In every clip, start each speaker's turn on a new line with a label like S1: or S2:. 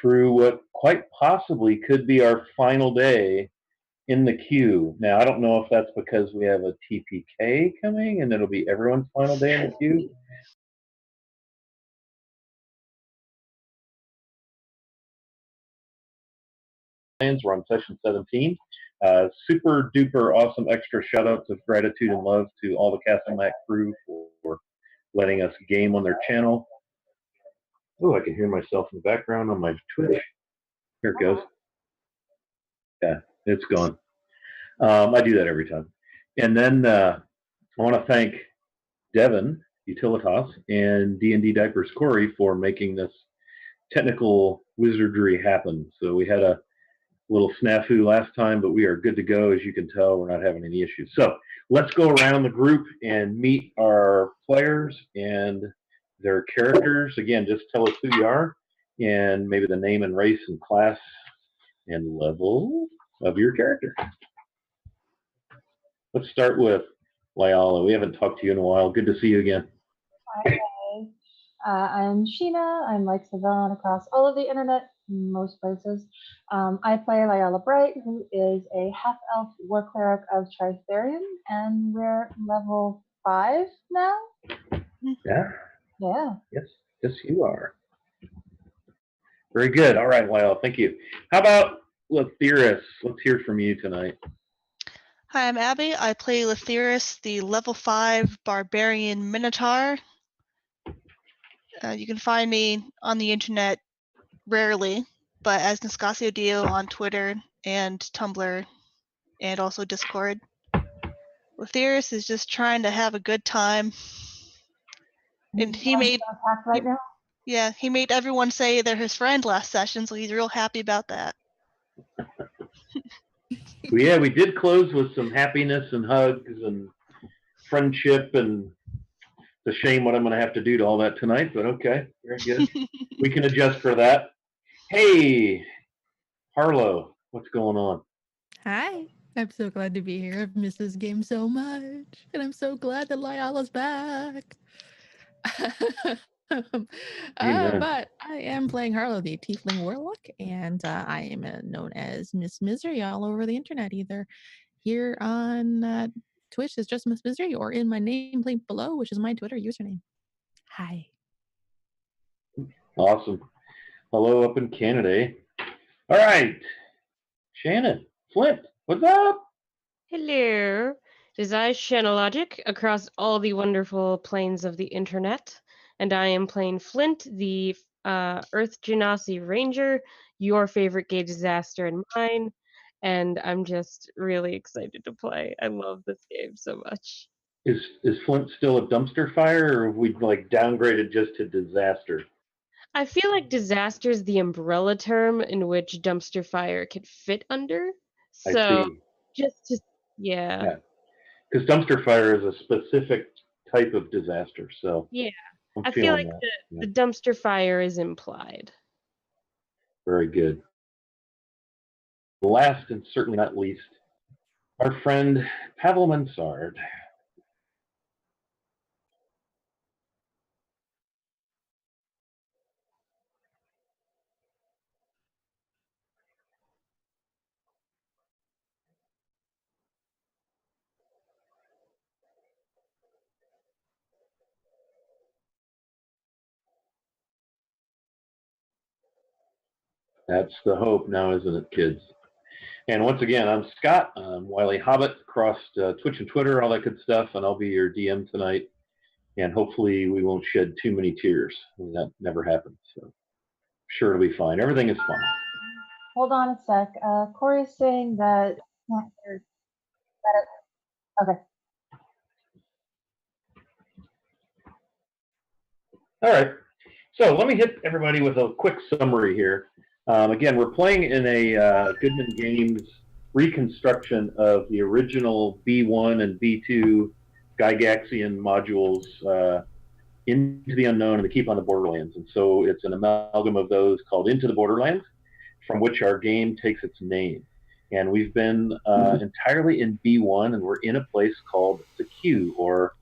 S1: through what quite possibly could be our final day in the queue. Now, I don't know if that's because we have a TPK coming and it'll be everyone's final day in the queue. We're on session 17. Super duper awesome extra shout outs of gratitude and love to all the Castle Mac crew for letting us game on their channel. Oh, I can hear myself in the background on my Twitch. Here it goes. Yeah, it's gone. I do that every time. And then I want to thank Devin, Utilitas, and D&D Diapers Corey for making this technical wizardry happen. So we had a little snafu last time, but we are good to go. As you can tell, we're not having any issues. So let's go around the group and meet our players and their characters. Again, just tell us who you are and maybe the name and race and class and level of your character. Let's start with Lyala. We haven't talked to you in a while. Good to see you again.
S2: Hi. I'm Sheena. I'm like Savon across all of the internet, most places. I play Lyala Bright, who is a half-elf war cleric of Tritherion, and we're level 5 now.
S1: Yeah.
S2: Yeah.
S1: Yes, you are. Very good. All right, Lyala, thank you. How about Lethiris? Let's hear from you tonight.
S3: Hi, I'm Abby. I play Lethiris, the level 5 barbarian minotaur. You can find me on the internet rarely, but as Nascasio Dio on Twitter and Tumblr and also Discord. Lethiris is just trying to have a good time. And he made
S2: right now?
S3: Yeah, he made everyone say they're his friend last session, so he's real happy about that.
S1: Well, yeah, we did close with some happiness and hugs and friendship, and it's a shame what I'm going to have to do to all that tonight, but okay, very good. We can adjust for that. Hey, Harlow, what's going on?
S4: Hi, I'm so glad to be here. I've missed this game so much, and I'm so glad that Lyala's back. But I am playing Harlow, the Tiefling Warlock, and I am known as Miss Misery all over the internet, either here on Twitch as just Miss Misery or in my nameplate below, which is my Twitter username. Hi.
S1: Awesome. Hello up in Canada. All right. Shannon, Flint, what's up?
S5: Hello. It is I, Shannon Logic, across all the wonderful planes of the internet, and I am playing Flint, the Earth Genasi Ranger, your favorite gay disaster and mine, and I'm just really excited to play. I love this game so much.
S1: Is Flint still a dumpster fire, or have we downgraded just to disaster?
S5: I feel like disaster is the umbrella term in which dumpster fire could fit under. So yeah.
S1: Because dumpster fire is a specific type of disaster. So
S5: yeah, I feel like the dumpster fire is implied.
S1: Very good. Last and certainly not least, our friend Pavel Mansard. That's the hope now, isn't it, kids? And once again, I'm Scott. I'm Wiley Hobbit across Twitch and Twitter, all that good stuff, and I'll be your DM tonight. And hopefully we won't shed too many tears. I mean, that never happens. So sure it'll be fine. Everything is fine.
S2: Hold on a sec. Corey's saying that. Okay.
S1: All right. So let me hit everybody with a quick summary here. Again, we're playing in a Goodman Games reconstruction of the original B1 and B2 Gygaxian modules Into the Unknown and the Keep on the Borderlands. And so it's an amalgam of those called Into the Borderlands, from which our game takes its name. And we've been entirely in B1, and we're in a place called the Q, or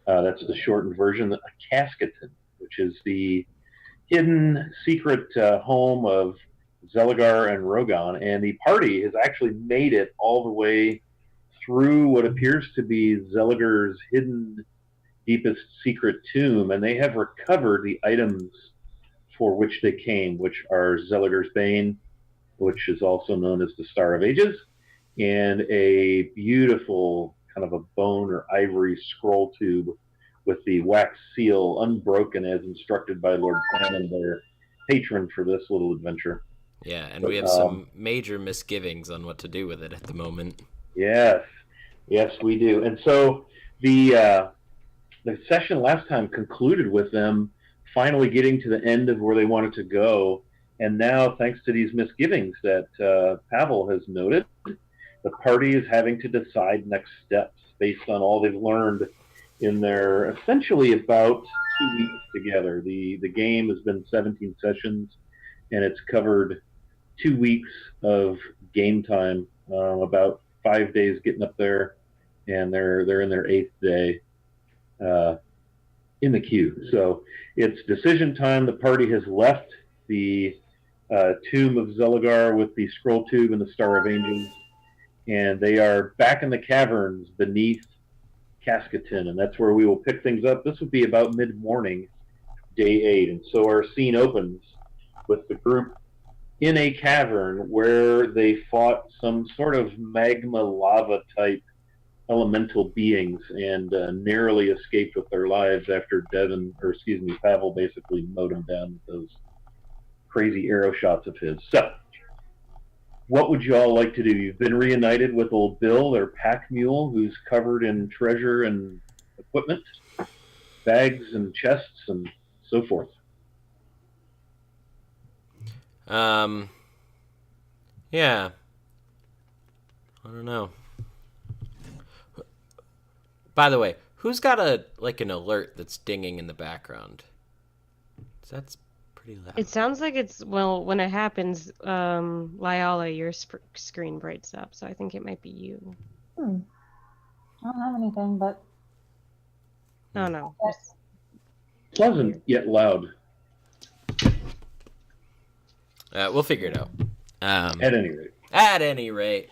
S1: that's the shortened version, a Casketon, which is the hidden secret home of Zeligar and Rogan, and the party has actually made it all the way through what appears to be Zeligar's hidden deepest secret tomb, and they have recovered the items for which they came, which are Zeligar's Bane, which is also known as the Star of Ages, and a beautiful kind of a bone or ivory scroll tube with the wax seal unbroken as instructed by Lord Planon, their patron for this little adventure.
S6: Yeah, and we have some major misgivings on what to do with it at the moment.
S1: Yes, we do. And so the session last time concluded with them finally getting to the end of where they wanted to go. And now, thanks to these misgivings that Pavel has noted, the party is having to decide next steps based on all they've learned in their essentially about 2 weeks together. The game has been 17 sessions, and it's covered 2 weeks of game time, about 5 days getting up there, and they're in their 8th day in the queue. So it's decision time. The party has left the tomb of Zeligar with the scroll tube and the Star of Angels, and they are back in the caverns beneath Cascatin, and that's where we will pick things up. This would be about mid-morning, day 8, and so our scene opens with the group in a cavern where they fought some sort of magma lava type elemental beings and narrowly escaped with their lives after Pavel basically mowed them down with those crazy arrow shots of his. So, what would you all like to do? You've been reunited with old Bill, their pack mule, who's covered in treasure and equipment, bags and chests and so forth.
S6: Yeah. I don't know. By the way, who's got an alert that's dinging in the background? That's pretty loud.
S5: It sounds like when it happens, Lyala, your screen brights up, so I think it might be you.
S2: I don't have anything, but...
S5: Oh, no.
S1: Pleasant, yet loud.
S6: We'll figure it out.
S1: At any rate.
S6: At any rate.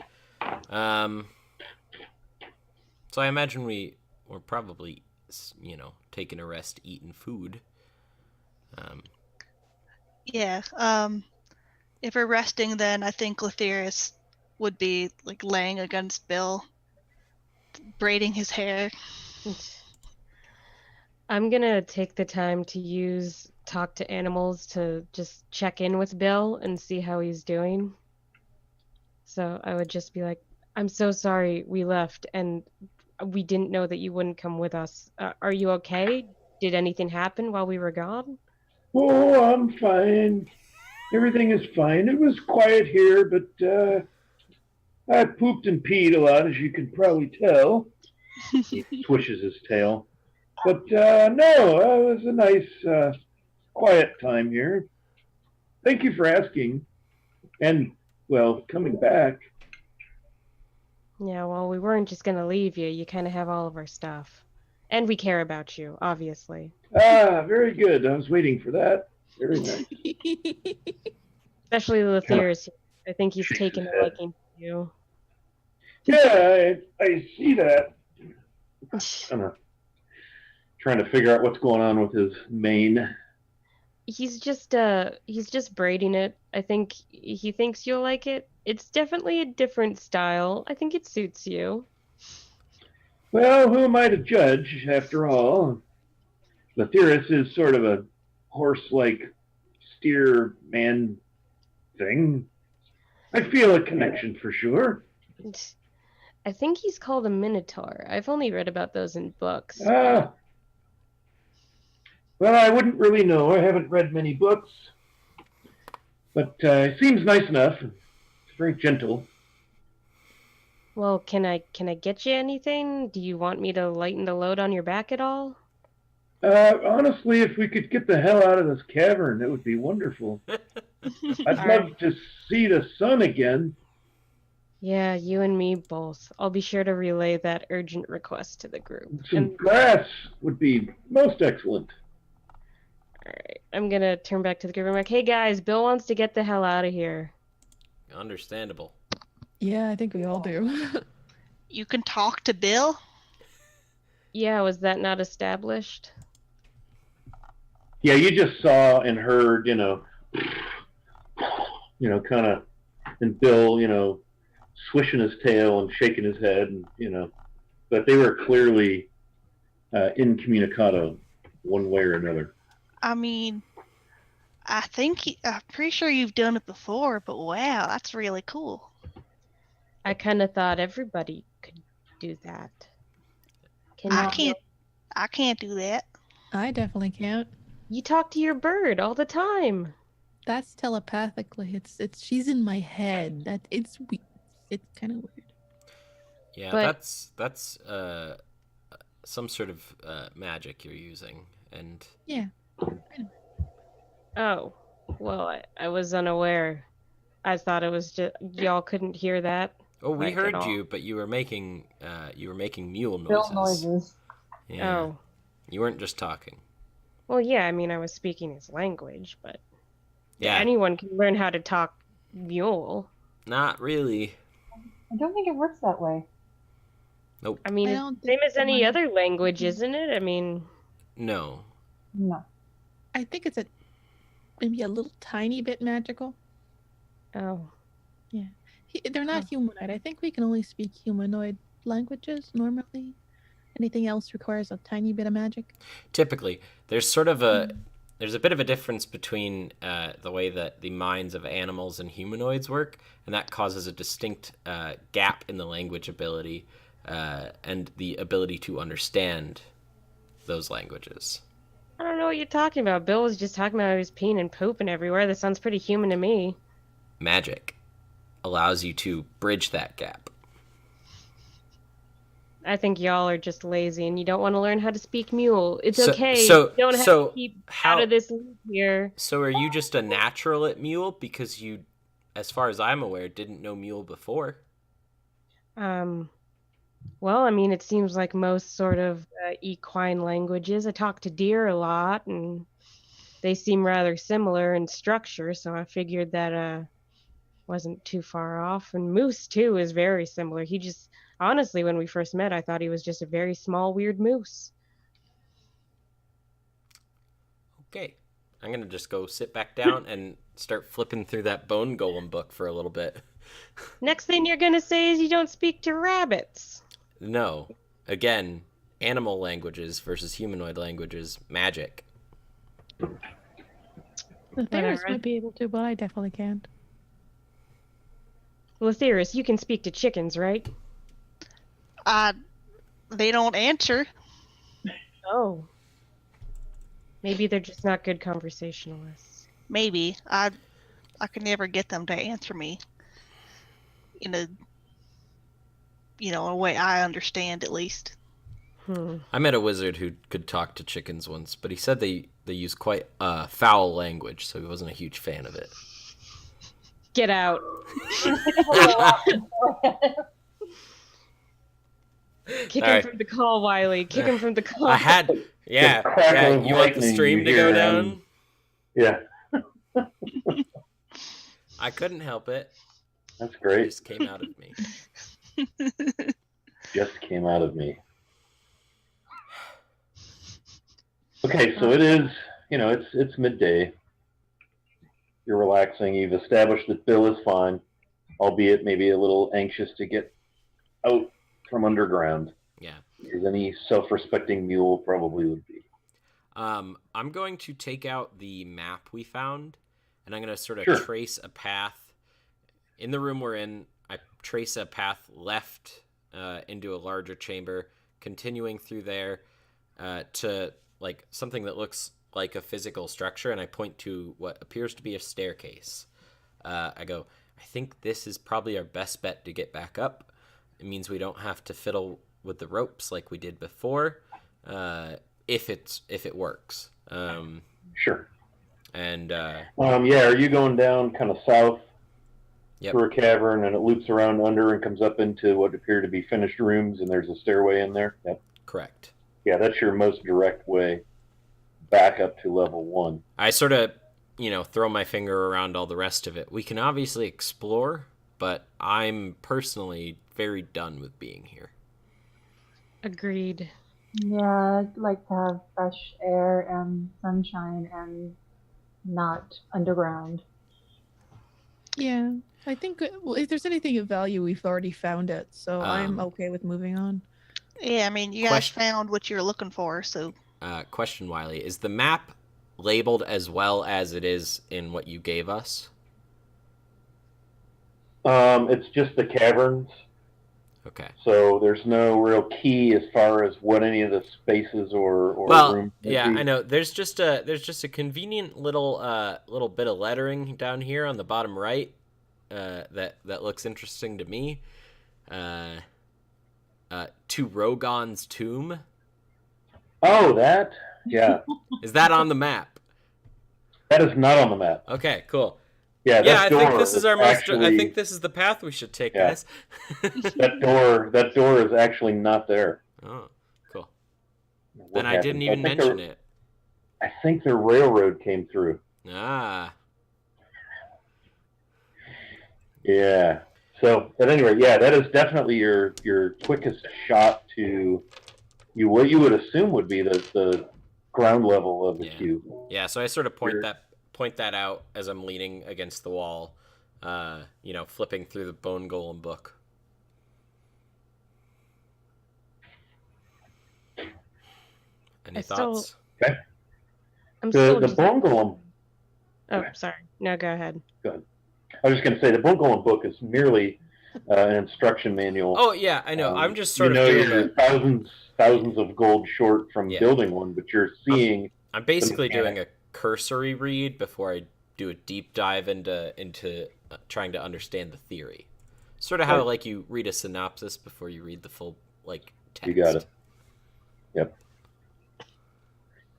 S6: So I imagine we're probably, taking a rest, eating food.
S3: Yeah. If we're resting, then I think Letherius would be laying against Bill, braiding his hair.
S5: I'm gonna take the time to talk to animals to just check in with Bill and see how he's doing. So I would just be like, I'm so sorry we left and we didn't know that you wouldn't come with us. Are you okay? Did anything happen while we were gone?
S7: Oh, I'm fine. Everything is fine. It was quiet here, but I pooped and peed a lot, as you can probably tell.
S1: He swishes his tail.
S7: But no, it was a nice, quiet time here. Thank you for asking. And, well, coming back.
S5: Yeah, well, we weren't just going to leave you. You kind of have all of our stuff. And we care about you, obviously.
S7: Ah, very good. I was waiting for that. Very nice.
S5: Especially Letherius. I think he's taken a liking to you.
S7: Yeah, I see that.
S1: Trying to figure out what's going on with his mane.
S5: He's just braiding it. I think he thinks you'll like it. It's definitely a different style. I think it suits you.
S7: Well, who am I to judge, after all? Letherius is sort of a horse-like steer man thing. I feel a connection for sure.
S5: I think he's called a minotaur. I've only read about those in books.
S7: Well, I wouldn't really know. I haven't read many books. But it seems nice enough. It's very gentle.
S5: Well, can I get you anything? Do you want me to lighten the load on your back at all?
S7: Honestly, if we could get the hell out of this cavern, it would be wonderful. I'd love to see the sun again.
S5: Yeah, you and me both. I'll be sure to relay that urgent request to the group.
S7: Some grass would be most excellent.
S5: Alright, I'm gonna turn back to the group. I'm like, hey guys, Bill wants to get the hell out of here.
S6: Understandable.
S4: Yeah, I think we all do.
S3: You can talk to Bill?
S5: Yeah, was that not established?
S1: Yeah, you just saw and heard, kind of, and Bill, swishing his tail and shaking his head, and but they were clearly incommunicado one way or another.
S3: I mean, I'm pretty sure you've done it before, but wow, that's really cool.
S5: I kind of thought everybody could do that.
S3: I can't do that.
S4: I definitely can't.
S5: You talk to your bird all the time.
S4: That's telepathically. It's she's in my head. It's kind of weird.
S6: Yeah,
S5: But-
S6: that's some sort of magic you're using, and
S4: Yeah.
S5: Oh, well, I was unaware. I thought it was just y'all couldn't hear that.
S6: oh, we
S5: Like, at
S6: heard
S5: all.
S6: you, but you were making mule noises.
S2: Bill noises.
S6: Yeah,
S5: Oh,
S6: you weren't just talking.
S5: well, yeah. I mean, I was speaking his language, but
S6: Yeah,
S5: anyone can learn how to talk mule.
S6: not really.
S2: I don't think it works that way.
S6: Nope.
S5: I mean,
S4: I
S5: it's
S4: don't
S5: the same
S4: think
S5: as any
S4: mine-
S5: other language, isn't it? I mean,
S6: No.
S2: No.
S4: I think it's maybe a little tiny bit magical.
S5: oh,
S4: They're not humanoid. I think we can only speak humanoid languages normally. Anything else requires a tiny bit of magic.
S6: Typically, there's sort of there's a bit of a difference between the way that the minds of animals and humanoids work, and that causes a distinct gap in the language ability and the ability to understand those languages.
S5: I don't know what you're talking about. Bill was just talking about how he was peeing and pooping everywhere. That sounds pretty human to me.
S6: Magic allows you to bridge that gap.
S5: I think y'all are just lazy and you don't want to learn how to speak mule. It's
S6: So-
S5: okay.
S6: so-
S5: you don't have
S6: so
S5: to keep
S6: how-
S5: out of this loop here.
S6: So are you just a natural at mule because you, as far as I'm aware, didn't know mule before?
S5: Well, I mean, it seems like most sort of equine languages. I talk to deer a lot, and they seem rather similar in structure, so I figured that wasn't too far off. And moose, too, is very similar. He just, honestly, when we first met, I thought he was just a very small, weird moose.
S6: Okay. I'm going to just go sit back down and start flipping through that bone golem book for a little bit.
S5: Next thing you're going to say is you don't speak to rabbits.
S6: No. Again, animal languages versus humanoid languages, magic.
S4: The Ferris
S5: Whatever.
S4: might be able to, but I definitely can't.
S5: Lathyrus, you can speak to chickens, right?
S3: They don't answer.
S5: Oh. Maybe they're just not good conversationalists.
S3: Maybe. I could never get them to answer me in a way I understand, at least.
S6: I met a wizard who could talk to chickens once, but he said they use quite foul language, so he wasn't a huge fan of it.
S5: Get out. Kick
S6: All
S5: him
S6: right.
S5: from the call, Wiley. Kick him from the call.
S6: I had, yeah.
S1: crackle of
S6: You want the
S1: lightning
S6: stream
S1: you
S6: to go
S1: hear,
S6: down?
S1: Yeah,
S6: I couldn't help it.
S1: that's
S6: It
S1: great.
S6: just came out of me.
S1: Just came out of me. Okay, so it is, it's midday. You're relaxing. You've established that Bill is fine, albeit maybe a little anxious to get out from underground,
S6: Yeah.
S1: as any self-respecting mule probably would be.
S6: I'm going to take out the map we found, and I'm going to sort of
S1: Sure.
S6: trace a path. In the room we're in, I trace a path left into a larger chamber, continuing through there to like something that looks like a physical structure, and I point to what appears to be a staircase. I go, I think this is probably our best bet to get back up. It means we don't have to fiddle with the ropes like we did before, if it works.
S1: Sure.
S6: And
S1: Yeah, are you going down kind of south
S6: Yep.
S1: through a cavern, and it loops around under and comes up into what appear to be finished rooms, and there's a stairway in there? Yep.
S6: correct.
S1: Yeah, that's your most direct way. back up to level 1.
S6: I sort of, throw my finger around all the rest of it. We can obviously explore, but I'm personally very done with being here.
S5: Agreed.
S2: Yeah, I'd like to have fresh air and sunshine and not underground.
S4: Yeah, I think if there's anything of value, we've already found it, so I'm okay with moving on.
S3: Yeah, I mean, you guys found what you were looking for, so.
S6: Question, Wiley. Is the map labeled as well as it is in what you gave us?
S1: It's just the caverns.
S6: Okay.
S1: So there's no real key as far as what any of the spaces or rooms.
S6: Yeah, I know. There's just a convenient little bit of lettering down here on the bottom right that looks interesting to me. To Rogon's tomb.
S1: Oh, that? Yeah.
S6: Is that on the map?
S1: That is not on the map.
S6: Okay, cool.
S1: Yeah,
S6: I think this is our actually, I think this is the path we should take, guys.
S1: that door is actually not there.
S6: Oh, cool. Then I didn't even mention it.
S1: I think the railroad came through.
S6: Ah.
S1: Yeah. So, at any rate, yeah, that is definitely your quickest shot to what you would assume would be the ground level of the cube.
S6: Yeah, so I sort of point that out as I'm leaning against the wall, flipping through the Bone Golem book. Any thoughts?
S1: Okay. The Bone Golem.
S5: Oh, sorry. No, go ahead.
S1: Go ahead. I was just going to say the Bone Golem book is merely an instruction manual.
S6: Oh yeah, I know. I'm just sort of
S1: you're thousands of gold short from building one, but you're seeing.
S6: I'm basically doing a cursory read before I do a deep dive into trying to understand the theory. Sort of how like you read a synopsis before you read the full text.
S1: You got it. Yep.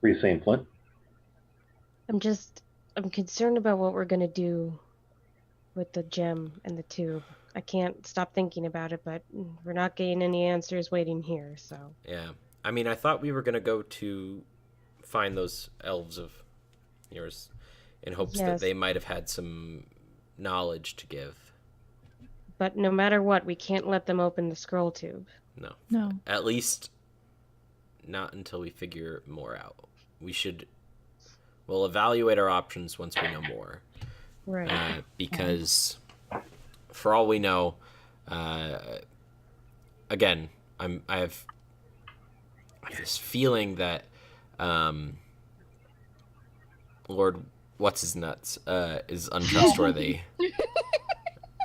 S1: What are you saying, Flint?
S5: I'm concerned about what we're gonna do with the gem and the tube. I can't stop thinking about it, but we're not getting any answers waiting here, so.
S6: Yeah. I mean, I thought we were gonna go to find those elves of yours in hopes that they might have had some knowledge to give.
S5: But no matter what, we can't let them open the scroll tube.
S4: No.
S6: At least not until we figure more out. We'll evaluate our options once we know more.
S5: Right.
S6: Because for all we know, again, I have this feeling that Lord What's His Nuts is untrustworthy.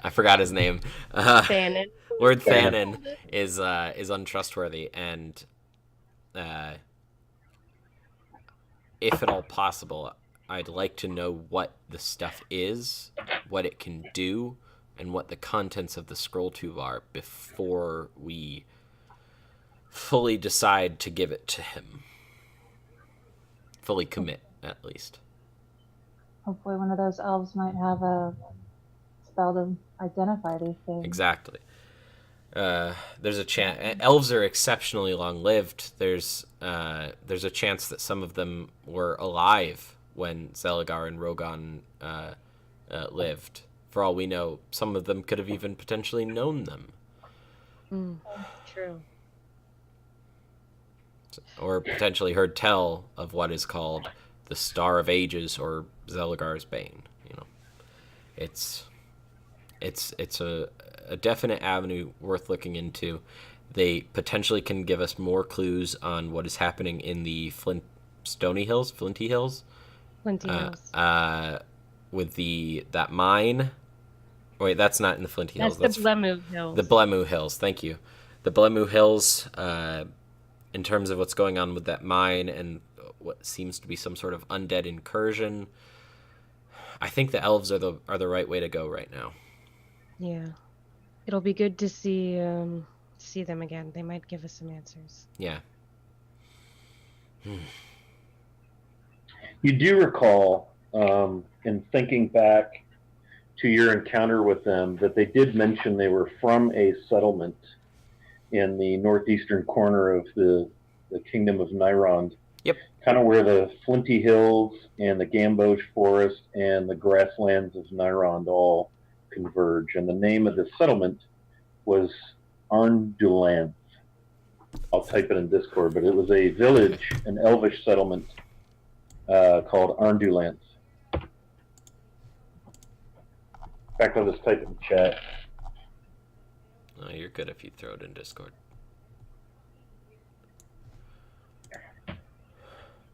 S6: I forgot his name.
S5: Thanon.
S6: Lord Thanon is untrustworthy, and if at all possible, I'd like to know what the stuff is, what it can do, and what the contents of the scroll tube are before we fully decide to give it to him. Fully commit, at least.
S2: Hopefully one of those elves might have a spell to identify these things.
S6: Exactly. There's a chance. Elves are exceptionally long-lived. There's a chance that some of them were alive when Zeligar and Rogon lived. For all we know, some of them could have even potentially known them.
S5: True.
S6: Or potentially heard tell of what is called the Star of Ages or Zeligar's Bane. It's a definite avenue worth looking into. They potentially can give us more clues on what is happening in the Flinty Hills. With that mine. Wait, that's not in the Flinty Hills.
S5: That's the Blemu Hills.
S6: The Blemu Hills, thank you. The Blemu Hills, in terms of what's going on with that mine and what seems to be some sort of undead incursion, I think the elves are the right way to go right now.
S5: Yeah. It'll be good to see them again. They might give us some answers.
S6: Yeah.
S1: You do recall, in thinking back to your encounter with them, that they did mention they were from a settlement in the northeastern corner of the kingdom of Nyrond.
S6: Yep.
S1: Kind of where the Flinty Hills and the Gamboge Forest and the grasslands of Nyrond all converge. And the name of the settlement was Arndulance. I'll type it in Discord, but it was a village, an elvish settlement called Arndulance. In fact, I'll just type it in chat.
S6: Oh, you're good if you throw it in Discord.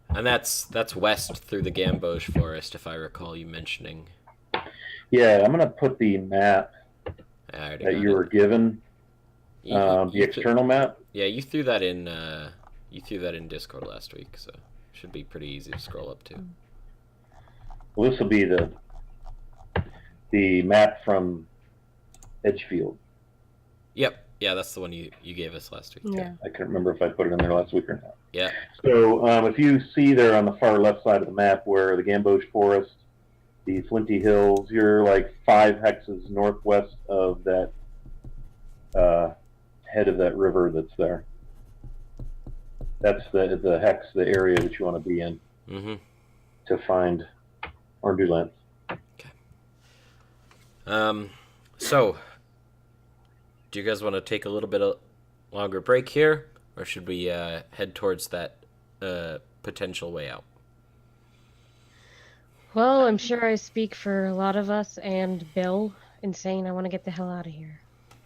S6: And that's west through the Gamboge Forest, if I recall you mentioning.
S1: Yeah, I'm going to put the map
S6: that
S1: you were given, the external map.
S6: Yeah, you threw that in. You threw that in Discord last week, so it should be pretty easy to scroll up to.
S1: Well, this will be the map from Edgefield.
S6: Yep. Yeah, that's the one you gave us last week.
S5: Yeah.
S1: I can't remember if I put it in there last week or not.
S6: Yeah.
S1: So if you see there on the far left side of the map where the Gamboge Forest, the Flinty Hills, you're like 5 hexes northwest of that head of that river that's there. That's the hex, the area that you want to be in to find Arndulance.
S6: Okay. So, do you guys want to take a little bit of longer break here, or should we head towards that potential way out?
S5: Well, I'm sure I speak for a lot of us and Bill in saying I want to get the hell out of here.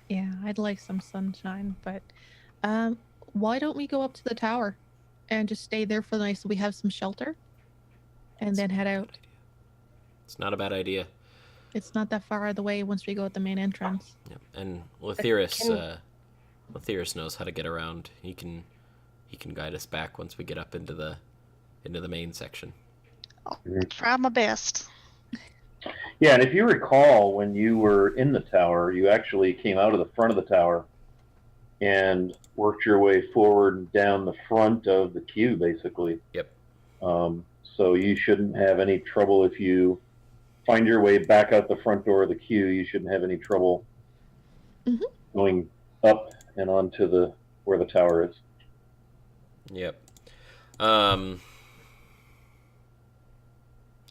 S4: Yeah, I'd like some sunshine, but why don't we go up to the tower and just stay there for the night so we have some shelter and then head out?
S6: It's not a bad idea.
S4: It's not that far out of the way once we go at the main entrance.
S6: Yep. And Lathyrus knows how to get around. He can guide us back once we get up into the main section.
S3: I'll try my best.
S1: Yeah, and if you recall, when you were in the tower, you actually came out of the front of the tower and worked your way forward and down the front of the queue, basically.
S6: Yep.
S1: So you shouldn't have any trouble if you find your way back out the front door of the queue. You shouldn't have any trouble going up and onto where the tower is.
S6: Yep. All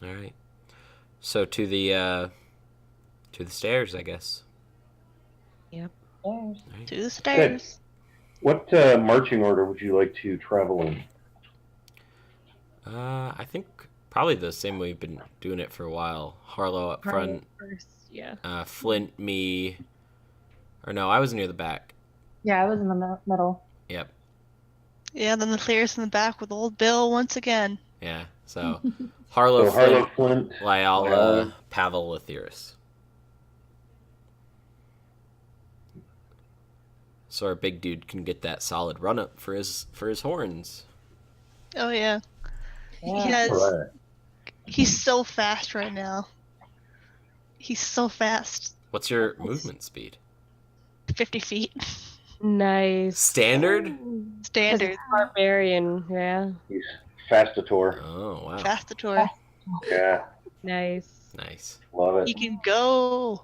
S6: right. So to the stairs, I guess.
S5: Yep.
S6: Right.
S3: To the stairs.
S1: What marching order would you like to travel in?
S6: I think probably the same way we've been doing it for a while. Harlow up front.
S5: First, yeah.
S6: Flint, me. Or no, I was near the back.
S2: Yeah, I was in the middle.
S6: Yep.
S3: Yeah, then the clearest in the back with old Bill once again.
S6: Yeah. So Harlow, Flint, Lyala, Pavel, Lathyrus. So our big dude can get that solid run up for his horns.
S3: Oh yeah. He's so fast right now. He's so fast.
S6: What's your movement speed?
S3: 50 feet.
S5: Nice.
S6: Standard?
S3: Standard.
S5: Barbarian, yeah.
S1: He's Fastator.
S6: Oh, wow.
S3: Fastator.
S1: Yeah.
S5: Nice.
S6: Nice.
S1: Love it.
S3: He can go.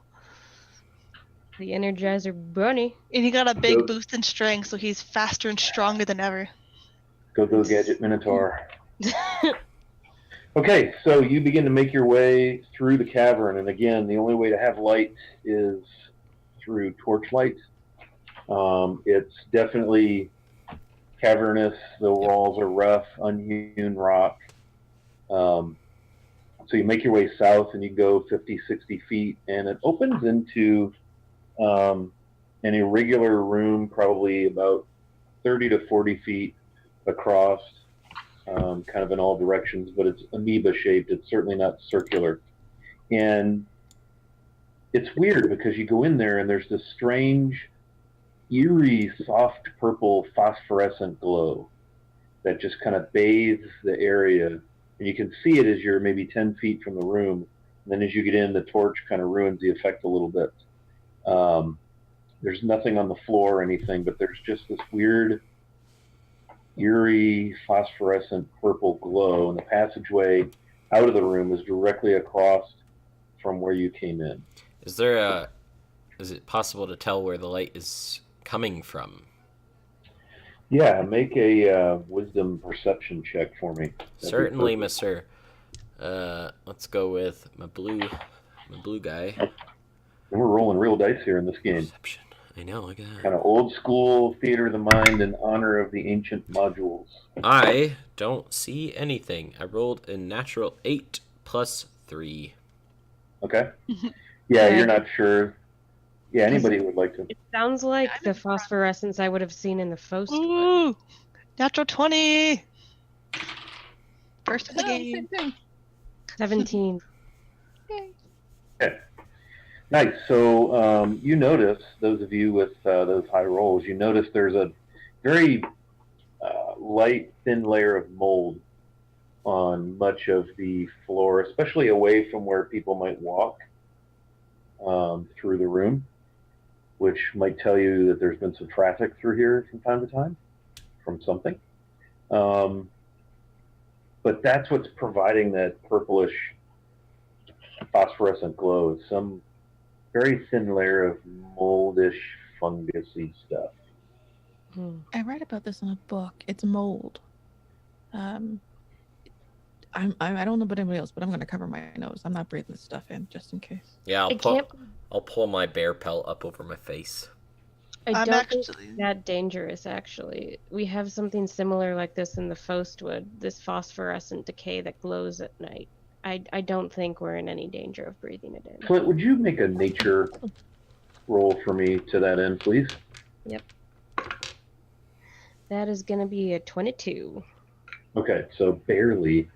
S5: The Energizer Bunny.
S3: And he got a big boost in strength, so he's faster and stronger than ever.
S1: Go Gadget Minotaur. Okay, so you begin to make your way through the cavern, and again, the only way to have light is through torchlight. It's definitely cavernous. The walls are rough, unhewn rock. So you make your way south, and you go 50, 60 feet, and it opens into an irregular room, probably about 30 to 40 feet across, kind of in all directions, but it's amoeba shaped. It's certainly not circular. And it's weird because you go in there and there's this strange, eerie, soft purple phosphorescent glow that just kind of bathes the area. And you can see it as you're maybe 10 feet from the room. And then as you get in, the torch kind of ruins the effect a little bit. There's nothing on the floor or anything, but there's just this weird, eerie, phosphorescent purple glow. And the passageway out of the room is directly across from where you came in.
S6: Is it possible to tell where the light is coming from?
S1: Yeah, make a wisdom perception check for me. That'd be
S6: Certainly,
S1: perfect.
S6: Monsieur. Let's go with my blue guy.
S1: And we're rolling real dice here in this game.
S6: Perception. I know, look at that.
S1: Kind of old school theater of the mind in honor of the ancient modules.
S6: I don't see anything. I rolled a natural 8 plus 3.
S1: Okay. Yeah,
S5: Yeah.
S1: you're not sure. Yeah, anybody would like to.
S5: It sounds like the phosphorescence I would have seen in the Fost would.
S3: Ooh, natural 20. First in the
S4: Oh,
S3: game.
S4: same thing.
S5: 17.
S4: Yay.
S1: Nice. So you notice, those of you with those high rolls, you notice there's a very light, thin layer of mold on much of the floor, especially away from where people might walk through the room, which might tell you that there's been some traffic through here from time to time from something. But that's what's providing that purplish phosphorescent glow, is some very thin layer of moldish, fungusy stuff.
S4: I read about this in a book. It's mold. I don't know about anybody else, but I'm going to cover my nose. I'm not breathing this stuff in, just in case.
S6: Yeah,
S5: I can't.
S6: I'll pull my bear pelt up over my face.
S5: I
S3: I'm
S5: don't think
S3: actually-
S5: it's that dangerous, actually. We have something similar like this in the Fostwood, this phosphorescent decay that glows at night. I don't think we're in any danger of breathing it in.
S1: Flint, would you make a nature roll for me to that end, please?
S5: That is going to be a 22.
S1: Okay, so barely.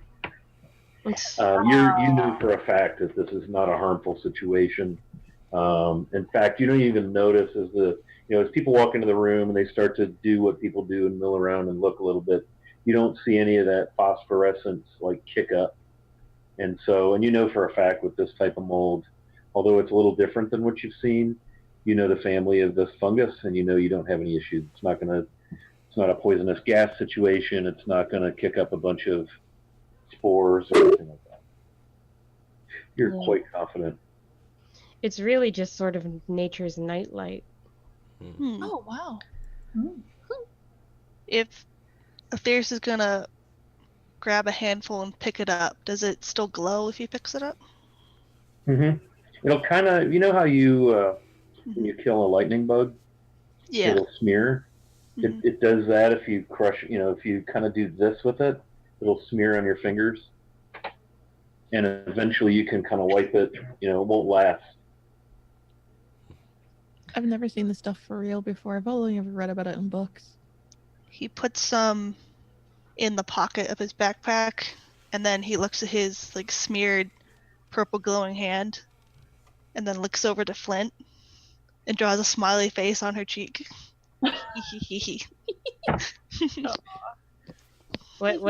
S1: You knew for a fact that this is not a harmful situation. In fact, you don't even notice as people walk into the room and they start to do what people do and mill around and look a little bit, you don't see any of that phosphorescence like kick up. And you know for a fact with this type of mold, although it's a little different than what you've seen, you know the family of this fungus, and you know you don't have any issues. It's not a poisonous gas situation. It's not gonna kick up a bunch of spores or anything like that. You're
S5: Yeah.
S1: quite confident.
S5: It's really just sort of nature's nightlight.
S3: Hmm.
S4: Oh, wow.
S3: If Atheris is gonna grab a handful and pick it up, does it still glow if he picks it up?
S1: Mm-hmm. It'll kind of, you know how when you kill a lightning bug,
S3: Yeah.
S1: it'll smear.
S3: Mhm.
S1: It does that if you crush, if you kind of do this with it, it'll smear on your fingers. And eventually you can kind of wipe it, it won't last.
S4: I've never seen this stuff for real before. I've only ever read about it in books.
S3: He puts some in the pocket of his backpack, and then he looks at his smeared purple glowing hand, and then looks over to Flint and draws a smiley face on her cheek.
S5: What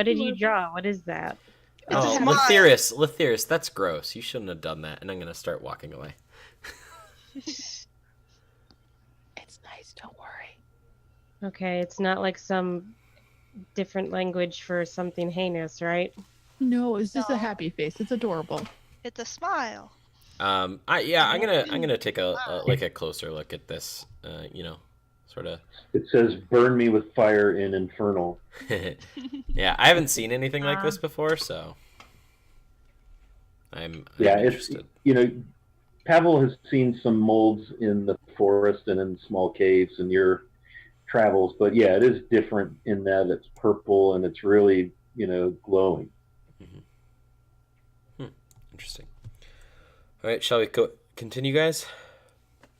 S5: did you draw? What is that?
S3: It's a
S6: Oh,
S3: smile.
S6: Lethyrus, that's gross. You shouldn't have done that. And I'm gonna start walking away.
S4: It's nice, don't worry.
S5: Okay, it's not like some different language for something heinous, right?
S4: No, it's just
S3: No.
S4: a happy face. It's adorable.
S3: It's a smile.
S6: I'm gonna take a closer look at this. Sort of.
S1: It says, "Burn me with fire in infernal."
S6: Yeah, I haven't seen anything like this before, so I'm interested.
S1: Pavel has seen some molds in the forest and in small caves in your travels, but yeah, it is different in that it's purple and it's really, glowing.
S6: Interesting. All right, shall we continue, guys?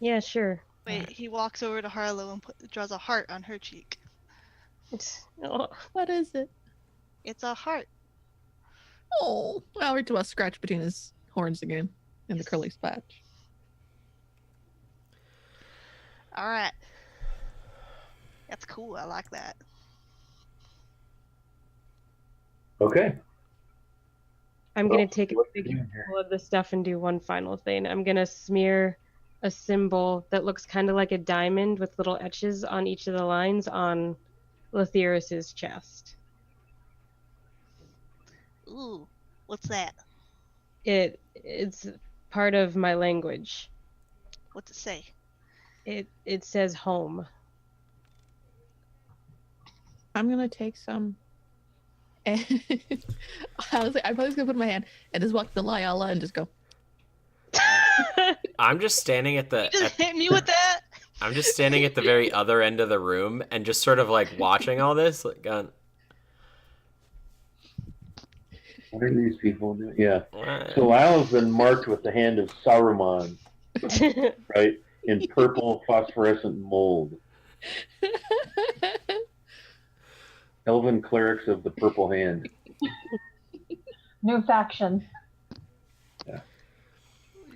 S5: Yeah, sure.
S3: Wait, he walks over to Harlow and draws a heart on her cheek.
S5: Oh,
S4: What is it?
S3: It's a heart.
S4: Oh, well, we're to a scratch between his horns again and the curly spatch.
S3: All right. That's cool. I like that.
S1: Okay.
S5: I'm going to take a
S1: what
S5: big
S1: are you doing here?
S5: handful of the stuff and do one final thing. I'm going to smear a symbol that looks kind of like a diamond with little etches on each of the lines on Lethyrus's chest.
S3: Ooh, what's that?
S5: It's part of my language.
S3: What's it say?
S5: It says home.
S4: I'm gonna take some. And honestly, I'm probably just gonna put my hand and just walk to Lyala and just go.
S6: I'm just standing at the.
S3: Just hit me with that.
S6: I'm just standing at the very other end of the room and just sort of like watching all this. Like, going,
S1: What are these people doing? Yeah.
S6: what?
S1: So Lyle's been marked with the hand of Saruman, right? In purple phosphorescent mold. Elven clerics of the purple hand.
S2: New faction.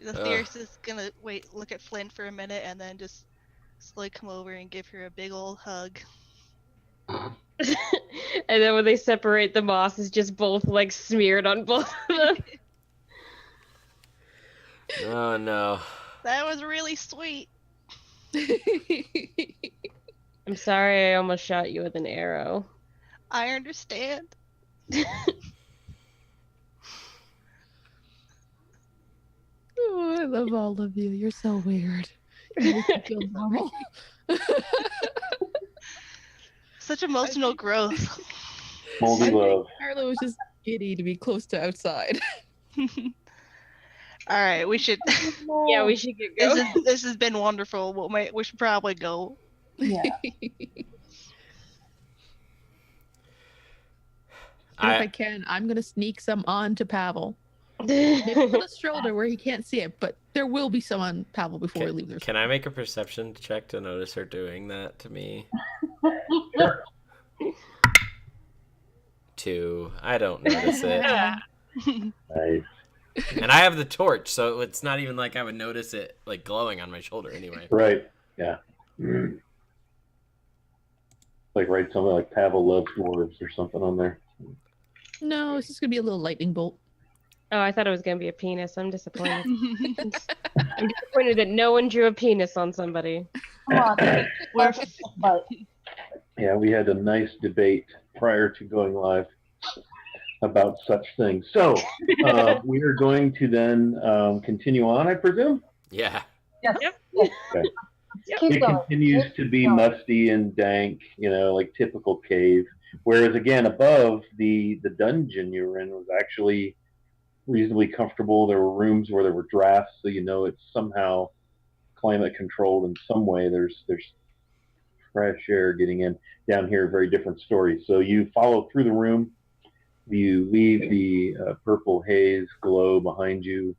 S3: The Theorist is gonna look at Flint for a minute, and then just slowly come over and give her a big old hug.
S5: And then when they separate, the moss is just both like smeared on both of them.
S6: Oh no.
S3: That was really sweet.
S5: I'm sorry I almost shot you with an arrow.
S3: I understand.
S4: Oh, I love all of you. You're so weird. You make me feel normal.
S3: Such emotional growth.
S1: Moldy love.
S4: Harlow was just giddy to be close to outside.
S3: All right, we should.
S5: Yeah, we should get going.
S3: This has been wonderful. We should probably go.
S2: Yeah.
S4: If I can, I'm gonna sneak some on to Pavel. Maybe on his shoulder where he can't see it, but there will be some on Pavel before we leave.
S6: Can I make a perception check to notice her doing that to me? 2. I don't notice it.
S1: Nice.
S6: And I have the torch, so it's not even like I would notice it like glowing on my shoulder anyway.
S1: Right. Yeah. Like write something like Pavel loves dwarves or something on there.
S4: No, it's just gonna be a little lightning bolt.
S5: Oh, I thought it was gonna be a penis. I'm disappointed. I'm disappointed that no one drew a penis on somebody.
S2: Come on. But
S1: Yeah, we had a nice debate prior to going live about such things. So we are going to then continue on, I presume?
S6: Yeah.
S2: yes.
S5: Yep.
S1: Okay.
S2: Keep
S1: It
S2: going.
S1: continues to be
S2: going.
S1: musty and dank, like typical cave. Whereas again, above the dungeon you were in was actually reasonably comfortable. There were rooms where there were drafts, so it's somehow climate controlled in some way. There's fresh air getting in. Down here, very different story. So you follow through the room, you leave the purple haze glow behind you,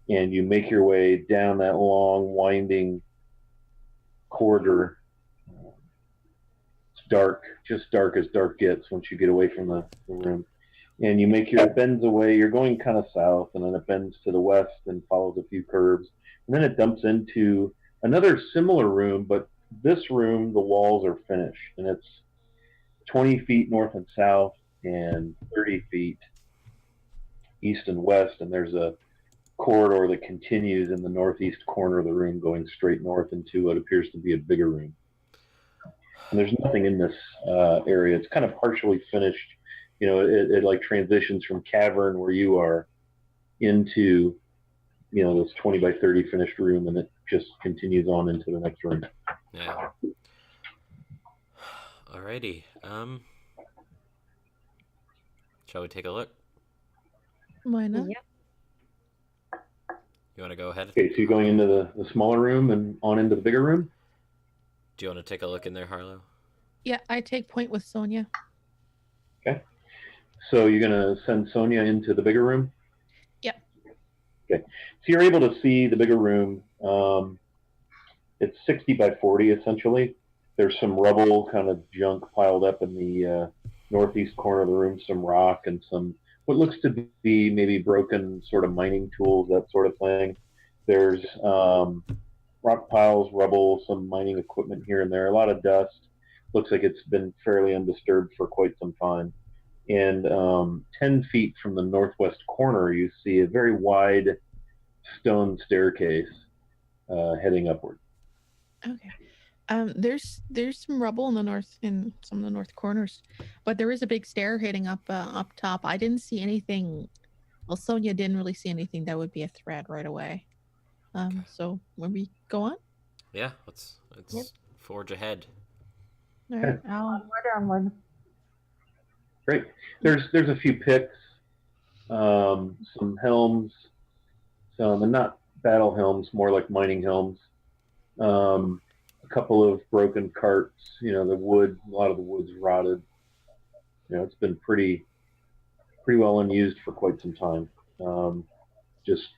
S1: and you make your way down that long, winding corridor. It's dark, just dark as dark gets once you get away from the room. And you make your bends away. You're going kind of south, and then it bends to the west and follows a few curves. And then it dumps into another similar room, but this room, the walls are finished, and it's 20 feet north and south and 30 feet east and west, and there's a corridor that continues in the northeast corner of the room going straight north into what appears to be a bigger room. And there's nothing in this area. It's kind of partially finished. It like transitions from cavern where you are into, this 20 by 30 finished room, and it just continues on into the next room.
S6: Yeah. Alrighty. Shall we take a look?
S4: Why not?
S5: Yeah.
S6: You want to go ahead?
S1: Okay, so you're going into the smaller room and on into the bigger room?
S6: Do you want to take a look in there, Harlow?
S4: Yeah, I take point with Sonia.
S1: Okay. So you're going to send Sonia into the bigger room?
S4: Yep.
S1: Okay. So you're able to see the bigger room. It's 60 by 40, essentially. There's some rubble, kind of junk piled up in the northeast corner of the room, some rock and some what looks to be maybe broken sort of mining tools, that sort of thing. There's rock piles, rubble, some mining equipment here and there, a lot of dust. Looks like it's been fairly undisturbed for quite some time. And 10 feet from the northwest corner, you see a very wide stone staircase heading upward.
S4: Okay. There's some rubble in some of the north corners, but there is a big stair heading up top. I didn't see anything. Well, Sonia didn't really see anything that would be a threat right away. So when we go on?
S6: Yeah, let's forge ahead.
S4: All right.
S2: Onward.
S1: Great. There's a few picks, some helms, some, and not battle helms, more like mining helms. A couple of broken carts. You know, a lot of the wood's rotted. You know, it's been pretty well unused for quite some time. Just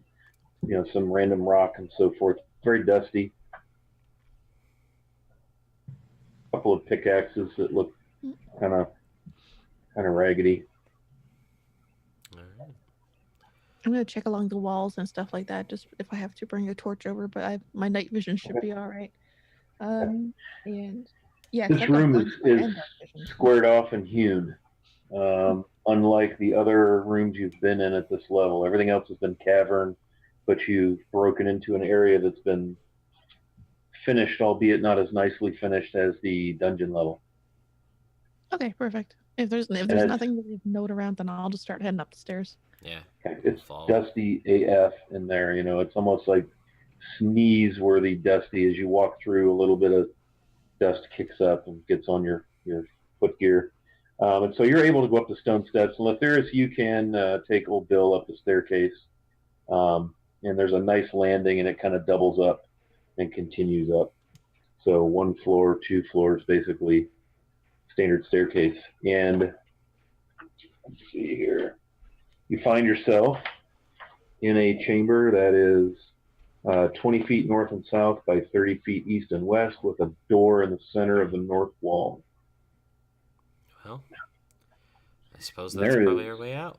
S1: some random rock and so forth. Very dusty. A couple of pickaxes that look kind of raggedy.
S6: All right.
S4: I'm gonna check along the walls and stuff like that, just if I have to bring a torch over. But my night vision should be all right. And yeah,
S1: This room is squared off and hewn. Unlike the other rooms you've been in at this level, everything else has been cavern, but you've broken into an area that's been finished, albeit not as nicely finished as the dungeon level.
S4: Okay, perfect. If there's nothing to note around, then I'll just start heading up the stairs.
S6: Yeah.
S1: It's dusty AF in there. It's almost like sneeze-worthy dusty. As you walk through, a little bit of dust kicks up and gets on your foot gear. And so you're able to go up the stone steps. And Lathyrus, you can take old Bill up the staircase. And there's a nice landing, and it kind of doubles up and continues up. So 1 floor, 2 floors, basically standard staircase. And let's see here. You find yourself in a chamber that is 20 feet north and south by 30 feet east and west, with a door in the center of the north wall.
S6: Well, I suppose that's probably our way out.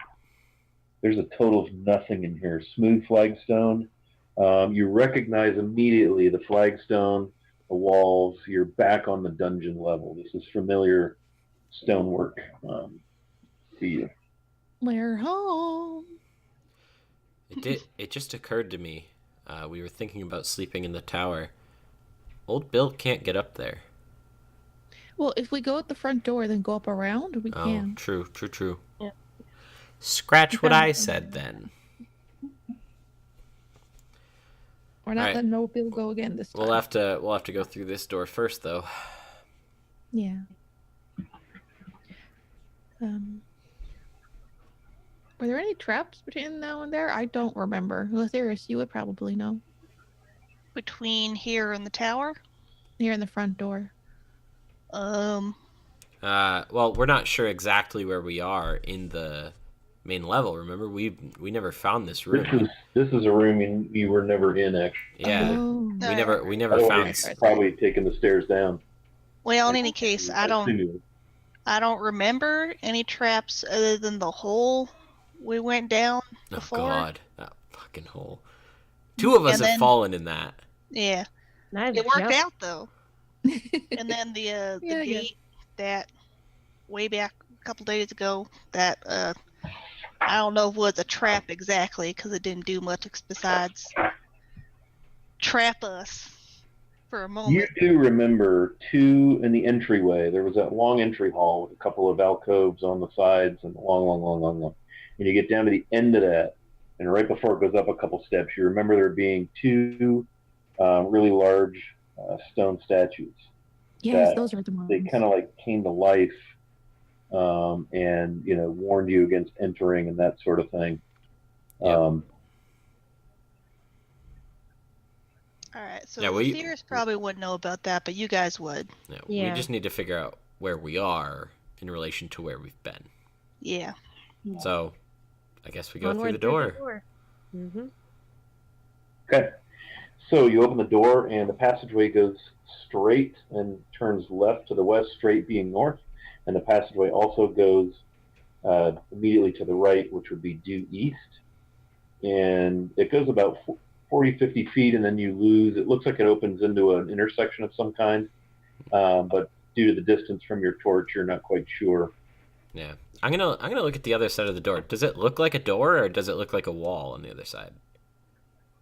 S1: There's a total of nothing in here. Smooth flagstone. You recognize immediately the flagstone, the walls. You're back on the dungeon level. This is familiar stonework to you.
S4: We're home.
S6: It just occurred to me. We were thinking about sleeping in the tower. Old Bill can't get up there.
S4: Well, if we go at the front door, then go up around, we can.
S6: Oh, true.
S5: Yeah.
S6: Scratch what I said then.
S4: We're not letting old Bill go again this time.
S6: We'll have to go through this door first, though.
S4: Yeah. Were there any traps between now and there? I don't remember. Lathyrus, you would probably know.
S3: Between here and the tower?
S4: Here in the front door.
S6: Well, we're not sure exactly where we are in the main level. Remember, we never found this room.
S1: This is a room you were never in, actually.
S6: Yeah, we never found.
S1: Probably taking the stairs down.
S3: Well, in any case, I don't remember any traps other than the hole we went down before.
S6: Oh God, that fucking hole! 2 of us have fallen in that.
S3: Yeah, it worked out though. And then the gate that way back a couple days ago that I don't know if it was a trap exactly, because it didn't do much besides trap us for a moment.
S1: You do remember 2 in the entryway. There was that long entry hall with a couple of alcoves on the sides and long. And you get down to the end of that, and right before it goes up a couple steps, you remember there being 2 really large stone statues.
S4: Yes, those are the ones.
S1: They kind of like came to life and warned you against entering and that sort of thing.
S6: Yep.
S3: All right, so Lathyrus probably wouldn't know about that, but you guys would.
S6: Yeah, we just need to figure out where we are in relation to where we've been.
S3: Yeah.
S6: So, I guess we go through the door.
S5: Mm-hmm.
S1: Okay. So you open the door, and the passageway goes straight and turns left to the west, straight being north. And the passageway also goes immediately to the right, which would be due east. And it goes about 40, 50 feet, and then you lose. It looks like it opens into an intersection of some kind. But due to the distance from your torch, you're not quite sure.
S6: Yeah. I'm gonna look at the other side of the door. Does it look like a door, or does it look like a wall on the other side?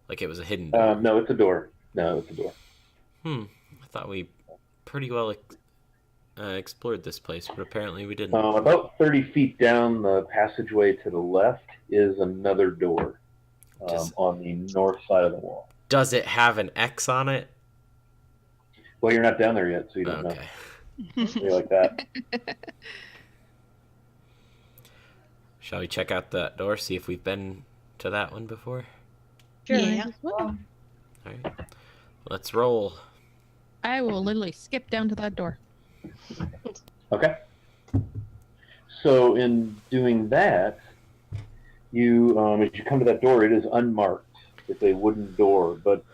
S6: Like it was a hidden door?
S1: No, it's a door.
S6: I thought we pretty well explored this place, but apparently we didn't.
S1: About 30 feet down the passageway to the left is another door on the north side of the wall.
S6: Does it have an X on it?
S1: Well, you're not down there yet, so you don't know. Something like that.
S6: Shall we check out that door, see if we've been to that one before?
S5: Sure.
S3: Yeah.
S6: All right. Let's roll.
S4: I will literally skip down to that door.
S1: Okay. So in doing that, you as you come to that door, it is unmarked. It's a wooden door, but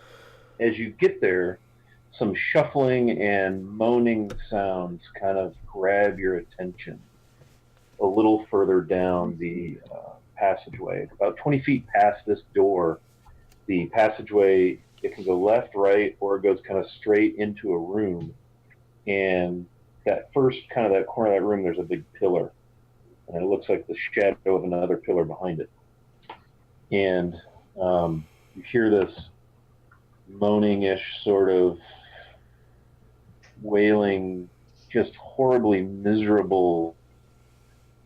S1: as you get there, some shuffling and moaning sounds kind of grab your attention a little further down the passageway. About 20 feet past this door, the passageway, it can go left, right, or it goes kind of straight into a room. And that first kind of that corner of that room, there's a big pillar. And it looks like the shadow of another pillar behind it. And you hear this moaning-ish sort of wailing, just horribly miserable,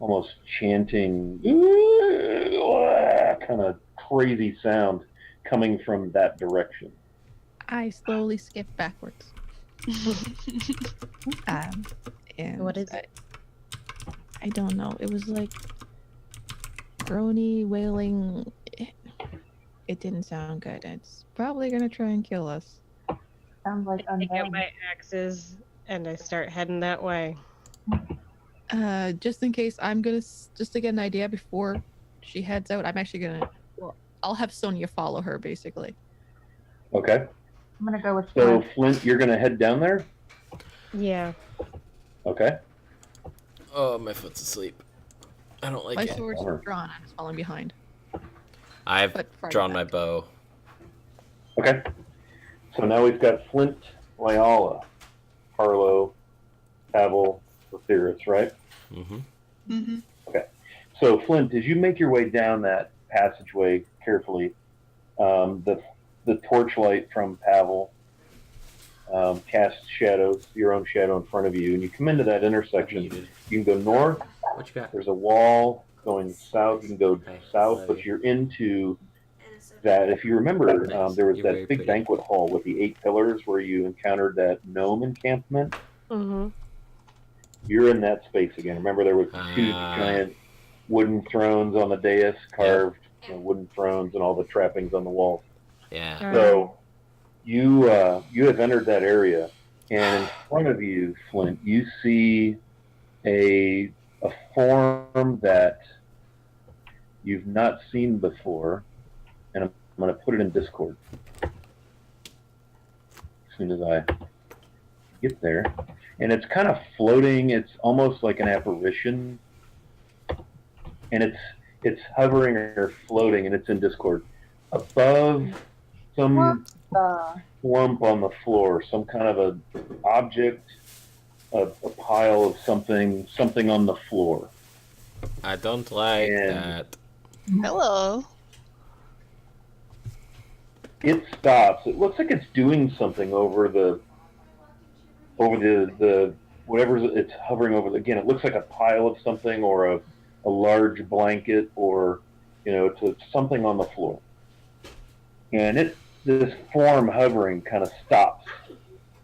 S1: almost chanting, kind of crazy sound coming from that direction.
S4: I slowly skip backwards. And
S5: What is it?
S4: I don't know. It was like groany, wailing. It didn't sound good. It's probably gonna try and kill us.
S2: Sounds like
S5: I take out
S2: undead.
S5: my axes and I start heading that way.
S4: Just in case, I'm gonna just to get an idea before she heads out. I'm actually gonna. Well, I'll have Sonia follow her, basically.
S1: Okay.
S2: I'm gonna go with
S1: So,
S2: Flint.
S1: Flint, you're going to head down there?
S5: Yeah.
S1: Okay.
S6: Oh, my foot's asleep. I don't like
S4: My
S6: it.
S4: sword's
S1: Bummer.
S4: drawn. I'm just falling behind.
S6: I've
S4: But farther
S6: drawn my
S4: back.
S6: bow.
S1: Okay. So now we've got Flint, Lyala, Harlow, Pavel, Lethyrus, right?
S6: Mm-hmm.
S3: Mm-hmm.
S1: So, Flint, as you make your way down that passageway carefully, the torchlight from Pavel casts shadows, your own shadow in front of you, and you come into that intersection.
S6: Muted.
S1: You can go north.
S6: What you got?
S1: There's a wall going south. You can go
S6: Hey,
S1: south,
S6: love
S1: but
S6: you.
S1: you're into that. If you remember,
S6: Nice.
S1: there was
S6: You're
S1: that
S6: very
S1: big
S6: pretty.
S1: banquet hall with the 8 pillars where you encountered that gnome encampment.
S5: Mm-hmm.
S1: You're in that space again. Remember, there was the 2
S6: Ah.
S1: giant wooden thrones on the dais, carved wooden thrones, and all the trappings on the walls.
S6: Yeah.
S1: So you have entered that area, and in front of you, Flint, you see a form that you've not seen before, and I'm going to put it in Discord as soon as I get there. And it's kind of floating. It's almost like an apparition, and it's hovering or floating, and it's in Discord above some lump on the floor, some kind of a object, a pile of something on the floor.
S6: I don't like
S1: And-
S6: that.
S3: Hello.
S1: It stops. It looks like it's doing something over the whatever it's hovering over. Again, it looks like a pile of something or a large blanket or to something on the floor. And this form hovering kind of stops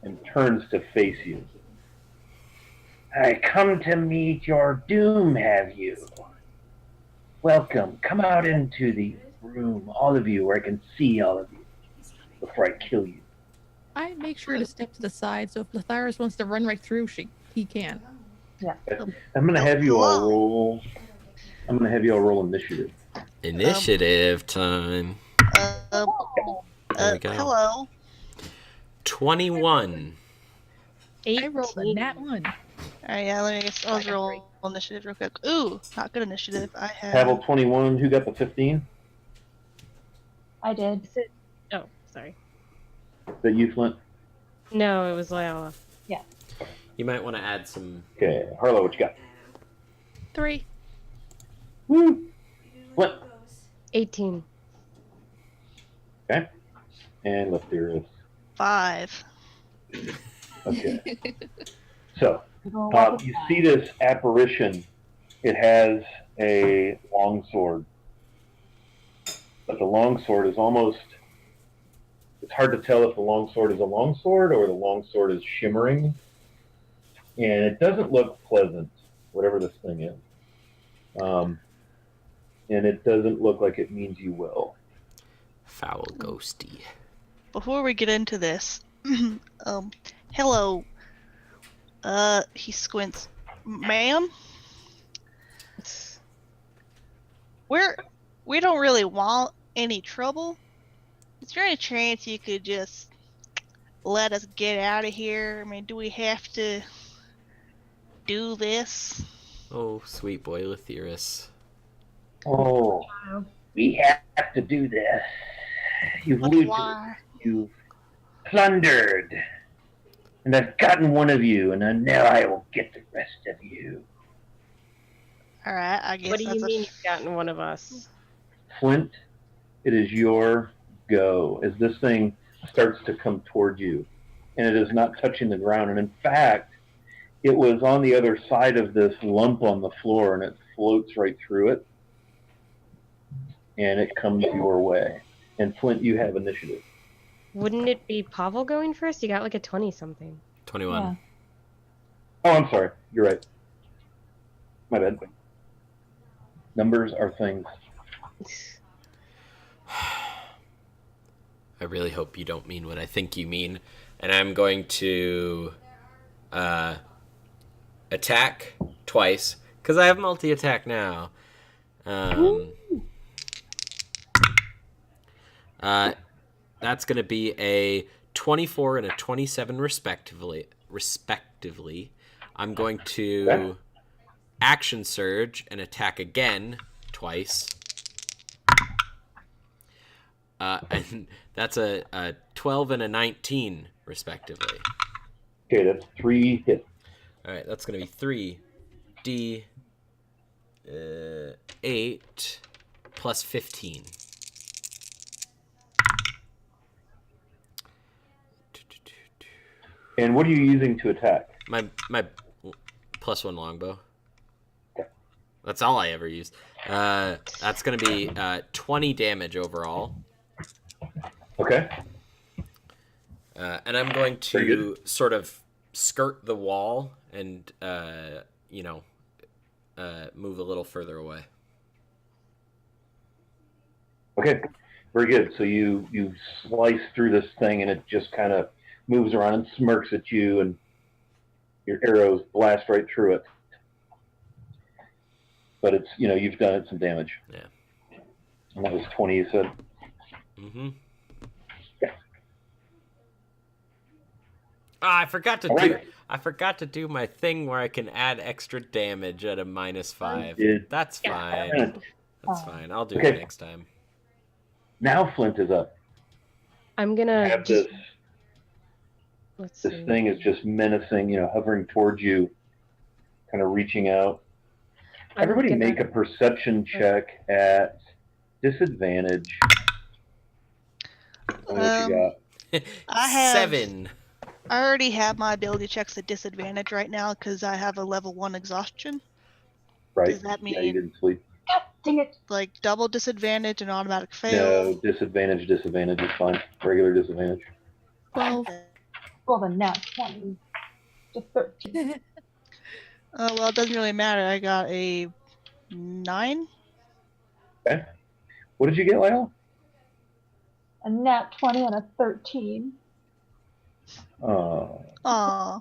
S1: and turns to face you. I come to meet your doom, have you? Welcome. Come out into the room, all of you, where I can see all of you before I kill you.
S4: I make sure to step to the side, so if Lethyrus wants to run right through, he can.
S1: I'm gonna have you all roll. I'm gonna have you all roll initiative.
S6: Initiative time. There we go.
S3: Hello.
S6: 21.
S4: I rolled a
S5: 18.
S4: nat 1.
S3: All right, yeah. I'll roll initiative real quick. Ooh, not good initiative. I have.
S1: Pavel 21. Who got the 15?
S2: I did.
S5: Oh, sorry.
S1: Is that you, Flint?
S5: No, it was Lyala.
S6: You might want to add some.
S1: Okay, Harlow, what you got?
S4: 3.
S1: Woo! Flint.
S5: 18.
S1: Okay. And Lethyrus.
S3: 5.
S1: Okay. So, you see this apparition. It has a longsword. But the longsword is almost... It's hard to tell if the longsword is a longsword or the longsword is shimmering. and it doesn't look pleasant, whatever this thing is. And it doesn't look like it means you well.
S6: Foul ghosty.
S3: Before we get into this, hello. He squints. Ma'am? We don't really want any trouble. Is there any chance you could just let us get out of here? I mean, do we have to do this?
S6: Oh, sweet boy Lethyrus.
S7: Oh, we have to do this. You've
S3: But
S7: looted,
S3: why?
S7: you've plundered, and I've gotten one of you, and now I will get the rest of you.
S3: Alright, I guess
S5: What do you
S3: that's
S5: mean you've gotten one of us?
S1: Flint, it is your go as this thing starts to come toward you, and it is not touching the ground. And in fact, it was on the other side of this lump on the floor, and it floats right through it, and it comes your way. And Flint, you have initiative.
S5: Wouldn't it be Pavel going first? You got like a 20-something.
S6: 21.
S2: Yeah.
S1: Oh, I'm sorry. You're right. My bad. Numbers are things.
S6: I really hope you don't mean what I think you mean. And I'm going to attack twice, because I have multi-attack now. That's going to be a 24 and a 27 respectively. I'm going to action surge and attack again twice. And that's a 12 and a 19 respectively.
S1: Okay, that's 3 hits.
S6: All right, that's going to be 8 plus 15.
S1: And what are you using to attack?
S6: My +1 longbow. That's all I ever used. That's going to be 20 damage overall.
S1: Okay.
S6: And I'm going to sort of skirt the wall and, move a little further away.
S1: Okay, very good. So you slice through this thing, and it just kind of moves around and smirks at you, and your arrows blast right through it. But it's, you've done it some damage.
S6: Yeah.
S1: And that was 20, you said?
S6: Mm-hmm.
S1: Yeah.
S6: I forgot to do my thing where I can add extra damage at a -5. That's fine. That's fine. I'll do it next time.
S1: Now Flint is up.
S5: I'm gonna
S1: Have
S5: just...
S1: this thing is just menacing, hovering towards you, kind of reaching out. Everybody make a perception check at disadvantage. What you got?
S3: I have
S6: 7.
S3: I already have my ability checks at disadvantage right now because I have a level 1 exhaustion.
S1: Right.
S3: Does that mean
S1: you didn't sleep?
S2: Dang it.
S3: like double disadvantage and automatic fail?
S1: No, disadvantage is fine. Regular disadvantage.
S4: 12.
S2: Well, then now 20. Just 13.
S3: Well, it doesn't really matter. I got a 9.
S1: Okay. What did you get, Lyle?
S2: A nat 20 and a 13.
S1: Oh.
S3: Aw.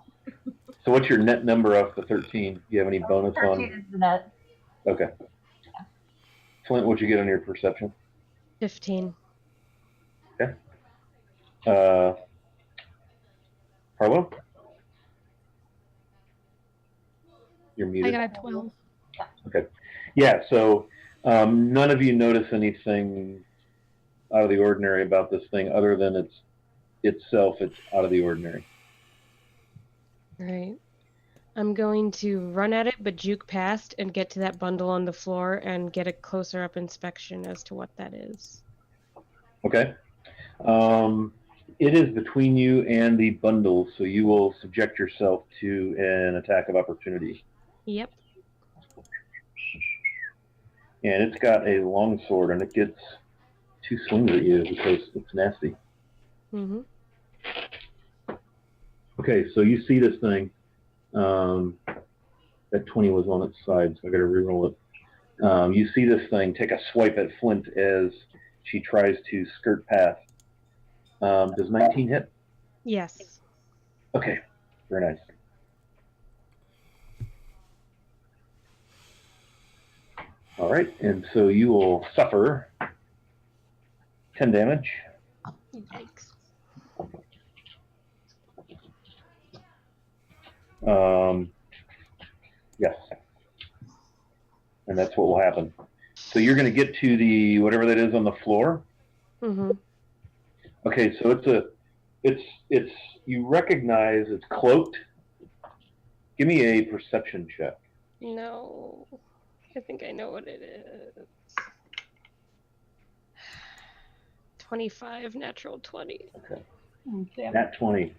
S1: So what's your net number off the 13? Do you have any bonus
S2: 13
S1: on?
S2: is the net.
S1: Okay. Flint, what'd you get on your perception?
S5: 15.
S1: Okay. Harlow? You're muted.
S4: I got a 12.
S1: Okay. Yeah, so none of you notice anything out of the ordinary about this thing other than it's out of the ordinary.
S5: Right. I'm going to run at it, but juke past and get to that bundle on the floor and get a closer up inspection as to what that is.
S1: Okay. It is between you and the bundle, so you will subject yourself to an attack of opportunity.
S5: Yep.
S1: And it's got a long sword, and it gets 2 swings at you because it's nasty.
S5: Mm-hmm.
S1: Okay, so you see this thing, That 20 was on its side, so I got to reroll it. You see this thing take a swipe at Flint as she tries to skirt past. Does 19 hit?
S5: Yes.
S1: Okay, very nice. All right, and so you will suffer 10 damage.
S5: Yikes.
S1: Yes, and that's what will happen. So you're going to get to the whatever that is on the floor.
S5: Mm-hmm.
S1: Okay, so it's you recognize it's cloaked. Give me a perception check.
S5: No. I think I know what it is. 25, natural 20.
S1: Okay.
S2: Damn.
S1: Nat 20.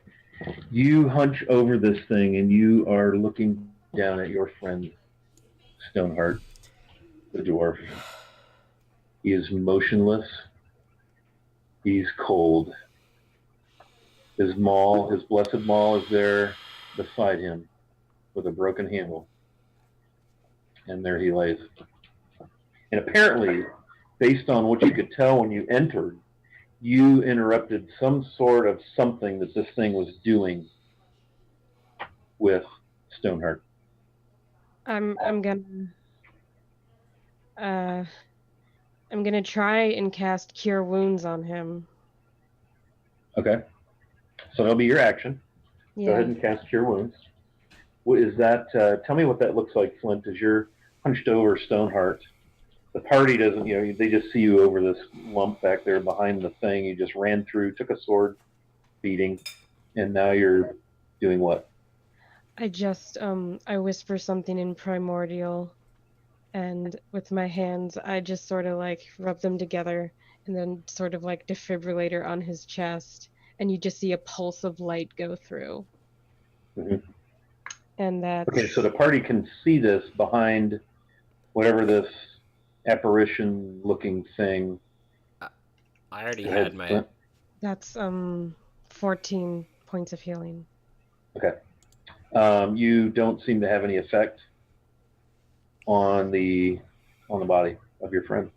S1: You hunch over this thing and you are looking down at your friend Stoneheart, the dwarf. He is motionless. He's cold. His maul, his blessed maul, is there beside him with a broken handle. And there he lays. And apparently, based on what you could tell when you entered, you interrupted some sort of something that this thing was doing with Stoneheart.
S5: I'm gonna try and cast Cure Wounds on him.
S1: Okay. So that'll be your action.
S5: Yeah.
S1: Go ahead and cast Cure Wounds. What is that? Tell me what that looks like, Flint, as you're hunched over Stoneheart. The party doesn't, they just see you over this lump back there behind the thing. You just ran through, took a sword beating, and now you're doing what?
S5: I just I whisper something in Primordial, and with my hands I just sort of like rub them together and then sort of like defibrillator on his chest, and you just see a pulse of light go through.
S1: Mm-hmm.
S5: And that's
S1: okay. So the party can see this behind whatever this apparition-looking thing.
S6: I already had my.
S1: Flint.
S5: That's 14 points of healing.
S1: Okay. You don't seem to have any effect on the body of your friend.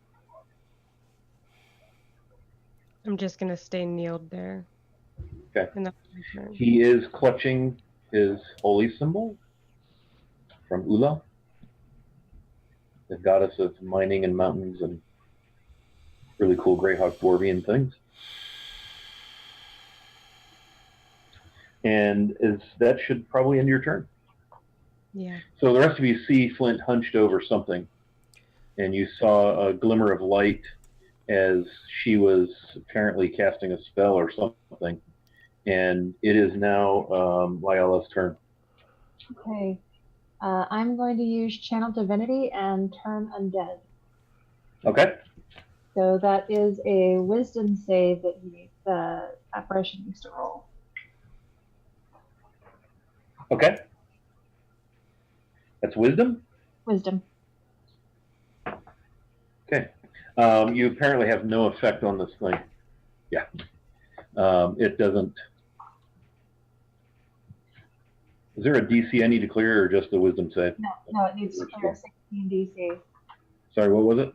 S5: I'm just gonna stay kneeled there.
S1: Okay.
S5: And that's my turn.
S1: He is clutching his holy symbol from Ula, the goddess of mining and mountains and really cool Greyhawk Dwarvian things. And that should probably end your turn.
S5: Yeah.
S1: So the rest of you see Flint hunched over something, and you saw a glimmer of light as she was apparently casting a spell or something. And it is now Lyola's turn.
S2: Okay. I'm going to use Channel Divinity and turn undead.
S1: Okay.
S2: So that is a wisdom save that the apparition needs to roll.
S1: Okay. That's wisdom?
S2: Wisdom.
S1: Okay. You apparently have no effect on this thing. Yeah. It doesn't. Is there a DC I need to clear or just the wisdom save?
S2: No, it needs to clear 16 DC.
S1: Sorry, what was it?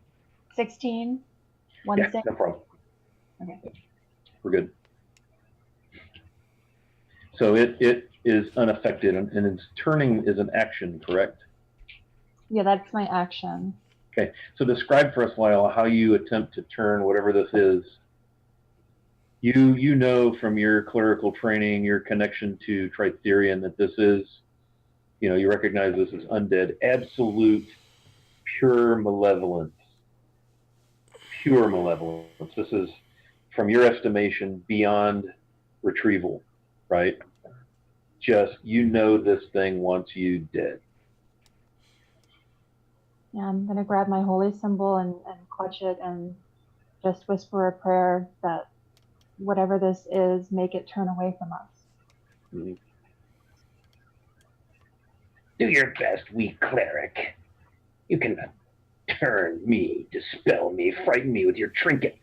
S2: 16?
S1: Yeah,
S2: 6?
S1: no problem.
S2: Okay.
S1: We're good. So it is unaffected, and its turning is an action, correct?
S2: Yeah, that's my action.
S1: Okay. So describe for us, Lyle, how you attempt to turn whatever this is. You know from your clerical training, your connection to Tritherian, that this is, you recognize this as undead, absolute, pure malevolence. Pure malevolence. This is, from your estimation, beyond retrieval, right? Just, this thing wants you dead.
S2: Yeah, I'm going to grab my holy symbol and clutch it and just whisper a prayer that whatever this is, make it turn away from us.
S1: Mm-hmm. Do your best, weak cleric. You cannot turn me, dispel me, frighten me with your trinkets.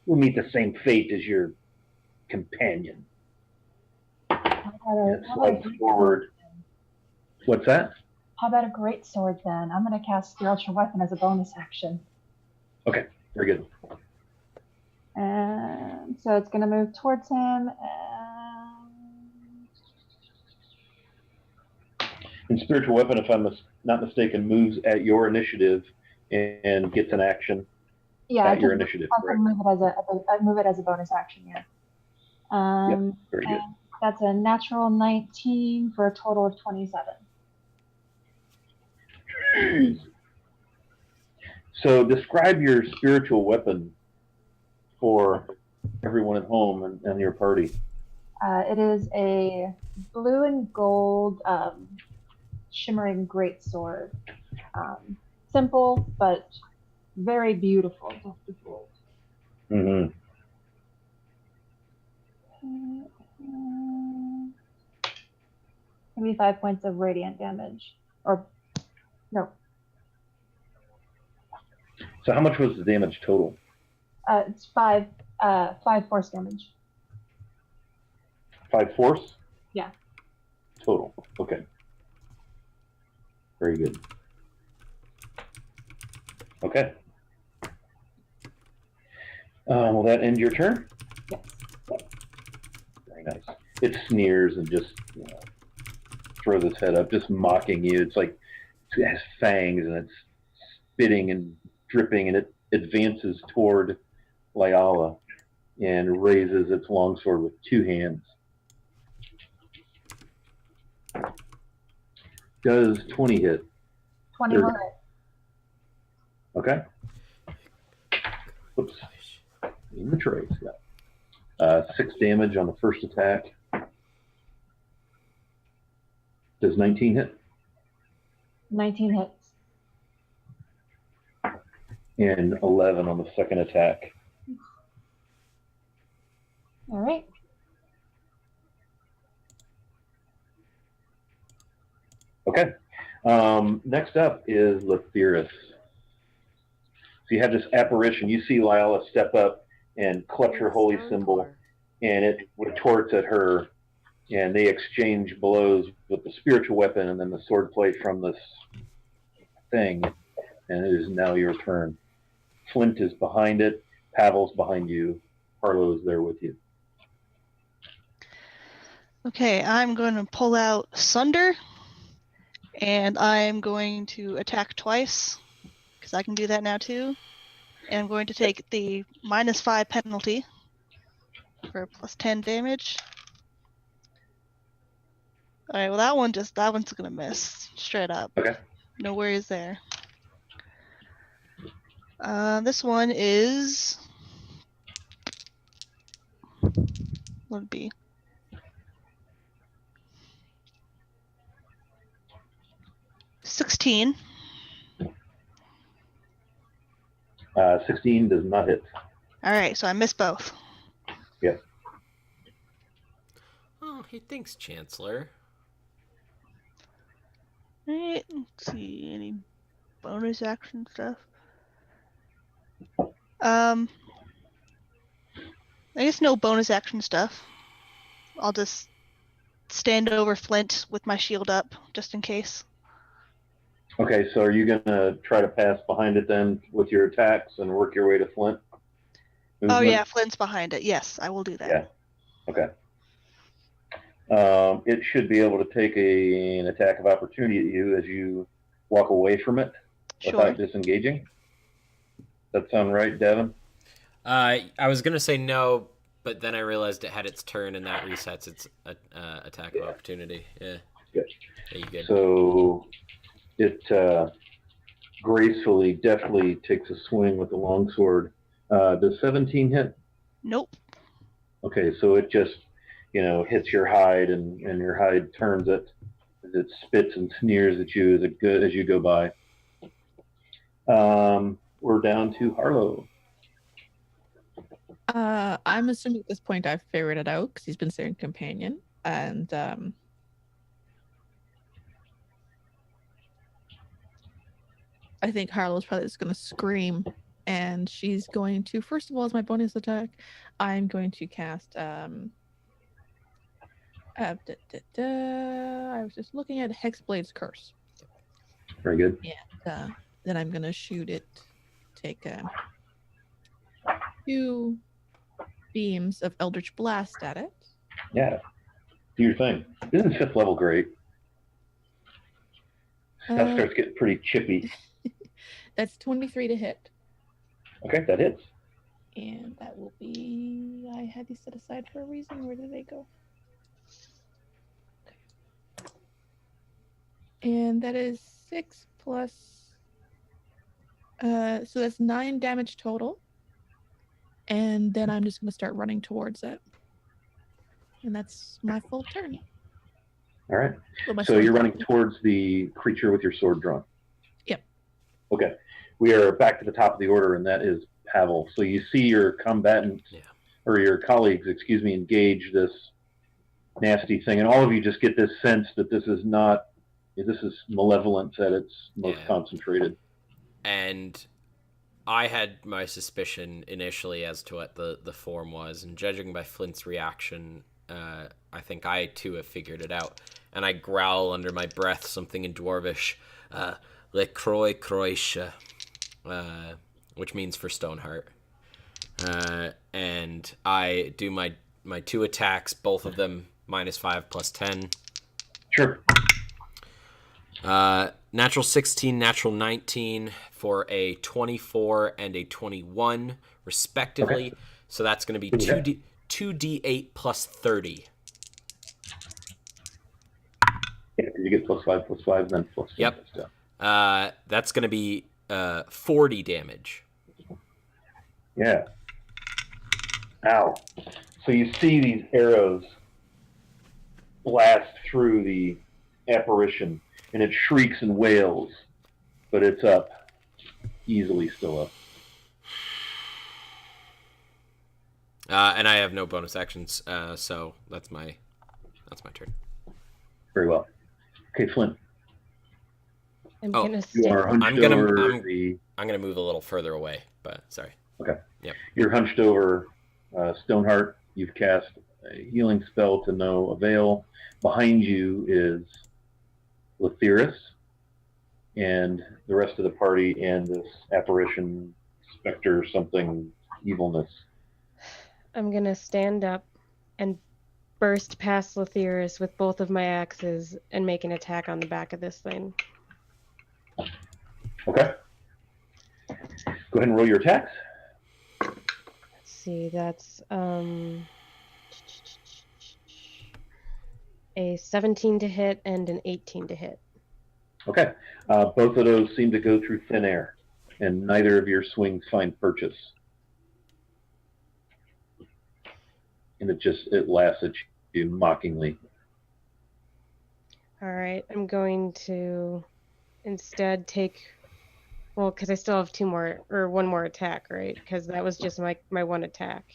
S1: We'll meet the same fate as your companion. Slide forward What's that?
S2: How about a great sword then? I'm going to cast Spiritual Weapon as a bonus action.
S1: Okay, very good.
S2: And so it's going to move towards him.
S1: And spiritual weapon, if I'm not mistaken, moves at your initiative and gets an action at your initiative.
S2: I can move it as a bonus action. Yeah.
S1: Yep, very good.
S2: That's a natural 19 for a total of 27.
S1: So describe your spiritual weapon for everyone at home and your party.
S2: It is a blue and gold shimmering greatsword. Simple, but very beautiful.
S1: Mm-hmm.
S2: Give me 5 points of radiant damage. Or, no.
S1: So how much was the damage total?
S2: It's 5 force damage.
S1: 5 force?
S2: Yeah.
S1: Total. Okay. Very good. Okay. Will that end your turn?
S2: Yes.
S1: Very nice. It sneers and just throws its head up, just mocking you. It's like it has fangs and it's spitting and dripping, and it advances toward Lyala and raises its longsword with 2 hands. Does 20 hit?
S2: 20 will hit.
S1: Okay. Whoops. In the trace, yeah. 6 damage on the first attack. Does 19 hit?
S2: 19 hits.
S1: And 11 on the second attack.
S2: All right.
S1: Okay. Next up is Lethyrus. So you have this apparition. You see Lyala step up and clutch her holy symbol, and it retorts at her, and they exchange blows with the spiritual weapon and then the swordplay from this thing, and it is now your turn. Flint is behind it. Pavel's behind you. Harlow is there with you.
S3: Okay, I'm going to pull out Sunder, and I'm going to attack twice, because I can do that now too. And I'm going to take the -5 penalty for +10 damage. All right, well that one's gonna miss straight up.
S1: Okay.
S3: No worries there. This one is would be 16.
S1: 16 does not hit.
S3: All right, so I missed both.
S1: Yes.
S6: Oh, he thinks Chancellor.
S3: All right, let's see any bonus action stuff. I guess no bonus action stuff. I'll just stand over Flint with my shield up, just in case.
S1: Okay, so are you going to try to pass behind it then with your attacks and work your way to Flint?
S3: Oh yeah, Flint's behind it. Yes, I will do that.
S1: Yeah. Okay. It should be able to take an attack of opportunity at you as you walk away from it without disengaging. Does that sound right, Devin?
S6: I was going to say no, but then I realized it had its turn, and that resets its attack of opportunity. Yeah.
S1: Good.
S6: Yeah, you good.
S1: So it gracefully, deftly takes a swing with the longsword. Does 17 hit?
S3: Nope.
S1: Okay, so it just, hits your hide, and your hide turns it as it spits and sneers at you as you go by. We're down to Harlow.
S4: I'm assuming at this point I've figured it out because he's been saying companion, and I think Harlow's probably just going to scream, and she's going to, first of all, as my bonus attack, I'm going to cast I was just looking at Hexblade's Curse.
S1: Very good.
S4: And then I'm going to shoot it, take 2 beams of Eldritch Blast at it.
S1: Yeah. Do your thing. Isn't 5th level great? That starts getting pretty chippy.
S4: That's 23 to hit.
S1: Okay, that hits.
S4: And that will be... I had these set aside for a reason. Where did they go? Okay. And that is 6 plus... so that's 9 damage total. And then I'm just going to start running towards it. And that's my full turn.
S1: All right. So you're running towards the creature with your sword drawn?
S4: Yep.
S1: Okay. We are back to the top of the order, and that is Pavel. So you see your combatant, or your colleagues, excuse me, engage this nasty thing, and all of you just get this sense that this is malevolence at its most concentrated.
S6: And I had my suspicion initially as to what the form was, and judging by Flint's reaction, I think I too have figured it out. And I growl under my breath something in Dwarvish, Le Croix Croatia, which means for Stoneheart. And I do my 2 attacks, both of them -5 +10.
S1: Sure.
S6: Natural 16, natural 19 for a 24 and a 21, respectively.
S1: Okay.
S6: So that's going to be 2d8 plus 30.
S1: Yeah, you get +5, then plus 10.
S6: Yep. That's going to be 40 damage.
S1: Yeah. Ow. So you see these arrows blast through the apparition, and it shrieks and wails, but it's up. Easily still up.
S6: And I have no bonus actions, so that's my turn.
S1: Very well. Okay, Flint.
S5: I'm gonna
S6: move a little further away, but sorry.
S1: Okay.
S6: Yep.
S1: You're hunched over Stoneheart. You've cast a healing spell to no avail. Behind you is Lethiris and the rest of the party and this apparition, specter, something, evilness.
S5: I'm gonna stand up and burst past Lethiris with both of my axes and make an attack on the back of this thing.
S1: Okay. Go ahead and roll your attacks.
S5: Let's see, that's a 17 to hit and an 18 to hit.
S1: Okay. Both of those seem to go through thin air, and neither of your swings find purchase. And it laughs at you mockingly.
S5: All right, I'm going to instead take, well, because I still have one more attack, right? Because that was just my one attack.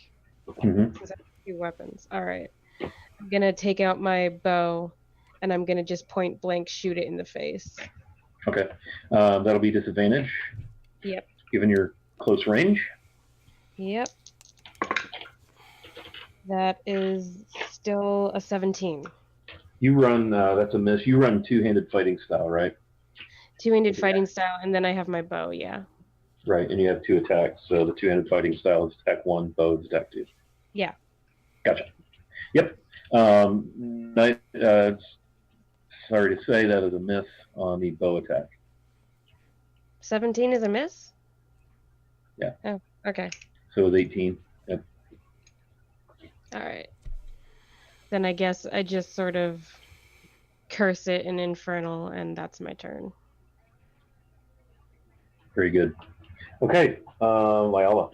S1: Mm-hmm.
S5: Since I have 2 weapons. All right. I'm going to take out my bow, and I'm going to just point blank shoot it in the face.
S1: Okay. That'll be disadvantage.
S5: Yep.
S1: Given your close range.
S5: Yep. That is still a 17.
S1: You run, that's a miss. You run two-handed fighting style, right?
S5: Two-handed fighting style, and then I have my bow, yeah.
S1: Right, and you have 2 attacks. So the two-handed fighting style is attack 1, bow is attack 2.
S5: Yeah.
S1: Gotcha. Yep. Sorry to say that is a miss on the bow attack.
S5: 17 is a miss?
S1: Yeah.
S5: Oh, okay.
S1: So it's 18. Yep.
S5: All right. Then I guess I just sort of curse it in Infernal, and that's my turn.
S1: Very good. Okay, Lyala.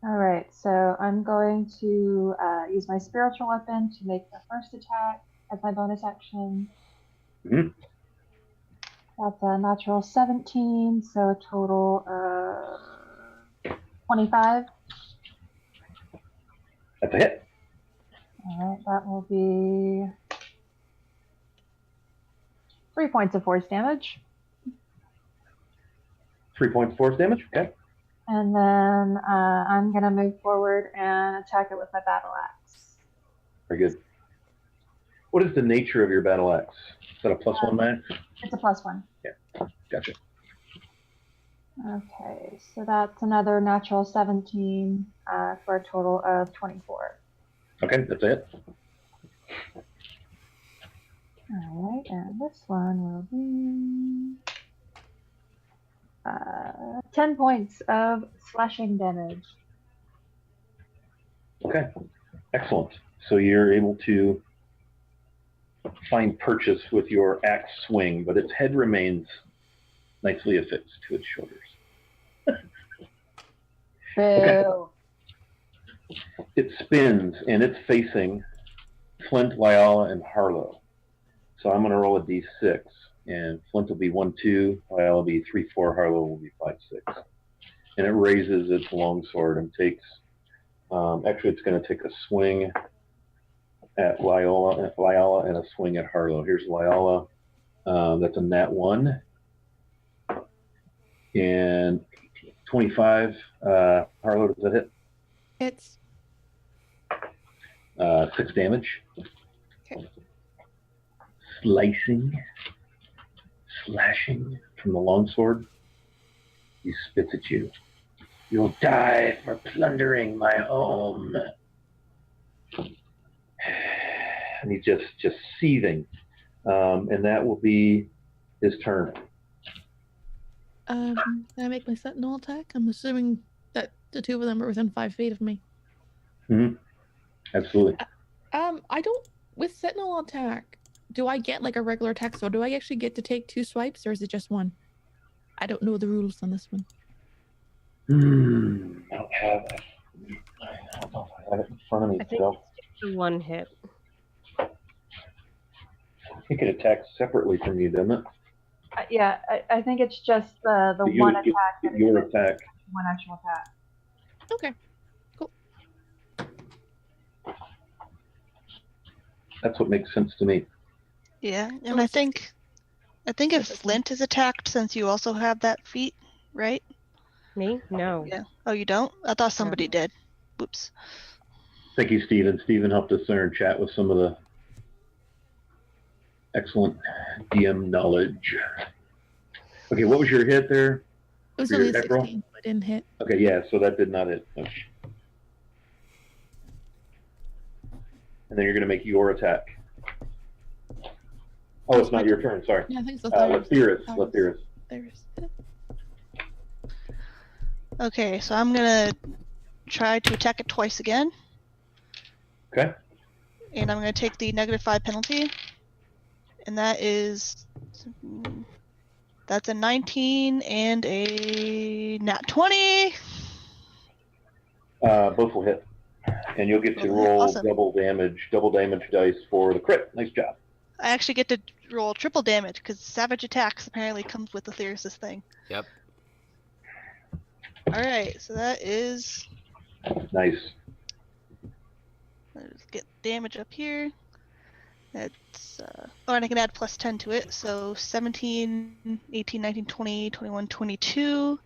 S2: All right, so I'm going to use my spiritual weapon to make the first attack as my bonus action.
S1: Mm-hmm.
S2: That's a natural 17, so a total 25.
S1: That's a hit.
S2: All right, that will be 3 points of force damage.
S1: 3 points force damage, okay.
S2: And then I'm going to move forward and attack it with my battle axe.
S1: Very good. What is the nature of your battle axe? Is that a +1 max?
S2: It's a +1.
S1: Yeah, gotcha.
S2: Okay, so that's another natural 17 for a total of 24.
S1: Okay, that's it.
S2: All right, and this one will be 10 points of slashing damage.
S1: Okay, excellent. So you're able to find purchase with your axe swing, but its head remains nicely affixed to its shoulders. Okay. It spins, and it's facing Flint, Lyala, and Harlow. So I'm going to roll a d6, and Flint will be 1, 2, Lyala will be 3, 4, Harlow will be 5, 6. And it raises its longsword and takes, actually it's going to take a swing at Lyala and a swing at Harlow. Here's Lyala. That's a nat 1. And 25. Harlow, does that hit?
S4: Hits.
S1: 6 damage.
S4: Okay.
S1: Slicing, slashing from the longsword. He spits at you. You'll die for plundering my home. And he's just seething. And that will be his turn.
S4: Can I make my sentinel attack? I'm assuming that the two of them are within 5 feet of me.
S1: Mm-hmm. Absolutely.
S4: I don't. With sentinel attack, do I get like a regular attack? So do I actually get to take 2 swipes, or is it just 1? I don't know the rules on this one.
S1: I don't have it. I don't know if I have it in front of me.
S5: I think
S1: So
S5: it's just the 1 hit.
S1: it can attack separately from you, doesn't it?
S2: Yeah, I think it's just the one attack.
S1: Your attack.
S2: One actual attack.
S4: Okay. Cool.
S1: That's what makes sense to me.
S3: Yeah, and I think if Flint is attacked, since you also have that feat, right?
S5: Me? No.
S3: Yeah. Oh, you don't? I thought somebody did. Whoops.
S1: Thank you, Stephen. Stephen helped us there and chat with some of the excellent DM knowledge. Okay, what was your hit there?
S4: It was
S1: For
S4: only
S1: your
S4: a
S1: attack roll?
S4: 16, but didn't hit.
S1: Okay, yeah, so that did not hit. Okay. And then you're going to make your attack. Oh, it's not your turn, sorry.
S4: Yeah, I think it's
S1: Lethiris.
S4: There's.
S3: Okay, so I'm gonna try to attack it twice again.
S1: Okay.
S3: And I'm gonna take the -5 penalty. And that's a 19 and a nat 20.
S1: Both will hit. And you'll get to roll
S3: Awesome.
S1: double damage dice for the crit. Nice job.
S3: I actually get to roll triple damage because Savage Attacks apparently comes with the Theris' thing.
S6: Yep.
S3: Alright, so that is...
S1: Nice.
S3: Let's get damage up here. That's... Oh, and I can add +10 to it. So 17, 18, 19, 20, 21, 22.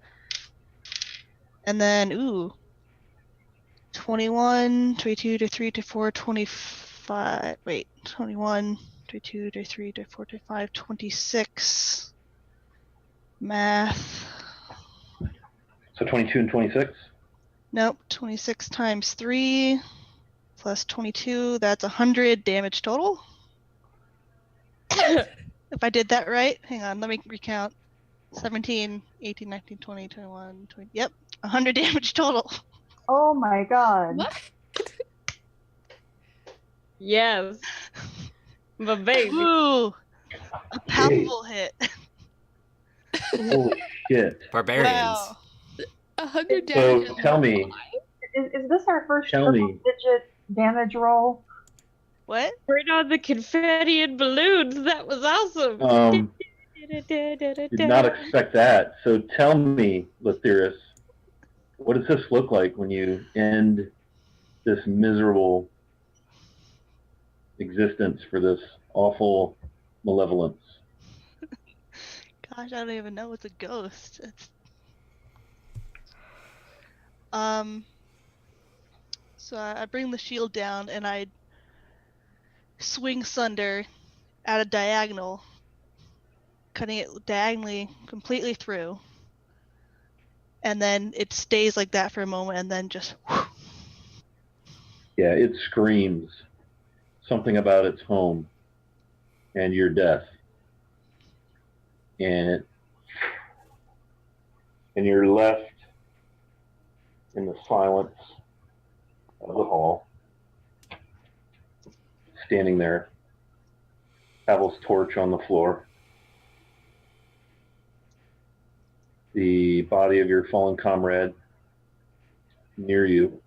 S3: And then, 21, 22, 23, 24, 25... Wait, 21... 22, 23, 24, 25, 26. Math.
S1: So 22 and 26?
S3: Nope, 26 times 3 plus 22. That's 100 damage total. If I did that right. Hang on, let me recount. 17, 18, 19, 20, 21, 20. Yep, 100 damage total.
S2: Oh my god.
S4: What?
S5: Yes. But baby.
S3: Ooh, a palpable hit.
S1: Holy shit.
S6: Barbarians.
S3: Wow.
S4: 100
S1: So
S4: damage.
S1: tell me,
S2: Is this our first
S1: Tell me.
S2: triple-digit damage roll?
S3: What?
S5: Right on the confetti and balloons. That was awesome.
S1: did not expect that. So tell me, Lethiris, what does this look like when you end this miserable existence for this awful malevolence?
S3: Gosh, I don't even know it's a ghost. So I bring the shield down and I swings thunder at a diagonal, cutting it diagonally completely through. And then it stays like that for a moment and then just...
S1: Yeah, it screams something about its home and your death. And you're left in the silence of the hall, standing there, Pavel's torch on the floor, the body of your fallen comrade near you.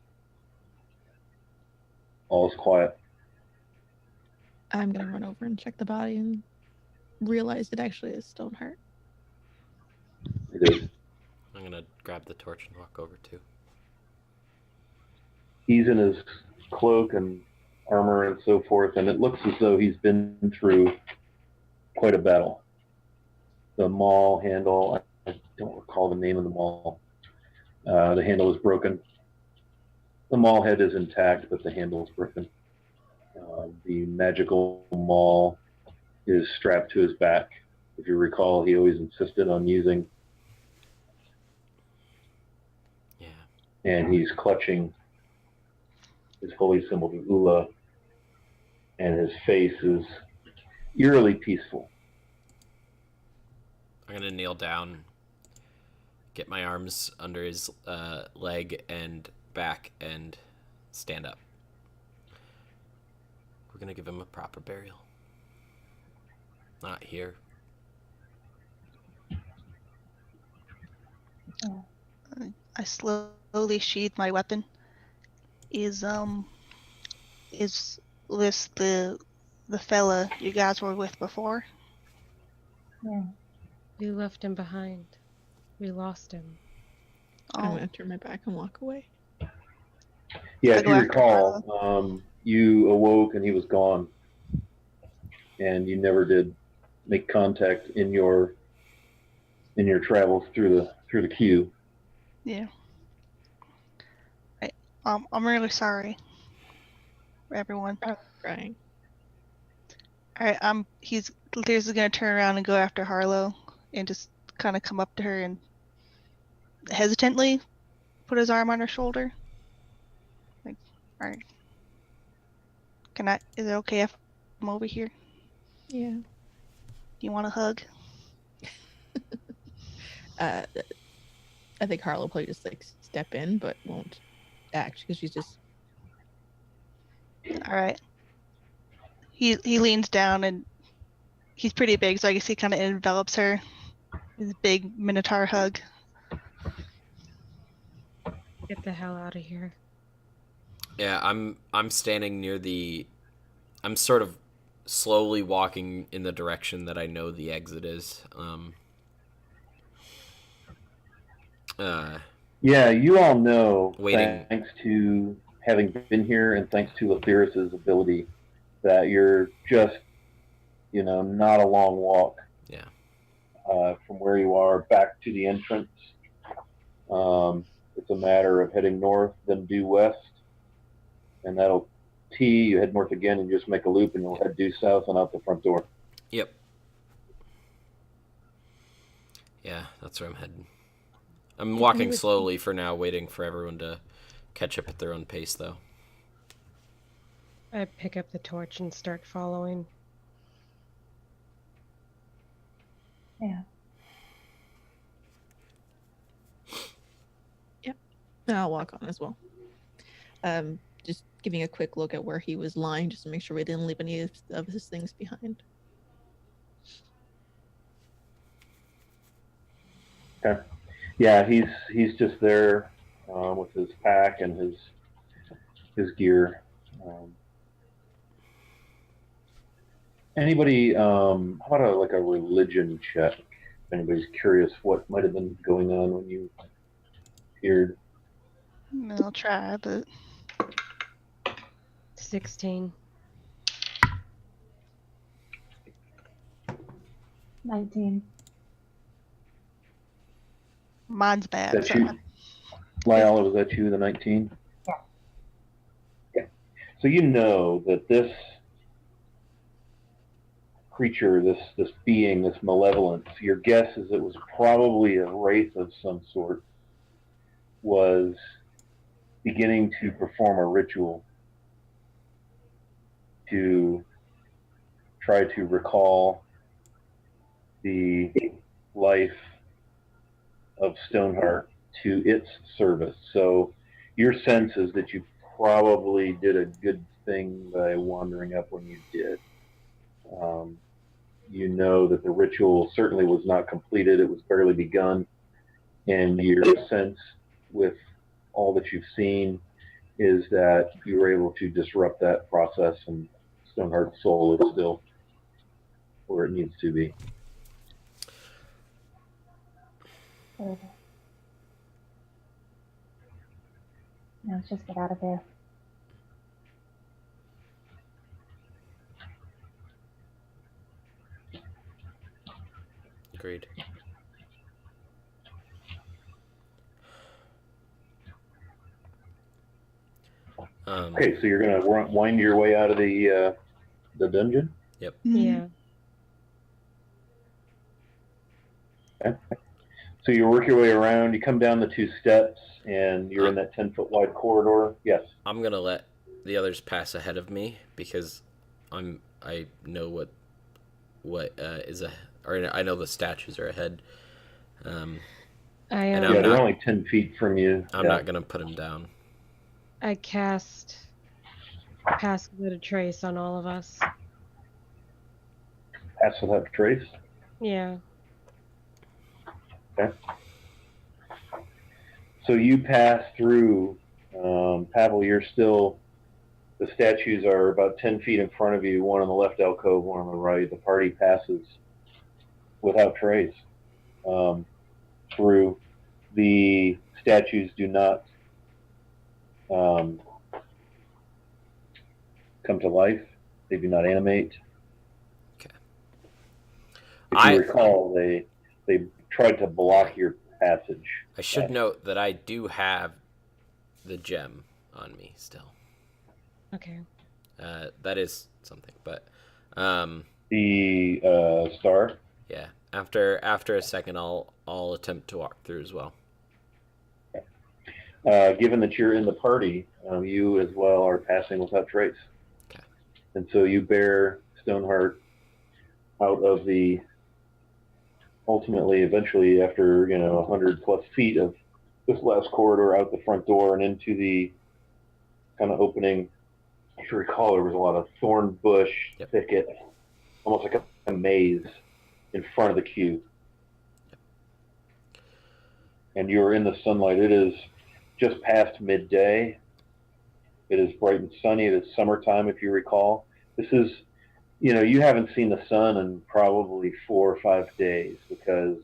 S1: All is quiet.
S4: I'm gonna run over and check the body and realize it actually is Stoneheart.
S1: It is.
S6: I'm gonna grab the torch and walk over too.
S1: He's in his cloak and armor and so forth, and it looks as though he's been through quite a battle. The maul handle, I don't recall the name of the maul. The handle is broken. The maul head is intact, but the handle is broken. The magical maul is strapped to his back. If you recall, he always insisted on using.
S6: Yeah.
S1: And he's clutching his holy symbol, the Ula, and his face is eerily peaceful.
S6: I'm gonna kneel down, get my arms under his leg and back, and stand up. We're gonna give him a proper burial. Not here.
S3: I slowly sheathe my weapon. Is this the fella you guys were with before?
S2: Yeah.
S5: We left him behind. We lost him.
S4: I'm gonna turn my back and walk away.
S1: Yeah,
S3: I
S1: if
S3: go
S1: you
S3: after
S1: recall, you awoke and he was gone, and you never did make contact in your travels through the queue.
S3: Yeah. I'm really sorry, everyone.
S4: I'm crying.
S3: All right, Lyr's gonna turn around and go after Harlow, and just kind of come up to her and hesitantly put his arm on her shoulder. Like, all right. Is it okay if I'm over here?
S4: Yeah.
S3: Do you want a hug?
S4: I think Harlow will probably just like step in, but won't act because she's just.
S3: All right. He leans down and he's pretty big, so I guess he kind of envelops her. His big minotaur hug.
S5: Get the hell out of here.
S6: Yeah, I'm standing near I'm sort of slowly walking in the direction that I know the exit is.
S1: Yeah, you all know,
S6: Waiting.
S1: thanks to having been here and thanks to Atheris's ability, that you're just, not a long walk.
S6: Yeah.
S1: From where you are back to the entrance. It's a matter of heading north, then due west, and that'll you head north again and just make a loop, and you'll head due south and out the front door.
S6: Yep. Yeah, that's where I'm heading. I'm walking slowly for now, waiting for everyone to catch up at their own pace, though.
S5: I pick up the torch and start following.
S2: Yeah.
S4: Yep. I'll walk on as well. Just giving a quick look at where he was lying, just to make sure we didn't leave any of his things behind.
S1: Okay. Yeah, he's just there with his pack and his gear. Anybody? How about a religion check? If anybody's curious what might have been going on when you appeared.
S3: I'll try, but
S5: 16.
S2: 19.
S3: mine's bad.
S1: Is that you? Lyle, was that you, the 19?
S2: Yeah.
S1: Yeah. So you know that this creature, this being, this malevolence, your guess is it was probably a wraith of some sort, was beginning to perform a ritual to try to recall the life of Stoneheart to its service. So your sense is that you probably did a good thing by wandering up when you did. You know that the ritual certainly was not completed, it was barely begun, and your sense with all that you've seen is that you were able to disrupt that process, and Stoneheart's soul is still where it needs to be.
S2: Okay. Now let's just get out of here.
S6: Agreed.
S1: Okay, so you're gonna wind your way out of the dungeon.
S6: Yep.
S5: Yeah.
S1: Okay. So you work your way around. You come down the 2 steps, and you're in that 10-foot wide corridor. Yes.
S6: I'm gonna let the others pass ahead of me because I know what is or I know the statues are ahead.
S5: I
S1: they're only 10 feet from you.
S6: I'm not gonna put them down.
S5: I cast Pass Without a Trace on all of us.
S1: Pass Without Trace?
S5: Yeah.
S1: Okay. So you pass through, Pavel, you're still, the statues are about 10 feet in front of you, one on the left alcove, one on the right. The party passes without trace through. The statues do not come to life. They do not animate.
S6: Okay.
S1: If you recall, they tried to block your passage.
S6: I should note that I do have the gem on me still.
S5: Okay.
S6: That is something, but
S1: the star.
S6: Yeah. After a second, I'll attempt to walk through as well.
S1: Given that you're in the party, you as well are passing without trace.
S6: Okay.
S1: And so you bear Stoneheart out of the, ultimately, eventually, after 100+ feet of this last corridor, out the front door and into the kind of opening. If you recall, there was a lot of thorn bush, thicket, almost like a maze in front of the queue. And you're in the sunlight. It is just past midday. It is bright and sunny. It is summertime, if you recall. This is, you haven't seen the sun in probably 4 or 5 days because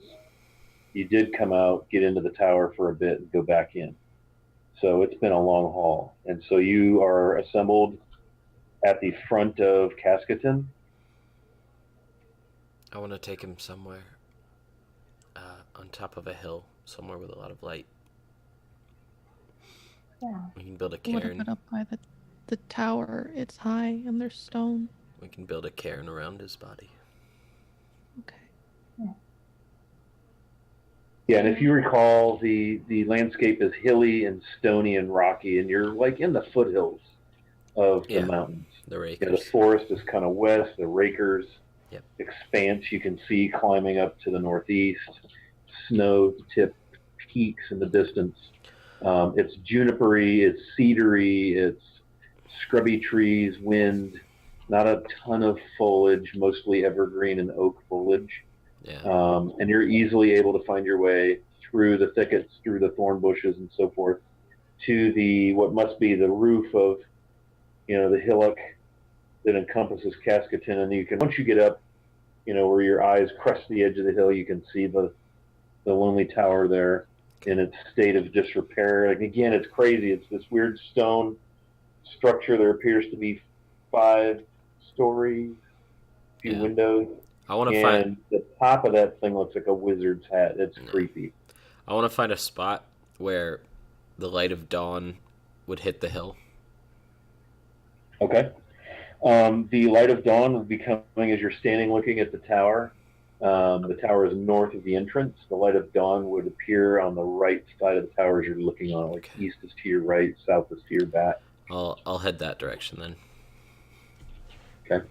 S1: you did come out, get into the tower for a bit, and go back in. So it's been a long haul. And so you are assembled at the front of Cascaton.
S6: I want to take him somewhere on top of a hill, somewhere with a lot of light.
S2: Yeah.
S6: We can build a
S4: A little
S6: cairn.
S4: bit up by the tower. It's high and there's stone.
S6: We can build a cairn around his body.
S4: Okay.
S1: Yeah, and if you recall, the landscape is hilly and stony and rocky, and you're like in the foothills of the mountains.
S6: The rakers.
S1: The forest is kind of west, the rakers,
S6: Yep.
S1: expanse you can see climbing up to the northeast, snow-tipped peaks in the distance. It's junipery, it's cedary, it's scrubby trees, wind, not a ton of foliage, mostly evergreen and oak foliage.
S6: Yeah.
S1: And you're easily able to find your way through the thickets, through the thorn bushes and so forth, to what must be the roof of, the hillock that encompasses Cascaton. And you can, once you get up, where your eyes crest the edge of the hill, you can see the lonely tower there in its state of disrepair. Like, again, it's crazy. It's this weird stone structure. There appears to be 5 stories, a few windows.
S6: I want to
S1: find the top of that thing looks like a wizard's hat. It's creepy.
S6: I want to find a spot where the light of dawn would hit the hill.
S1: Okay. The light of dawn will be coming as you're standing looking at the tower. The tower is north of the entrance. The light of dawn would appear on the right side of the tower as you're looking on it. Like east is to your right, south is to your back.
S6: I'll head that direction then.
S1: Okay.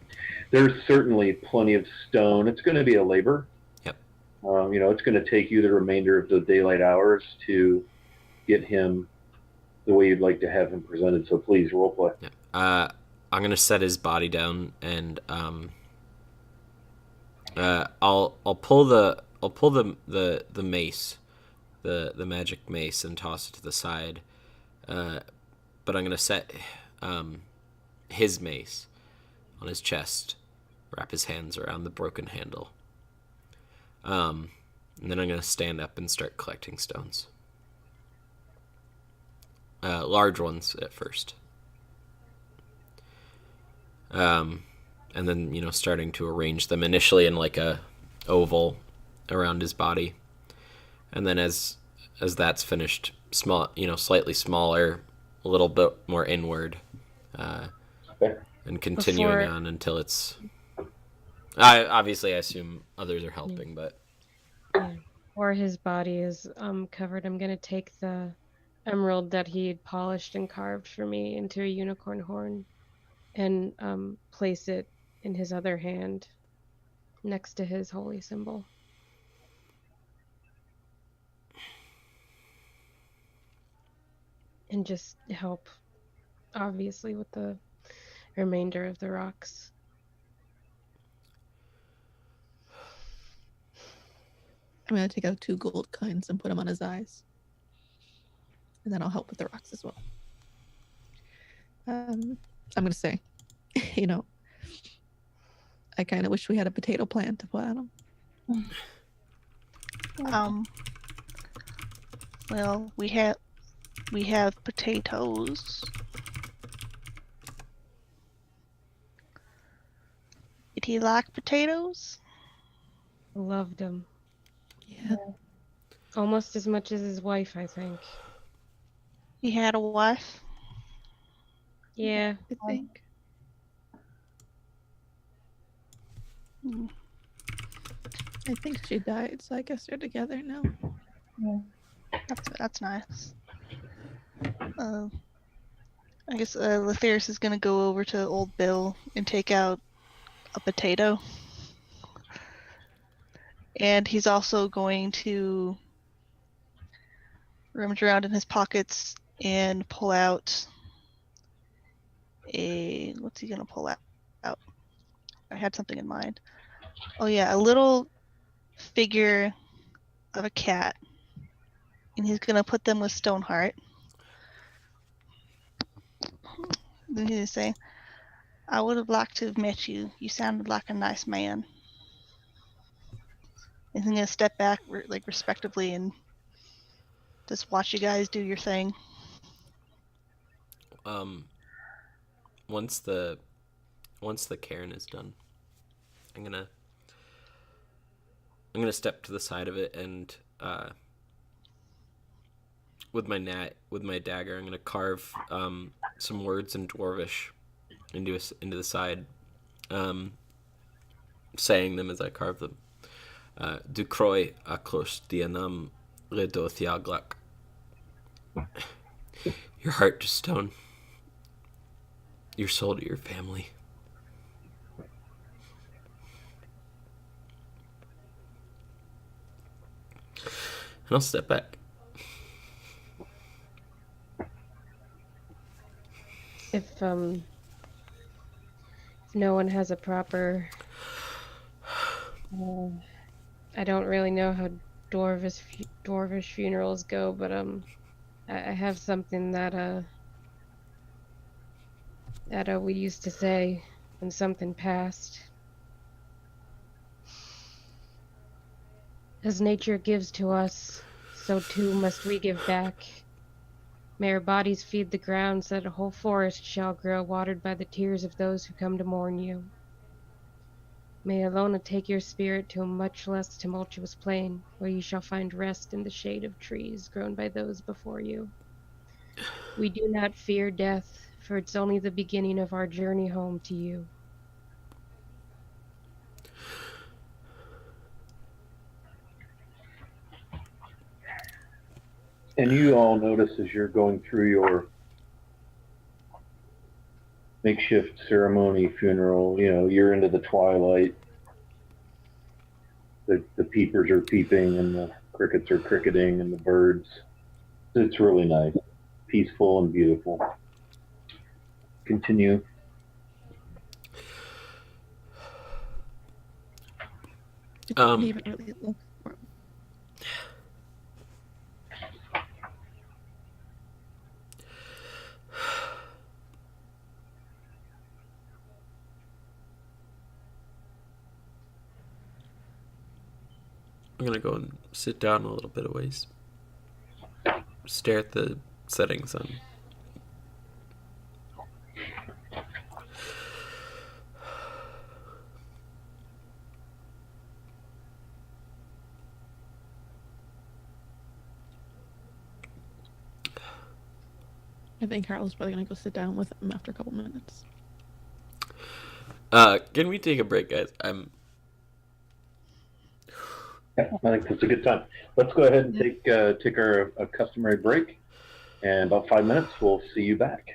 S1: There's certainly plenty of stone. It's going to be a labor.
S6: Yep.
S1: It's going to take you the remainder of the daylight hours to get him the way you'd like to have him presented. So please role play.
S6: Yep. I'm gonna set his body down, and I'll pull the mace, the magic mace, and toss it to the side. But I'm gonna set his mace on his chest, wrap his hands around the broken handle. And then I'm gonna stand up and start collecting stones. Large ones at first. And then, starting to arrange them initially in like a oval around his body. And then as that's finished, slightly smaller, a little bit more inward, and continuing on until it's... I assume others are helping, but...
S5: Yeah. Before his body is covered, I'm going to take the emerald that he had polished and carved for me into a unicorn horn and place it in his other hand next to his holy symbol. And just help, obviously, with the remainder of the rocks.
S4: I'm going to take out 2 gold coins and put them on his eyes. And then I'll help with the rocks as well. I'm going to say, I kind of wish we had a potato plant to put on him.
S3: Well, we have potatoes. Did he like potatoes?
S5: Loved him.
S4: Yeah.
S5: Almost as much as his wife, I think.
S3: He had a wife?
S5: Yeah.
S4: I think. I think she died, so I guess they're together now.
S2: Yeah.
S3: That's nice. I guess Letherius is gonna go over to old Bill and take out a potato. And he's also going to rummage around in his pockets and pull out what's he gonna pull out? I had something in mind. Oh yeah, a little figure of a cat. And he's gonna put them with Stoneheart. Then he's gonna say, I would have liked to have met you. You sounded like a nice man. And he's gonna step back respectably and just watch you guys do your thing.
S6: Once the cairn is done, I'm gonna step to the side of it and with my dagger, I'm gonna carve some words in Dwarvish into the side, saying them as I carve them. Du croy aklos dianam ledo thiaglak. Your heart to stone, your soul to your family. And I'll step back.
S5: If no one has a proper... I don't really know how dwarvish funerals go, but I have something that we used to say when something passed. As nature gives to us, so too must we give back. May our bodies feed the ground so that a whole forest shall grow, watered by the tears of those who come to mourn you. May Alona take your spirit to a much less tumultuous plain, where you shall find rest in the shade of trees grown by those before you. We do not fear death, for it's only the beginning of our journey home to you.
S1: And you all notice as you're going through your makeshift ceremony funeral, you're into the twilight. The peepers are peeping and the crickets are cricketing and the birds. It's really nice, peaceful and beautiful. Continue.
S4: Even really look.
S8: I'm gonna go and sit down a little bit of ways. Stare at the setting sun.
S4: I think Carl's probably gonna go sit down with him after a couple minutes.
S8: Can we take a break, guys?
S1: Yeah, I think that's a good time. Let's go ahead and take our customary break. And about 5 minutes, we'll see you back.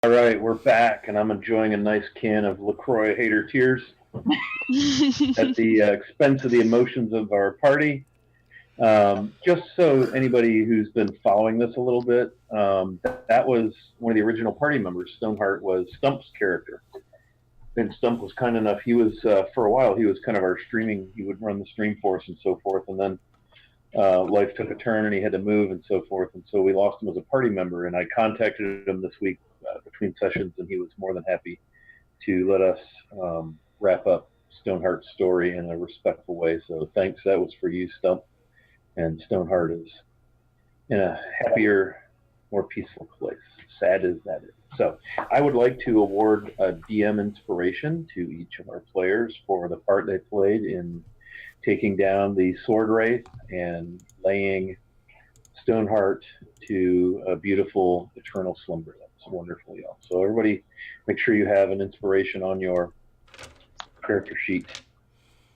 S1: All right, we're back, and I'm enjoying a nice can of LaCroix Hater Tears at the expense of the emotions of our party. Just so anybody who's been following this a little bit, that was one of the original party members. Stoneheart was Stump's character. And Stump was kind enough. He was, for a while, he was kind of our streaming. He would run the stream for us and so forth. And then life took a turn and he had to move and so forth. And so we lost him as a party member. And I contacted him this week between sessions, and he was more than happy to let us wrap up Stoneheart's story in a respectful way. So thanks. That was for you, Stump. And Stoneheart is in a happier, more peaceful place, sad as that is. So I would like to award a DM inspiration to each of our players for the part they played in taking down the Sword Wraith and laying Stoneheart to a beautiful eternal slumber. That's wonderful, y'all. So everybody make sure you have an inspiration on your character sheet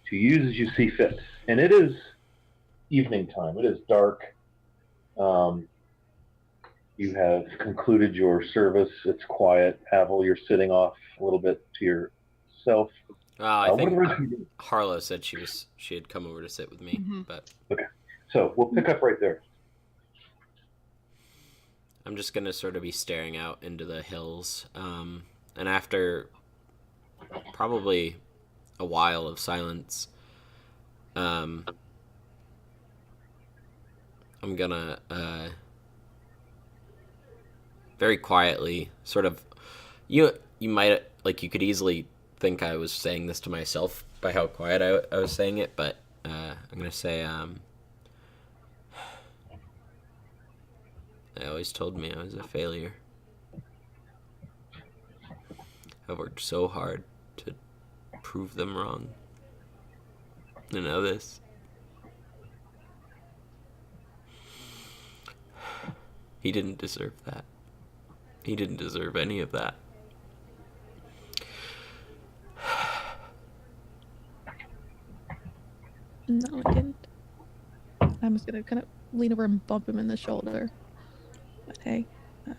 S1: to use as you see fit. And it is evening time. It is dark. You have concluded your service. It's quiet. Pavel, you're sitting off a little bit to yourself.
S6: I think Harlow said she had come over to sit with me, but
S1: okay. So we'll pick up right there.
S6: I'm just gonna sort of be staring out into the hills, and after probably a while of silence, I'm gonna very quietly, sort of, you might, like, you could easily think I was saying this to myself by how quiet I was saying it, but I'm gonna say, they always told me I was a failure. I worked so hard to prove them wrong. And now this. He didn't deserve that. He didn't deserve any of that.
S4: No, I didn't. I'm just gonna kind of lean over and bump him in the shoulder. But hey, I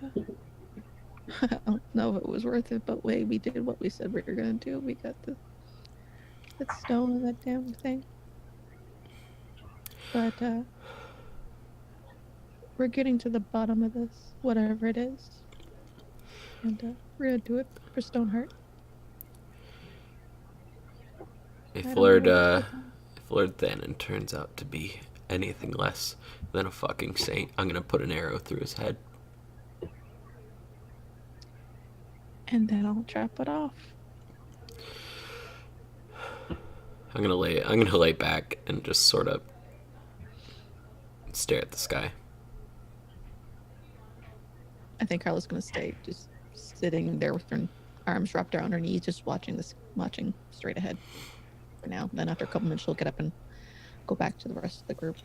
S4: don't know if it was worth it, but wait, we did what we said we were gonna do. We got that stone and that damn thing. But we're getting to the bottom of this, whatever it is. And we're gonna do it for Stoneheart.
S6: If Lord Thanon turns out to be anything less than a fucking saint, I'm gonna put an arrow through his head.
S4: And then I'll trap it off.
S6: I'm gonna lay back and just sort of stare at the sky.
S4: I think Carla's gonna stay just sitting there with her arms wrapped around her knees, just watching straight ahead for now. Then after a couple minutes, she'll get up and go back to the rest of the group.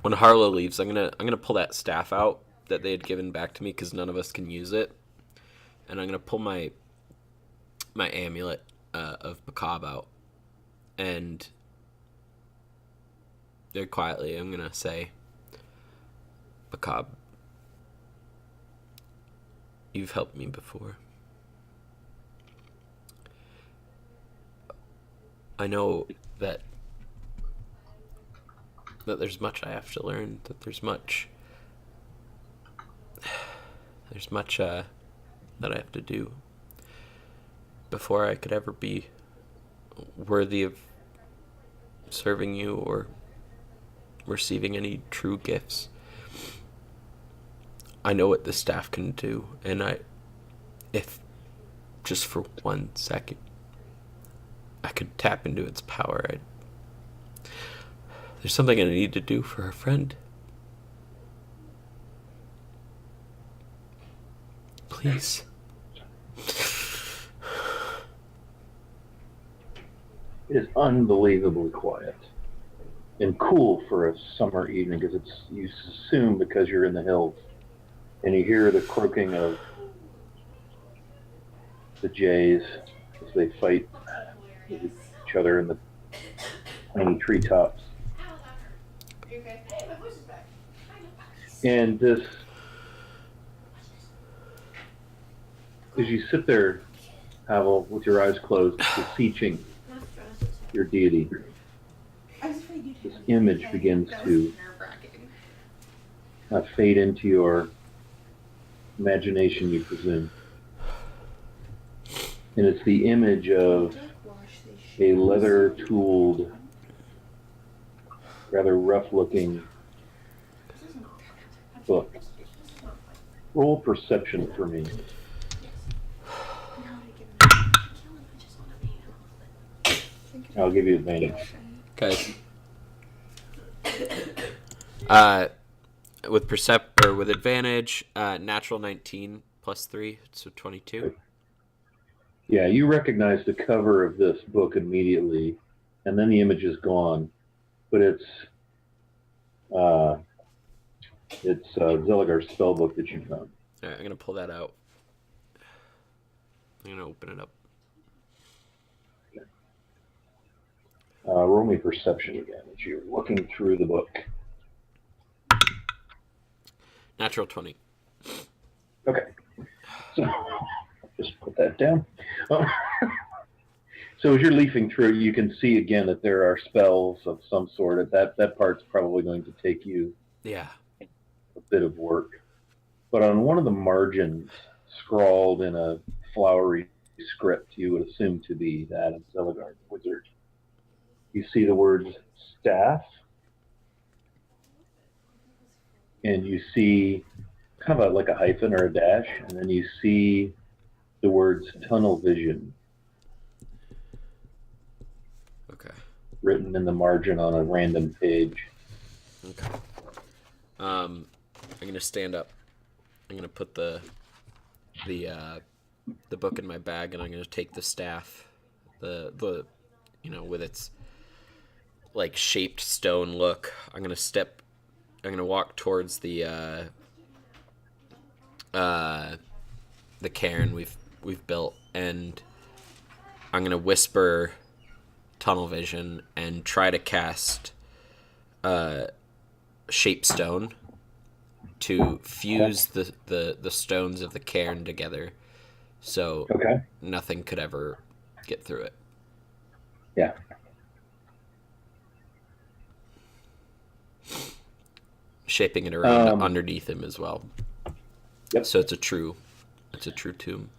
S6: When Harlow leaves, I'm gonna pull that staff out that they had given back to me because none of us can use it, and I'm gonna pull my amulet of Bakab out, and very quietly I'm gonna say, Bakab, you've helped me before. I know that there's much I have to learn, that there's much that I have to do before I could ever be worthy of serving you or receiving any true gifts. I know what the staff can do, and if just for 1 second I could tap into its power, there's something I need to do for a friend. Please.
S1: It is unbelievably quiet and cool for a summer evening because you assume because you're in the hills and you hear the croaking of the jays as they fight with each each other in the tiny treetops. And this, as you sit there, Pavel, with your eyes closed, beseeching your deity, this image begins to fade into your imagination, you presume. And it's the image of a leather-tooled, rather rough-looking book. Roll perception for me. I'll give you advantage.
S6: Okay. With advantage, natural 19 plus 3, so 22.
S1: Yeah, you recognize the cover of this book immediately, and then the image is gone. But it's Zeligar's spellbook that you found.
S6: All right, I'm gonna pull that out. I'm gonna open it up.
S1: Roll me perception again as you're looking through the book.
S6: Natural 20.
S1: Okay. So, just put that down. So as you're leafing through, you can see again that there are spells of some sort. That part's probably going to take you
S6: a
S1: bit of work. But on one of the margins, scrawled in a flowery script you would assume to be that of Zeligar, the wizard, you see the words staff, and you see kind of like a hyphen or a dash, and then you see the words tunnel vision.
S6: Okay.
S1: Written in the margin on a random page.
S6: Okay. I'm gonna stand up. I'm gonna put the book in my bag, and I'm gonna take the staff, the with its like shaped stone look. I'm gonna walk towards the cairn we've built, and I'm gonna whisper tunnel vision and try to cast shape stone to fuse the stones of the cairn together, so nothing could ever get through it.
S1: Yeah.
S6: Shaping it around underneath him as well.
S1: Yep.
S6: So it's a true tomb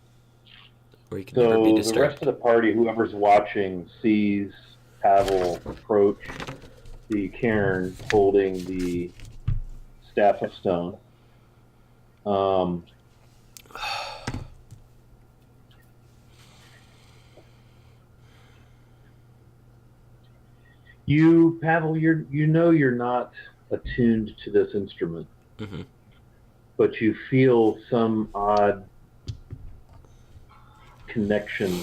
S6: where he can never be disturbed.
S1: So the rest of the party, whoever's watching, sees Pavel approach the cairn holding the staff of stone. You, Pavel, you're not attuned to this instrument, but you feel some odd connection,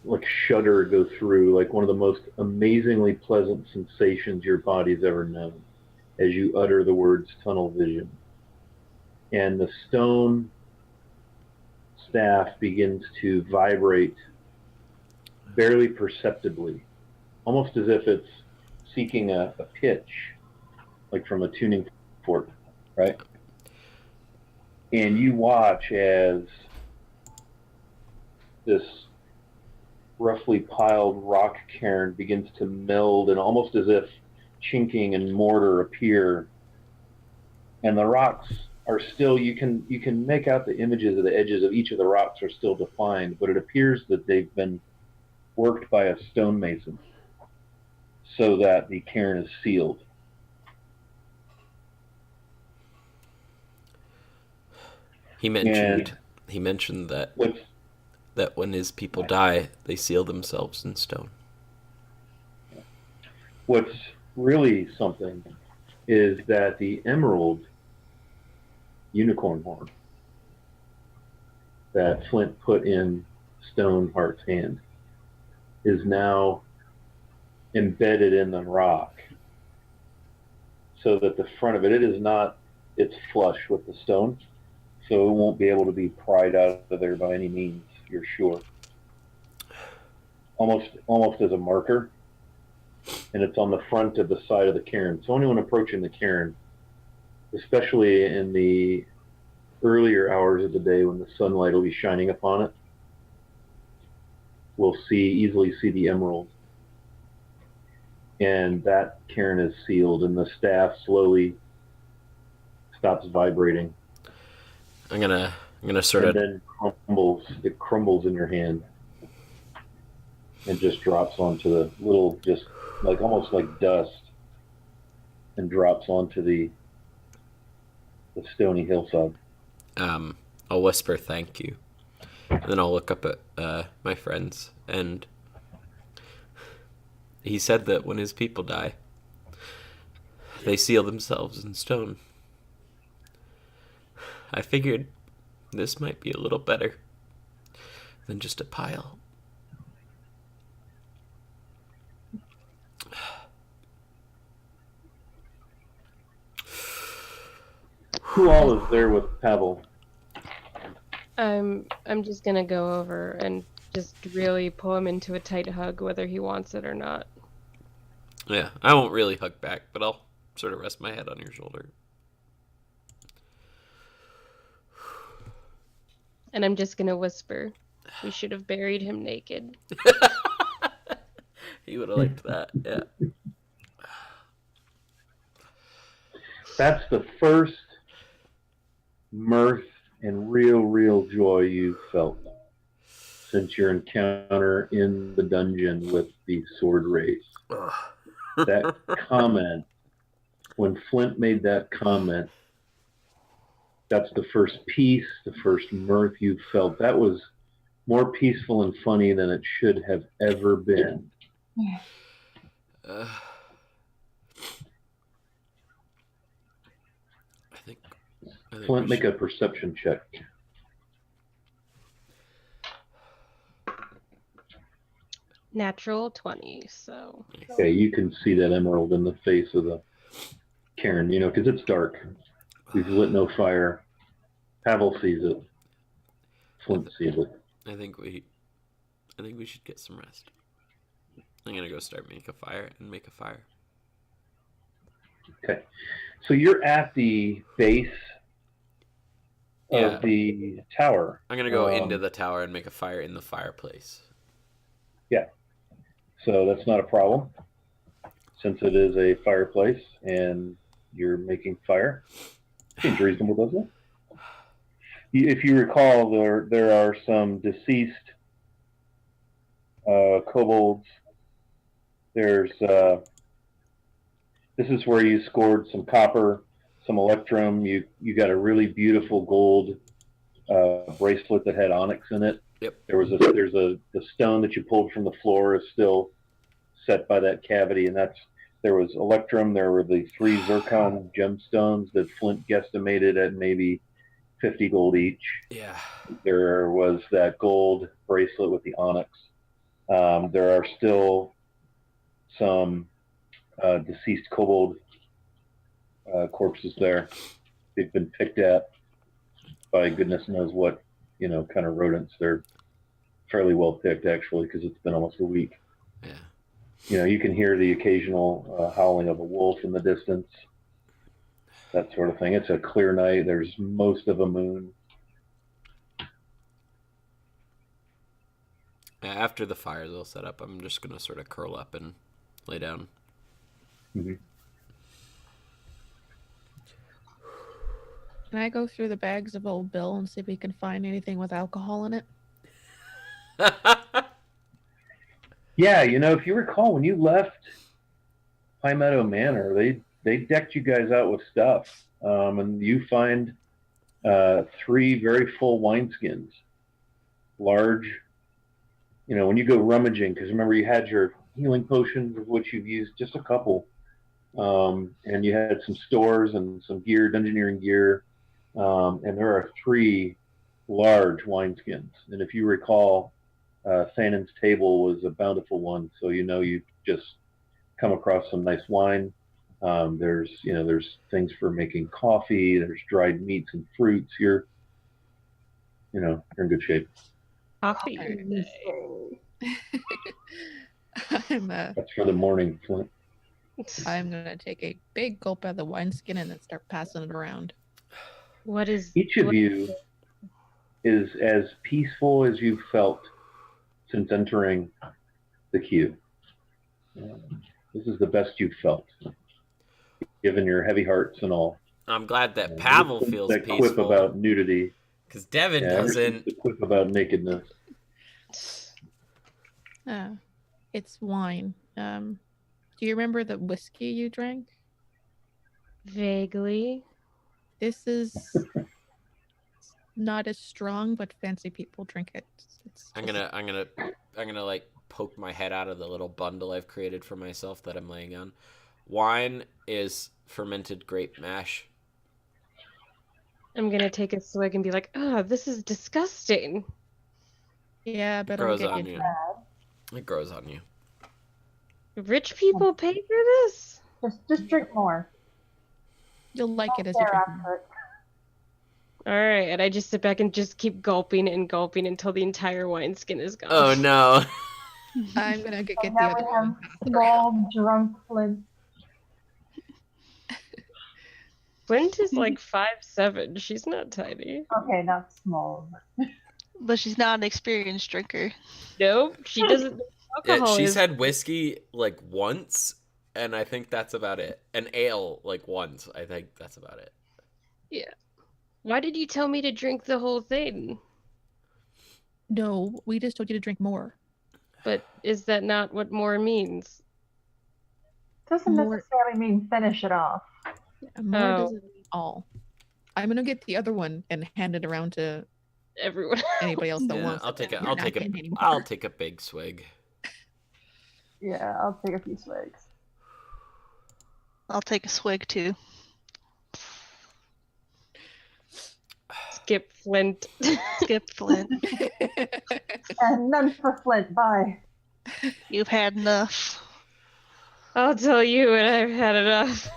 S1: like shudder go through, like one of the most amazingly pleasant sensations your body's ever known as you utter the words tunnel vision. And the stone staff begins to vibrate barely perceptibly, almost as if it's seeking a pitch, like from a tuning fork, right? And you watch as this roughly piled rock cairn begins to meld, and almost as if chinking and mortar appear, and the rocks are still, you can make out the images of the edges of each of the rocks are still defined, but it appears that they've been worked by a stonemason so that the cairn is sealed.
S6: He mentioned that when his people die, they seal themselves in stone.
S1: What's really something is that the emerald unicorn horn that Flint put in Stoneheart's hand is now embedded in the rock, so that the front of it is not, it's flush with the stone, so it won't be able to be pried out of there by any means, you're sure. almost as a marker, and it's on the front of the side of the cairn. So anyone approaching the cairn, especially in the earlier hours of the day when the sunlight will be shining upon it, will easily see the emerald. And that cairn is sealed, and the staff slowly stops vibrating.
S6: I'm gonna sort
S1: and
S6: of
S1: then it crumbles in your hand and just drops onto the little, just like almost like dust, and drops onto the stony hillside.
S6: I'll whisper thank you, and then I'll look up at my friends, and he said that when his people die, they seal themselves in stone. I figured this might be a little better than just a pile.
S1: Who all is there with Pavel?
S5: I'm just gonna go over and just really pull him into a tight hug, whether he wants it or not.
S6: Yeah, I won't really hug back, but I'll sort of rest my head on your shoulder.
S5: And I'm just gonna whisper, we should have buried him naked.
S6: He would have liked that, yeah.
S1: That's the first mirth and real joy you've felt since your encounter in the dungeon with the sword race. That comment, when Flint made that comment, that's the first peace, the first mirth you felt. That was more peaceful and funny than it should have ever been.
S6: I think
S1: Flint, make a perception check.
S5: Natural 20, so.
S1: Okay, you can see that emerald in the face of the cairn, because it's dark. We've lit no fire. Pavel sees it. Flint sees it.
S6: I think we should get some rest. I'm gonna go start make a fire.
S1: Okay, so you're at the base of the tower.
S6: I'm gonna go into the tower and make a fire in the fireplace.
S1: Yeah, so that's not a problem, since it is a fireplace and you're making fire. Seems reasonable, doesn't it? If you recall, there are some deceased kobolds. There's this is where you scored some copper, some electrum. You got a really beautiful gold bracelet that had onyx in it.
S6: Yep.
S1: The stone that you pulled from the floor is still set by that cavity, and there was electrum. There were the 3 zircon gemstones that Flint guesstimated at maybe 50 gold each.
S6: Yeah.
S1: There was that gold bracelet with the onyx. There are still some deceased kobold corpses there. They've been picked at by goodness knows what, kind of rodents. They're fairly well picked, actually, because it's been almost a week.
S6: Yeah.
S1: You can hear the occasional howling of a wolf in the distance, that sort of thing. It's a clear night. There's most of a moon.
S6: After the fire's all set up, I'm just gonna sort of curl up and lay down.
S1: Mm-hmm.
S4: Can I go through the bags of Old Bill and see if we can find anything with alcohol in it?
S1: Yeah, if you recall, when you left High Meadow Manor, they decked you guys out with stuff, and you find 3 very full wineskins, large. When you go rummaging, because remember you had your healing potions, of which you've used just a couple, and you had some stores and some gear, dungeoneering gear, and there are 3 large wineskins. And if you recall, Thanon's table was a bountiful one, so you just come across some nice wine. There's things for making coffee. There's dried meats and fruits. You're in good shape.
S5: Coffee.
S1: That's for the morning, Flint.
S4: I'm gonna take a big gulp out of the wineskin and then start passing it around.
S5: What is
S1: Each of you is as peaceful as you've felt since entering the queue. This is the best you've felt, given your heavy hearts and all.
S6: I'm glad that Pavel feels
S1: that
S6: peaceful.
S1: Quip about nudity.
S6: Because Devin
S1: Ever since
S6: doesn't.
S1: the quip about nakedness.
S4: It's wine. Do you remember the whiskey you drank?
S5: vaguely?
S4: This is not as strong, but fancy people drink it.
S6: I'm gonna like poke my head out of the little bundle I've created for myself that I'm laying on. Wine is fermented grape mash.
S5: I'm gonna take a swig and be like, "Oh, this is disgusting."
S4: Yeah, but
S6: Grows
S4: it'll
S6: on
S4: get
S6: you. It grows on you.
S5: Rich people pay for this?
S2: Just drink more.
S4: You'll like it as you drink more.
S5: All right, and I just sit back and just keep gulping and gulping until the entire wineskin is gone.
S6: Oh no.
S4: I'm gonna get the
S2: Now
S4: other
S2: we have
S4: one.
S2: small drunk Flint.
S5: Flint is like 5'7". She's not tiny.
S2: Okay, not small.
S3: But she's not an experienced drinker.
S5: Nope, she doesn't know
S6: Yeah,
S5: alcohol
S6: she's
S5: is.
S6: had whiskey like once, and I think that's about it. An ale like once. I think that's about it.
S5: Yeah. Why did you tell me to drink the whole thing?
S4: No, we just told you to drink more.
S5: But is that not what more means?
S2: Doesn't
S4: More-
S2: necessarily mean finish it off.
S4: More
S5: Oh.
S4: doesn't mean all. I'm gonna get the other one and hand it around to
S5: Everyone.
S4: anybody else that
S6: Yeah,
S4: wants.
S6: I'll
S4: it.
S6: take a
S4: You're
S6: I'll
S4: not
S6: take a
S4: getting any more.
S6: I'll take a big swig.
S2: Yeah, I'll take a few swigs.
S3: I'll take a swig too.
S5: Skip Flint.
S3: Skip Flint.
S2: And none for Flint. Bye.
S3: You've had enough.
S5: I'll tell you when I've had enough.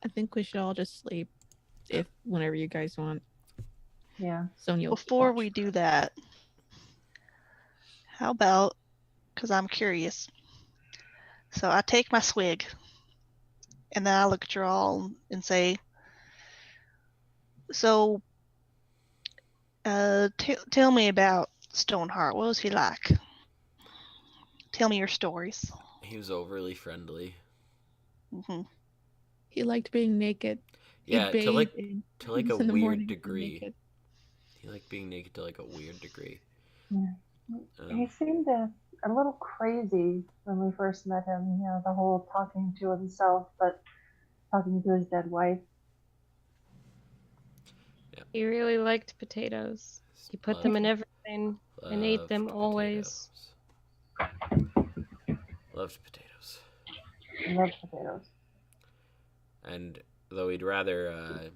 S4: I think we should all just sleep, if whenever you guys want.
S2: Yeah.
S4: Sonia will keep
S3: Before
S4: watch.
S3: we do that, how about, because I'm curious. So I take my swig, and then I look at you all and say, so tell me about Stoneheart. What was he like? Tell me your stories.
S6: He was overly friendly.
S3: Hmm.
S4: He liked being naked. He
S6: Yeah, to like
S4: bathed in-
S6: to like a
S4: in the
S6: weird
S4: morning
S6: degree.
S4: naked.
S6: He liked being naked to like a weird degree.
S2: Yeah. He seemed a little crazy when we first met him. You know, the whole talking to himself, but talking to his dead wife.
S5: He really liked potatoes. He put them in everything and ate
S6: Loved
S5: them always.
S6: potatoes. Loved potatoes.
S2: He loves potatoes.
S6: And though he'd rather,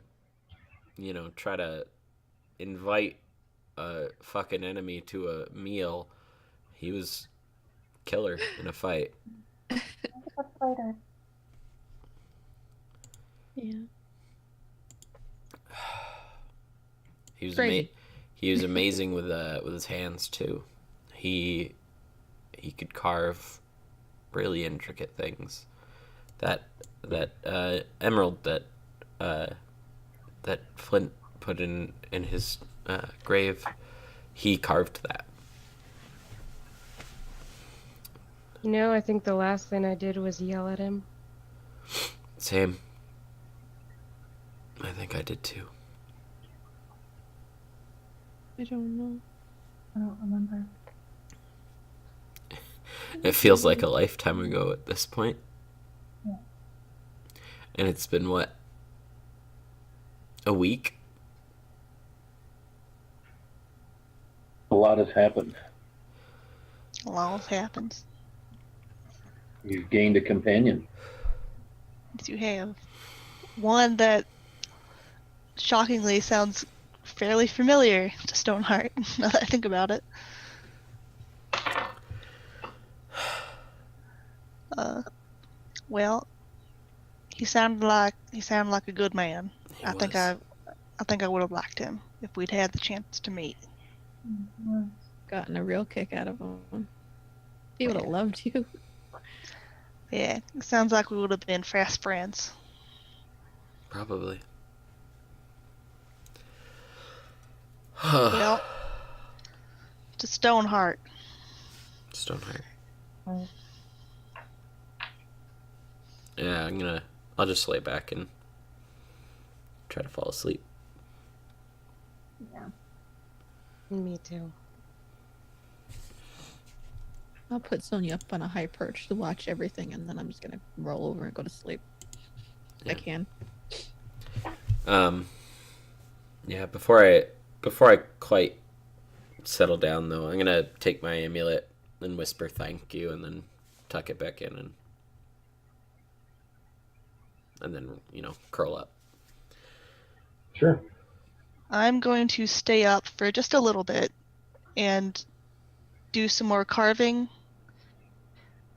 S6: try to invite a fucking enemy to a meal, he was killer in a fight.
S2: He's a fighter.
S4: Yeah.
S6: He was
S4: Crazy.
S6: he was amazing with his hands too. He could carve really intricate things. That emerald that Flint put in his grave, he carved that.
S5: You know, I think the last thing I did was yell at him.
S6: Same. I think I did too.
S4: I don't know.
S2: I don't remember.
S6: It feels like a lifetime ago at this point.
S2: Yeah.
S6: And it's been what? A week?
S1: A lot has happened.
S3: A lot happens.
S1: You've gained a companion.
S3: Yes, you have. One that shockingly sounds fairly familiar to Stoneheart, now that I think about it. Well, He sounded like a good man.
S6: He
S3: I think
S6: was.
S3: I think I would have liked him if we'd had the chance to meet.
S4: Gotten a real kick out of him. He would have loved you.
S3: Yeah, it sounds like we would have been fast friends.
S6: Probably.
S3: Well, to Stoneheart.
S6: Stoneheart.
S2: Right.
S6: Yeah, I'll just lay back and try to fall asleep.
S2: Yeah.
S5: Me too.
S4: I'll put Sonia up on a high perch to watch everything, and then I'm just gonna roll over and go to sleep.
S6: Yeah.
S4: I can.
S6: Yeah, before I quite settle down though, I'm gonna take my amulet and whisper thank you and then tuck it back in and then, curl up.
S7: Sure.
S3: I'm going to stay up for just a little bit and do some more carving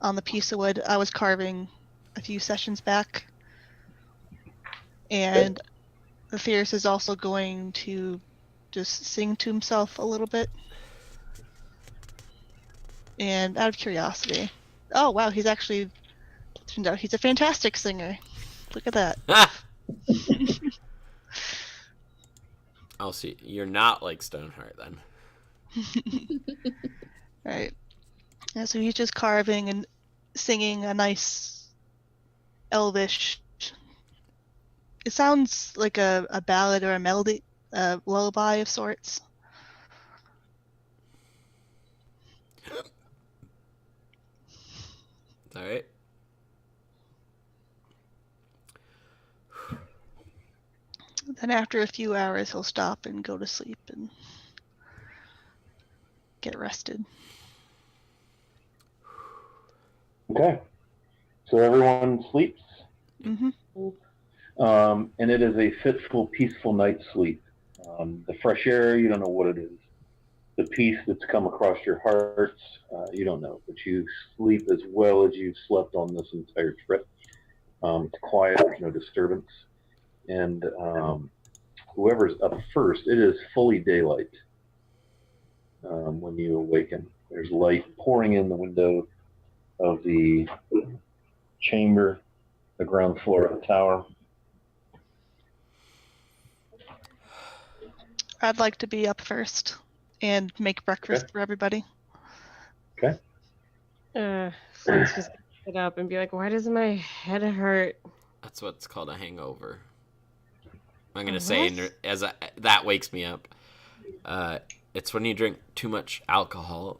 S3: on the piece of wood I was carving a few sessions back. And Aetherius is also going to just sing to himself a little bit. And out of curiosity, oh wow, he's actually turned out he's a fantastic singer. Look at that.
S6: I'll see. You're not like Stoneheart then.
S3: Right. Yeah, so he's just carving and singing a nice elvish. It sounds like a ballad or a melody, a lullaby of sorts.
S6: All right.
S3: Then after a few hours, he'll stop and go to sleep and get rested.
S1: Okay. So everyone sleeps,
S3: Mm-hmm.
S1: and it is a fitful, peaceful night's sleep. The fresh air, you don't know what it is. The peace that's come across your hearts, you don't know. But you sleep as well as you've slept on this entire trip. It's quiet, there's no disturbance. And whoever's up first, it is fully daylight when you awaken. There's light pouring in the window of the chamber, the ground floor of the tower.
S3: I'd like to be up first and make breakfast
S1: Okay.
S3: for everybody.
S1: Okay.
S5: Flint's just gonna sit up and be like, "Why does my head hurt?"
S6: That's what's called a hangover. I'm gonna
S5: A
S6: say
S5: what?
S6: that wakes me up. It's when you drink too much alcohol.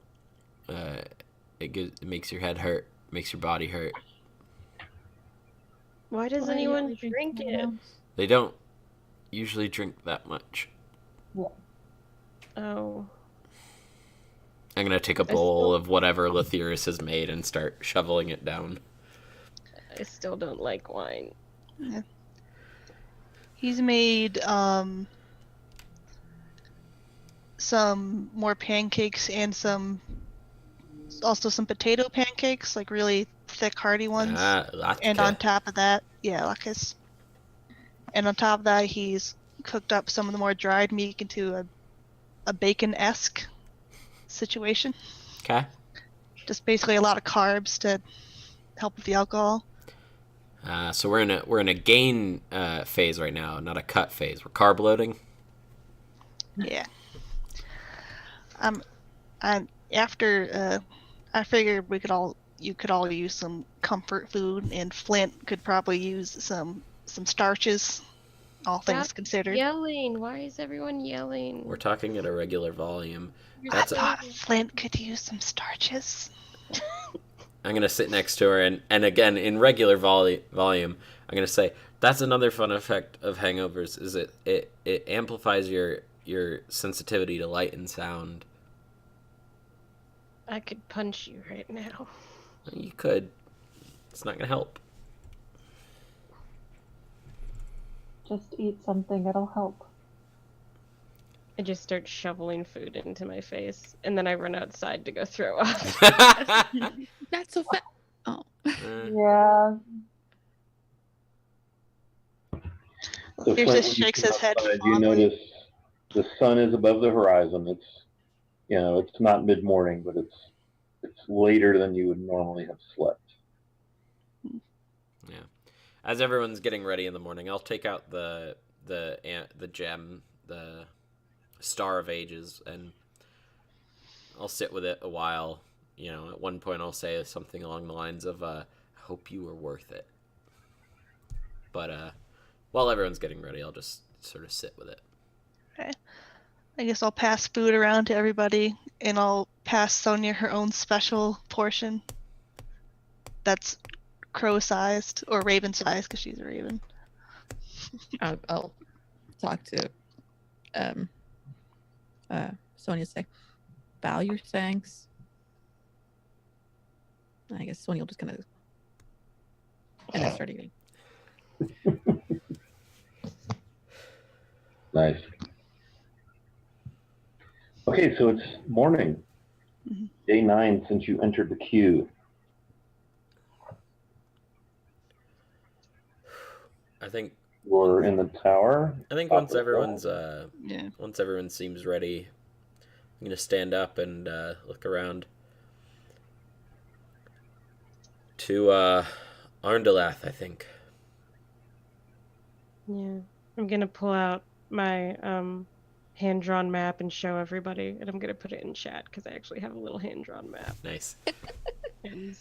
S6: It makes your head hurt, makes your body hurt.
S5: Why does
S4: Why
S5: anyone
S4: usually
S5: drink
S4: someone
S5: it?
S4: else?
S6: They don't usually drink that much.
S5: Oh.
S6: I'm gonna take a bowl of whatever Lethyrus has made and start shoveling it down.
S5: I still don't like wine.
S3: Yeah. He's made some more pancakes and also some potato pancakes, like really thick, hearty ones. And on top of that, yeah, latkes. And on top of that, he's cooked up some of the more dried meat into a bacon-esque situation.
S6: Okay.
S3: Just basically a lot of carbs to help with the alcohol.
S6: So we're in a gain phase right now, not a cut phase. We're carb loading.
S3: Yeah. After I figured you could all use some comfort food, and Flint could probably use some starches, all things
S5: Stop
S3: considered.
S5: yelling. Why is everyone yelling?
S6: We're talking at a regular volume.
S3: I thought Flint could use some starches.
S6: I'm gonna sit next to her, and again in regular volume, I'm gonna say that's another fun effect of hangovers is it amplifies your sensitivity to light and sound.
S5: I could punch you right now.
S6: You could. It's not gonna help.
S2: Just eat something, it'll help.
S5: I just start shoveling food into my face, and then I run outside to go throw up.
S4: That's so fat. Oh.
S2: Yeah.
S1: So
S3: He
S1: Flint, when
S3: just
S1: you
S3: shakes
S1: come
S3: his head
S1: outside, you
S3: fondly.
S1: notice the sun is above the horizon. It's not mid-morning, but it's later than you would normally have slept.
S6: Yeah. As everyone's getting ready in the morning, I'll take out the gem, the Star of Ages, and I'll sit with it a while. At one point I'll say something along the lines of, "I hope you were worth it." But while everyone's getting ready, I'll just sort of sit with it.
S3: Okay. I guess I'll pass food around to everybody, and I'll pass Sonia her own special portion. That's crow-sized or raven-sized because she's a raven.
S4: I'll talk to Sonia. Say, bow your thanks. I guess Sonia will just kind of and then start eating.
S1: Nice. Okay, so it's morning. Day 9 since you entered the queue.
S6: I think
S1: You're in the tower.
S6: once everyone's
S3: Yeah.
S6: once everyone seems ready, I'm gonna stand up and look around to Arndalath, I think.
S5: Yeah. I'm gonna pull out my hand-drawn map and show everybody, and I'm gonna put it in chat because I actually have a little hand-drawn map.
S6: Nice.
S5: And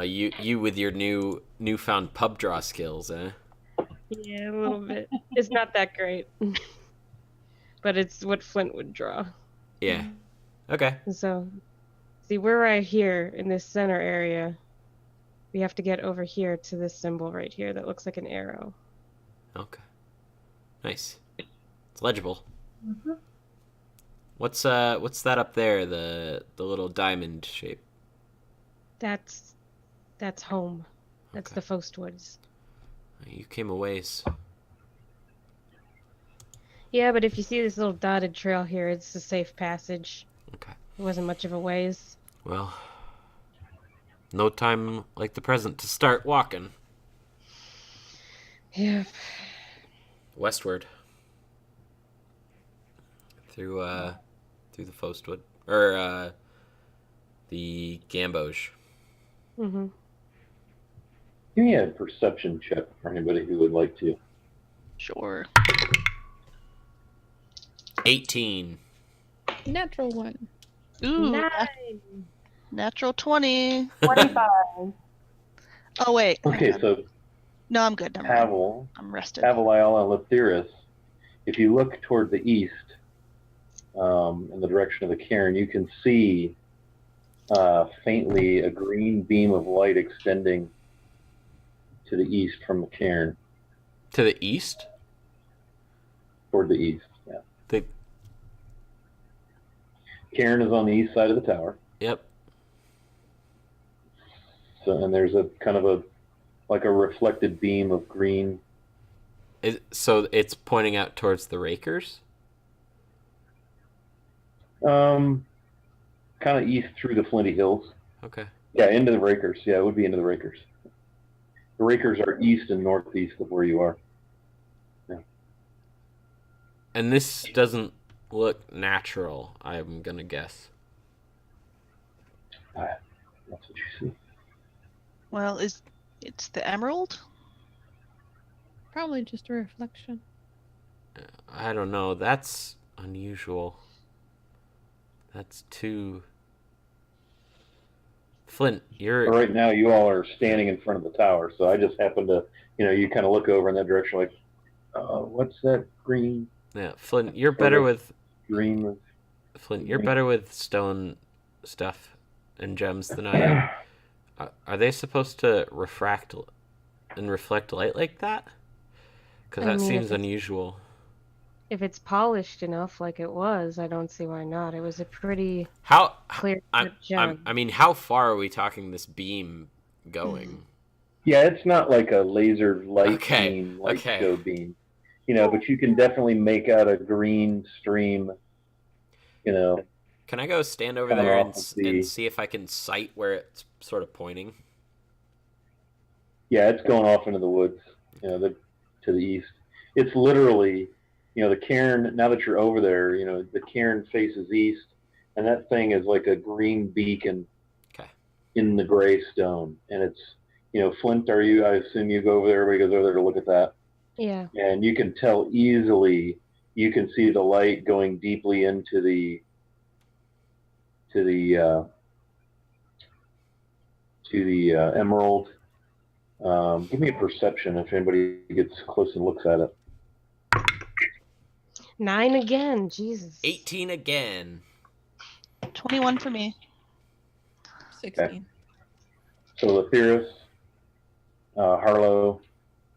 S6: you with your newfound pub draw skills, eh?
S5: yeah, a little bit. It's not that great, but it's what Flint would draw.
S6: Yeah. Okay.
S5: So, see, we're right here in this center area. We have to get over here to this symbol right here that looks like an arrow.
S6: Okay. Nice. It's legible.
S2: Mm-hmm.
S6: What's that up there? The little diamond shape.
S5: That's home. That's
S6: Okay.
S5: the Fost Woods.
S6: You came a ways.
S5: Yeah, but if you see this little dotted trail here, it's a safe passage.
S6: Okay.
S5: It wasn't much of a ways.
S6: Well, no time like the present to start walking.
S5: Yeah.
S6: Westward. Through the Fostwood. Or the Gamboge.
S5: Mm-hmm.
S1: Give me a perception check for anybody who would like to.
S3: Sure.
S6: 18.
S4: Natural one.
S3: Ooh.
S5: Nice.
S3: Natural 20.
S2: 25.
S3: Oh, wait. hang
S1: Okay,
S3: on.
S1: so
S3: No, I'm good. Never mind.
S1: Pavel,
S3: I'm rested.
S1: Avaliel, and Lethiris, if you look toward the east, in the direction of the cairn, you can see faintly a green beam of light extending to the east from the cairn.
S6: To the east?
S1: Toward the east, yeah.
S6: The...
S1: Cairn is on the east side of the tower.
S6: Yep.
S1: So, and there's a kind of like a reflected beam of green.
S6: So it's pointing out towards the Rakers?
S1: Kind of east through the Flinty Hills.
S6: Okay.
S1: Yeah, into the Rakers. Yeah, it would be into the Rakers. The Rakers are east and northeast of where you are. Yeah.
S6: And this doesn't look natural, I'm going to guess.
S1: That's what you see.
S3: Well, it's the emerald?
S4: Probably just a reflection.
S6: I don't know. That's unusual. That's too... Flint, you're...
S1: Right now, you all are standing in front of the tower, so I just happened to, you kind of look over in that direction like, what's that green?
S6: Yeah, Flint, you're better with...
S1: Green.
S6: Flint, you're better with stone stuff and gems than I am. Are they supposed to refract and reflect light like that? Because that seems unusual.
S5: If it's polished enough like it was, I don't see why not. It was a pretty clear gem.
S6: I mean, how far are we talking this beam going?
S1: Yeah, it's not like a laser light beam, light show beam. But you can definitely make out a green stream,
S6: Can I go stand over there and see if I can sight where it's sort of pointing?
S1: Yeah, it's going off into the woods. The to the east. It's literally, the cairn. Now that you're over there, the cairn faces east, and that thing is like a green beacon
S6: Okay.
S1: in the gray stone, and it's, Flint. I assume you go over there. Everybody goes over there to look at that.
S5: Yeah.
S1: And you can tell easily. You can see the light going deeply into the emerald. Give me a perception if anybody gets close and looks at it.
S5: 9 again. Jesus.
S6: 18 again.
S3: 21 for me.
S4: 16.
S1: So Lathyrus, Harlow,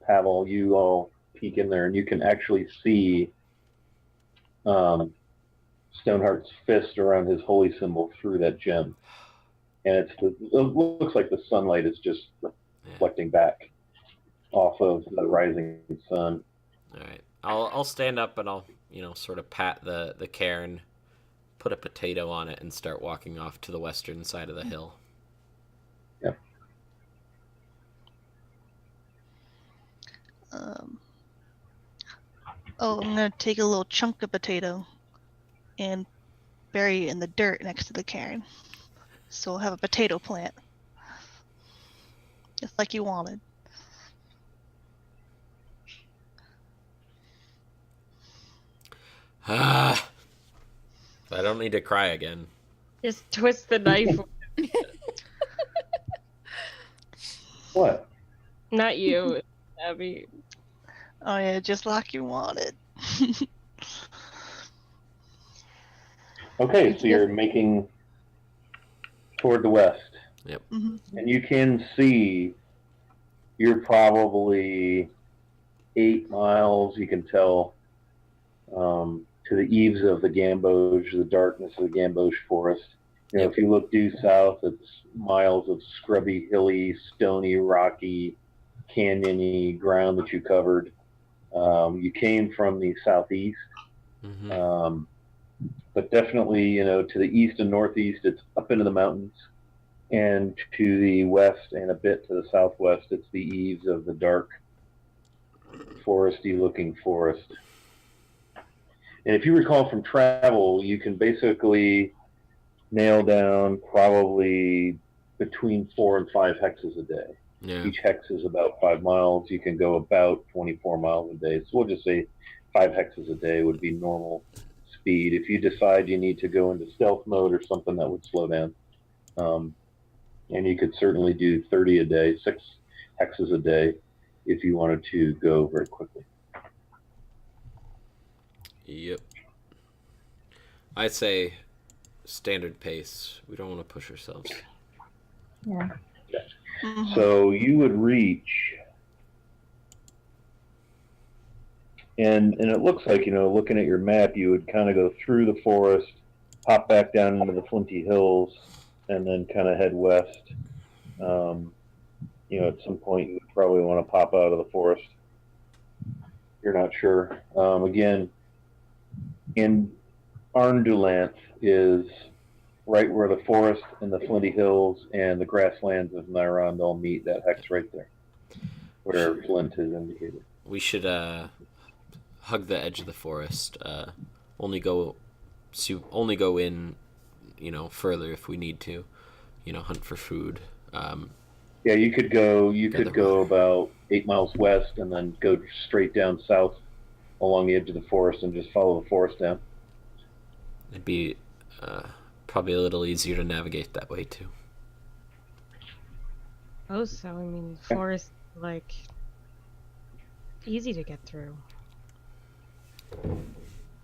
S1: Pavel, you all peek in there, and you can actually see Stoneheart's fist around his holy symbol through that gem. And it looks like the sunlight is just reflecting back off of the rising sun.
S6: All right. I'll stand up and I'll, sort of pat the cairn, put a potato on it, and start walking off to the western side of the hill.
S1: Yep.
S3: I'm gonna take a little chunk of potato and bury it in the dirt next to the cairn. So we'll have a potato plant. Just like you wanted.
S6: I don't need to cry again.
S5: Just twist the knife.
S1: What?
S5: Not you, Abby.
S3: Oh yeah, just like you wanted.
S1: Okay, so you're making toward the west.
S6: Yep.
S3: Mm-hmm.
S1: And you can see you're probably 8 miles, you can tell, to the eaves of the Gamboge, the darkness of the Gamboge forest. If you look due south, it's miles of scrubby, hilly, stony, rocky, canyony ground that you covered. You came from the southeast, but definitely, to the east and northeast, it's up into the mountains. And to the west and a bit to the southwest, it's the eaves of the dark, foresty-looking forest. And if you recall from travel, you can basically nail down probably between 4 and 5 hexes a day.
S6: Yeah.
S1: Each hex is about 5 miles. You can go about 24 miles a day. So we'll just say 5 hexes a day would be normal speed. If you decide you need to go into stealth mode or something, that would slow down. And you could certainly do 30 a day, 6 hexes a day, if you wanted to go very quickly.
S6: Yep. I'd say standard pace. We don't want to push ourselves.
S2: Yeah.
S3: Mm-hmm.
S1: So you would reach, and it looks like, looking at your map, you would kind of go through the forest, hop back down into the Flinty Hills, and then kind of head west. At some point you would probably want to pop out of the forest. You're not sure. Again, in Arndulant is right where the forest and the Flinty Hills and the grasslands of Nyrond all meet. That hex right there, where Flint is indicated.
S6: We should hug the edge of the forest. Only go in, further if we need to. Hunt for food.
S1: Yeah, you could go about 8 miles west and then go straight down south along the edge of the forest and just follow the forest down.
S6: It'd be probably a little easier to navigate that way too.
S5: Oh, so I mean, forest easy to get through.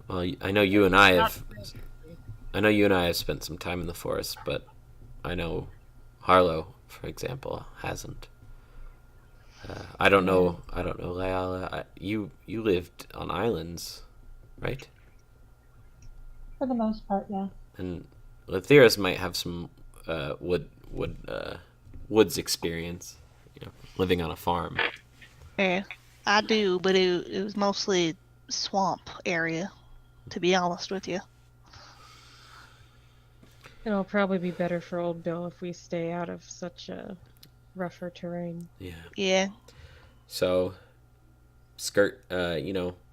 S6: Well, I know you and I have spent some time in the forest, but I know Harlow, for example, hasn't. I don't know, Layala. You lived on islands, right?
S2: For the most part, yeah.
S6: And Lathyrus might have some woods experience, living on a farm.
S3: Yeah, I do, but it was mostly swamp area, to be honest with you.
S5: It'll probably be better for old Bill if we stay out of such a rougher terrain.
S6: Yeah.
S3: Yeah.
S6: So, skirt,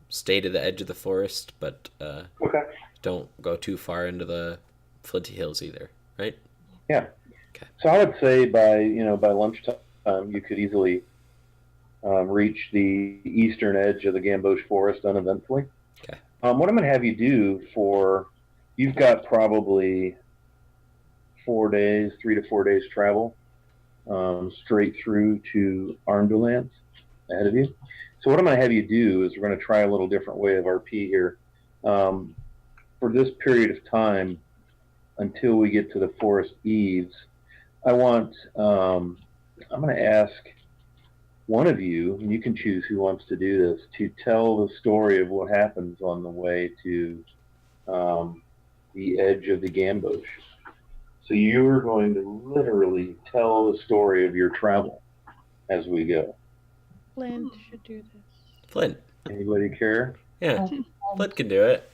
S6: stay to the edge of the forest, but
S1: Okay.
S6: don't go too far into the Flinty Hills either, right?
S1: Yeah.
S6: Okay.
S1: So I would say by lunchtime you could easily reach the eastern edge of the Gamboge Forest uneventfully.
S6: Okay.
S1: What I'm going to have you do you've got probably 3 to 4 days travel straight through to Arndulands ahead of you. So what I'm going to have you do is we're going to try a little different way of RP here. For this period of time, until we get to the forest eaves, I'm going to ask one of you, and you can choose who wants to do this, to tell the story of what happens on the way to the edge of the Gamboge. So you're going to literally tell the story of your travel as we go.
S4: Flint should do this.
S6: Flint.
S1: Anybody care?
S6: Yeah, Flint can do it.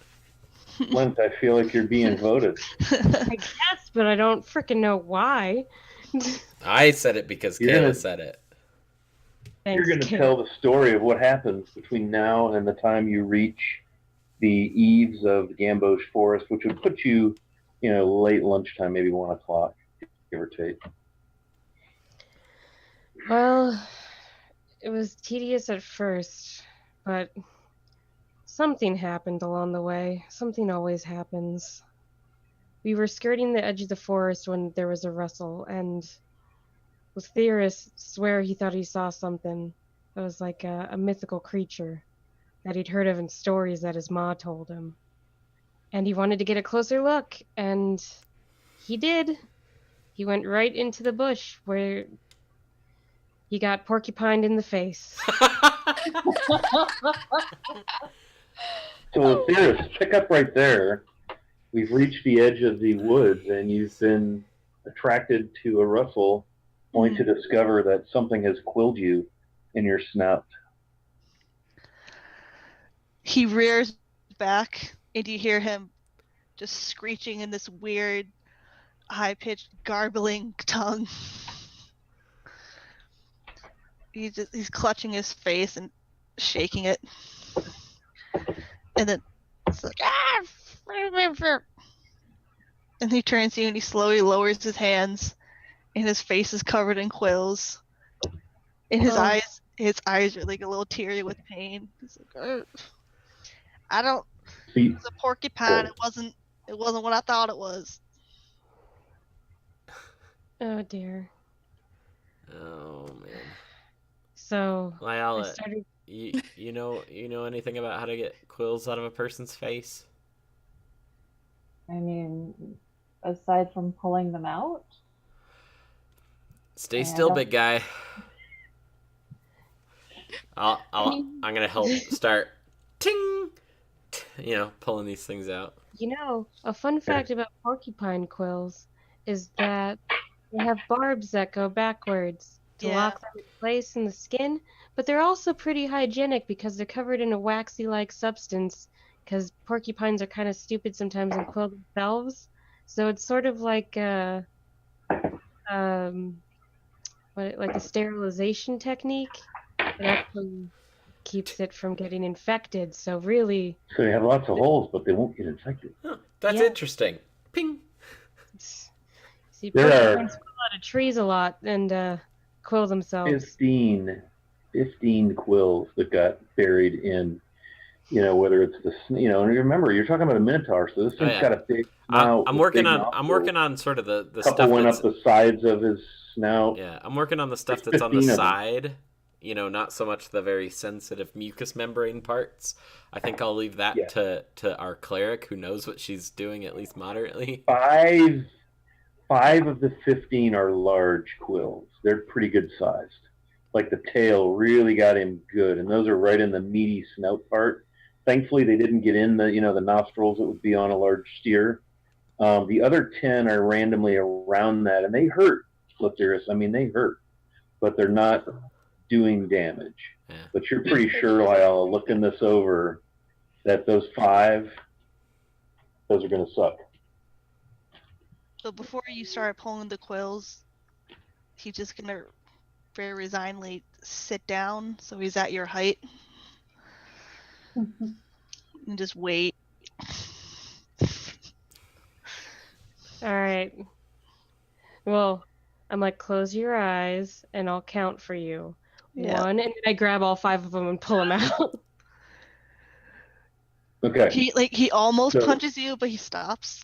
S1: Flint, I feel like you're being voted.
S5: I guess, but I don't freaking know why.
S6: I said it because Kayla said it.
S5: Thanks,
S1: You're going to
S5: Kayla.
S1: tell the story of what happens between now and the time you reach the eaves of the Gamboge Forest, which would put you, late lunchtime, maybe 1 o'clock, give or take.
S5: Well, it was tedious at first, but something happened along the way. Something always happens. We were skirting the edge of the forest when there was a rustle, and Lethyrus swear he thought he saw something that was like a mythical creature that he'd heard of in stories that his ma told him. And he wanted to get a closer look, and he did. He went right into the bush where he got porcupined in the face.
S1: So, Lethyrus, pick up right there. We've reached the edge of the woods, and you've been attracted to a rustle, only to discover that something has quilled you in your snout.
S3: He rears back, and you hear him just screeching in this weird, high-pitched, garbling tongue. He's clutching his face and shaking it, and then it's like, and he turns to you and he slowly lowers his hands, and his face is covered in quills, and his eyes are like a little teary with pain. He's like, I don't. It was a porcupine. It wasn't what I thought it was.
S5: Oh dear.
S6: Oh man.
S5: So
S6: Lyala,
S5: I started.
S6: you know anything about how to get quills out of a person's face?
S2: I mean, aside from pulling them out.
S6: Stay still, big guy. I'm gonna help start ting, pulling these things out.
S5: A fun fact about porcupine quills is that they have barbs that go backwards to lock them in place in the skin, but they're also pretty hygienic because they're covered in a waxy-like substance, because porcupines are kind of stupid sometimes and quill themselves. So it's sort of like a sterilization technique that actually keeps it from getting infected. So really...
S1: So they have lots of holes, but they won't get infected.
S6: Huh, that's interesting. Ping!
S5: See, porcupines fall out of trees a lot and quill themselves.
S1: 15 quills that got buried in, whether it's and remember, you're talking about a minotaur, so this thing's got a big snout.
S6: I'm working on sort of the
S1: couple
S6: stuff
S1: went
S6: that's
S1: up the sides of his snout.
S6: Yeah, I'm working on the stuff that's on the side. Not so much the very sensitive mucous membrane parts. I think I'll leave that to our cleric, who knows what she's doing, at least moderately.
S1: Five of the 15 are large quills. They're pretty good sized. Like the tail really got him good, and those are right in the meaty snout part. Thankfully, they didn't get in the nostrils that would be on a large steer. The other 10 are randomly around that, and they hurt, Lethyrus. I mean, they hurt, but they're not doing damage.
S6: Yeah.
S1: But you're pretty sure, Lyle, looking this over, that those 5, those are going to suck.
S3: So before you start pulling the quills, he's just gonna very resignedly sit down so he's at your height. and just wait.
S5: All right. Well, I'm like, close your eyes, and I'll count for you.
S3: Yeah.
S5: 1, and then I grab all 5 of them and pull them out.
S1: Okay.
S3: He almost
S1: So-
S3: punches you, but he stops.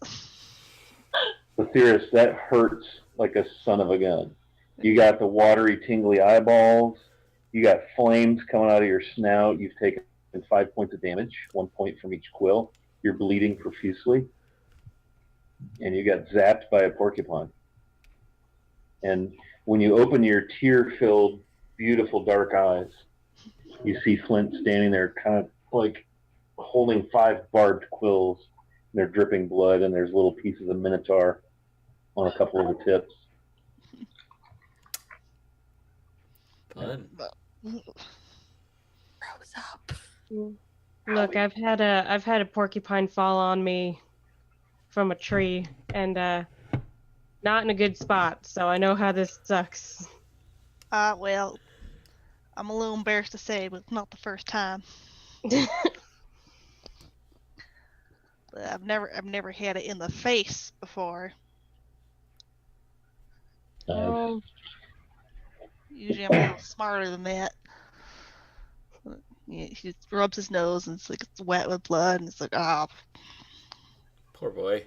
S1: Aetherius, that hurts like a son of a gun. You got the watery, tingly eyeballs. You got flames coming out of your snout. You've taken 5 points of damage, 1 point from each quill. You're bleeding profusely. And you got zapped by a porcupine. And when you open your tear-filled, beautiful dark eyes, you see Flint standing there kind of like holding 5 barbed quills. And they're dripping blood, and there's little pieces of minotaur on a couple of the tips.
S8: Fun.
S4: Rose up.
S5: Look, I've had a porcupine fall on me from a tree, and not in a good spot, so I know how this sucks.
S3: Well, I'm a little embarrassed to say, but it's not the first time. But I've never had it in the face before.
S5: Oh,
S3: Usually I'm a little smarter than that. He just rubs his nose and it's like it's wet with blood and it's like, ah.
S8: Poor boy.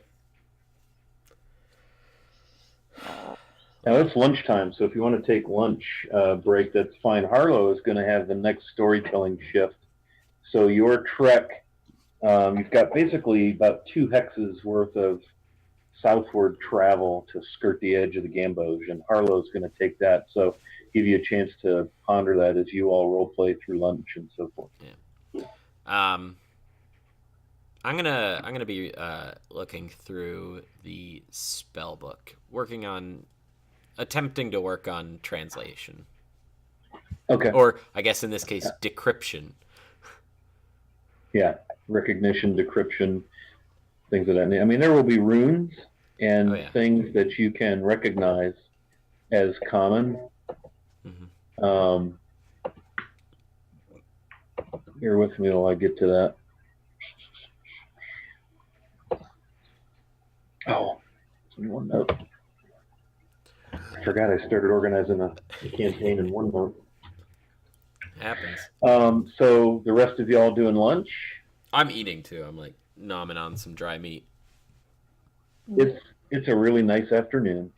S1: Now it's lunchtime, so if you want to take lunch break, that's fine. Harlow is going to have the next storytelling shift. So your trek, you've got basically about 2 hexes worth of southward travel to skirt the edge of the Gamboge, and Harlow's going to take that. So give you a chance to ponder that as you all role play through lunch and so forth.
S6: I'm gonna be looking through the spell book, attempting to work on translation.
S1: Okay.
S6: Or I guess in this case, decryption.
S1: Yeah, recognition, decryption, things of that nature. I mean, there will be runes and things that you can recognize as common.
S6: Mm-hmm.
S1: Bear with me while I get to that. Oh, one note. I forgot I started organizing a campaign in OneNote.
S6: Happens.
S1: So the rest of y'all doing lunch?
S6: I'm eating too. I'm like nomming on some dry meat.
S1: It's a really nice afternoon.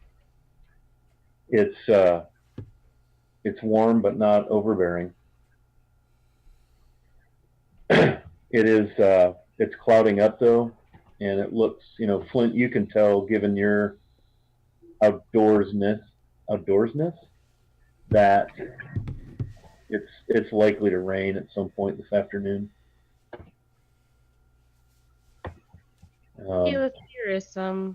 S1: It's warm but not overbearing. It's clouding up though, and it looks, Flint, you can tell given your outdoorsness that it's likely to rain at some point this afternoon.
S5: yeah, that's curious. I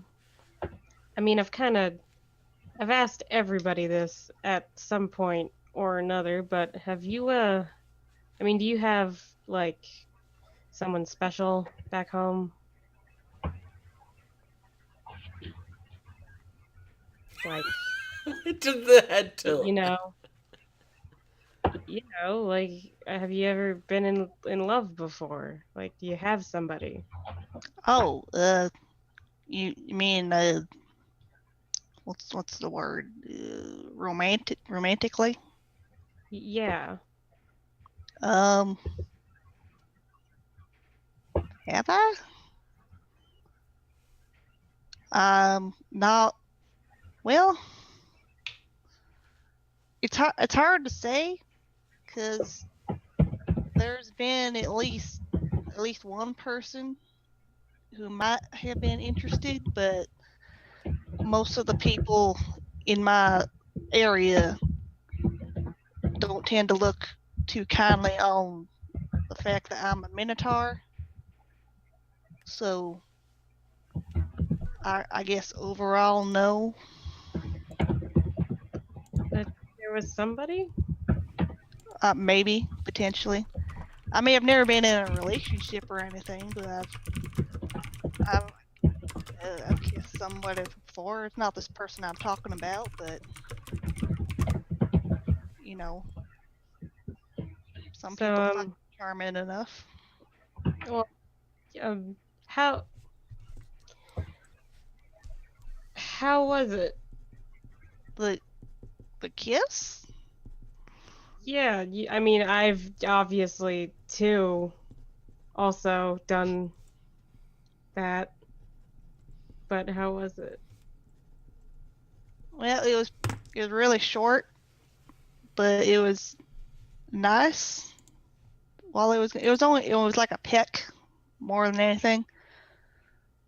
S5: mean, I've asked everybody this at some point or another, but have you, do you have, like, someone special back home? Like,
S6: Just the head tilt.
S5: Like, have you ever been in love before? Like, do you have somebody?
S3: Oh, you mean what's the word? Romantically?
S5: Yeah.
S3: Have I? Not. Well, it's hard to say, because there's been at least one person who might have been interested, but most of the people in my area don't tend to look too kindly on the fact that I'm a Minotaur. So I guess overall, no.
S5: But there was somebody?
S3: Maybe, potentially. I may have never been in a relationship or anything, but I've kissed somebody before. It's not this person I'm talking about, but some people find it charming enough.
S5: Well, um, how was it?
S3: The kiss?
S5: Yeah, I mean, I've obviously too also done that, but how was it?
S3: Well, it was really short, but it was nice. While it was like a peck more than anything,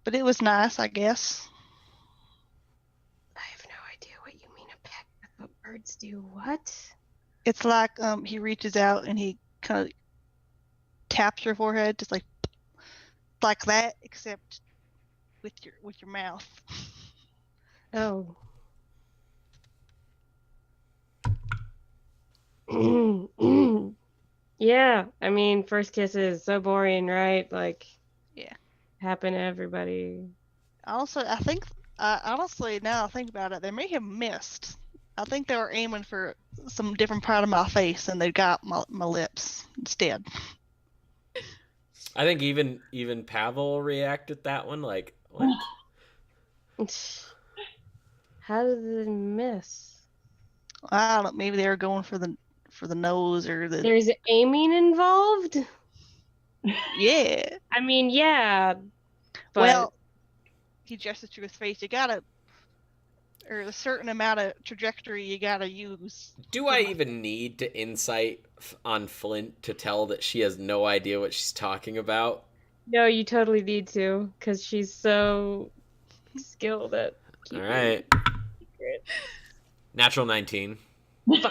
S3: but it was nice, I guess.
S5: I have no idea what you mean a peck. That's what birds do. What?
S3: It's like he reaches out and he kind of taps your forehead, just like that, except with your mouth.
S5: Oh. Yeah, I mean, first kisses so boring, right? Like,
S3: Yeah.
S5: happen to everybody.
S3: Also, I think honestly, now I think about it, they may have missed. I think they were aiming for some different part of my face, and they got my lips instead.
S6: I think even Pavel reacted that one like what?
S5: How did they miss?
S3: I don't know. Maybe they were going for the nose or the.
S5: There's aiming involved?
S3: Yeah.
S5: I mean, yeah, but
S3: Well, he gestured to his face. You gotta, or a certain amount of trajectory you gotta use.
S6: Do I even need to insight on Flint to tell that she has no idea what she's talking about?
S5: no, you totally need to, because she's so skilled at
S6: All
S5: keeping
S6: right.
S5: secret.
S6: Natural 19.
S5: Hold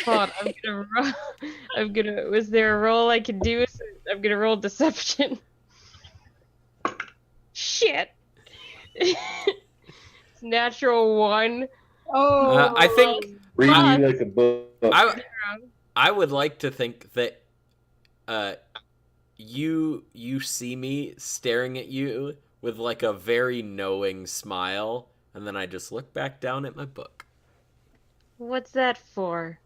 S5: on, was there a roll I could do? I'm gonna roll deception. Shit. It's natural 1.
S2: Oh,
S6: I think
S7: Read
S5: Fuck.
S7: me like a book.
S6: I would like to think that you see me staring at you with like a very knowing smile, and then I just look back down at my book.
S5: What's that for?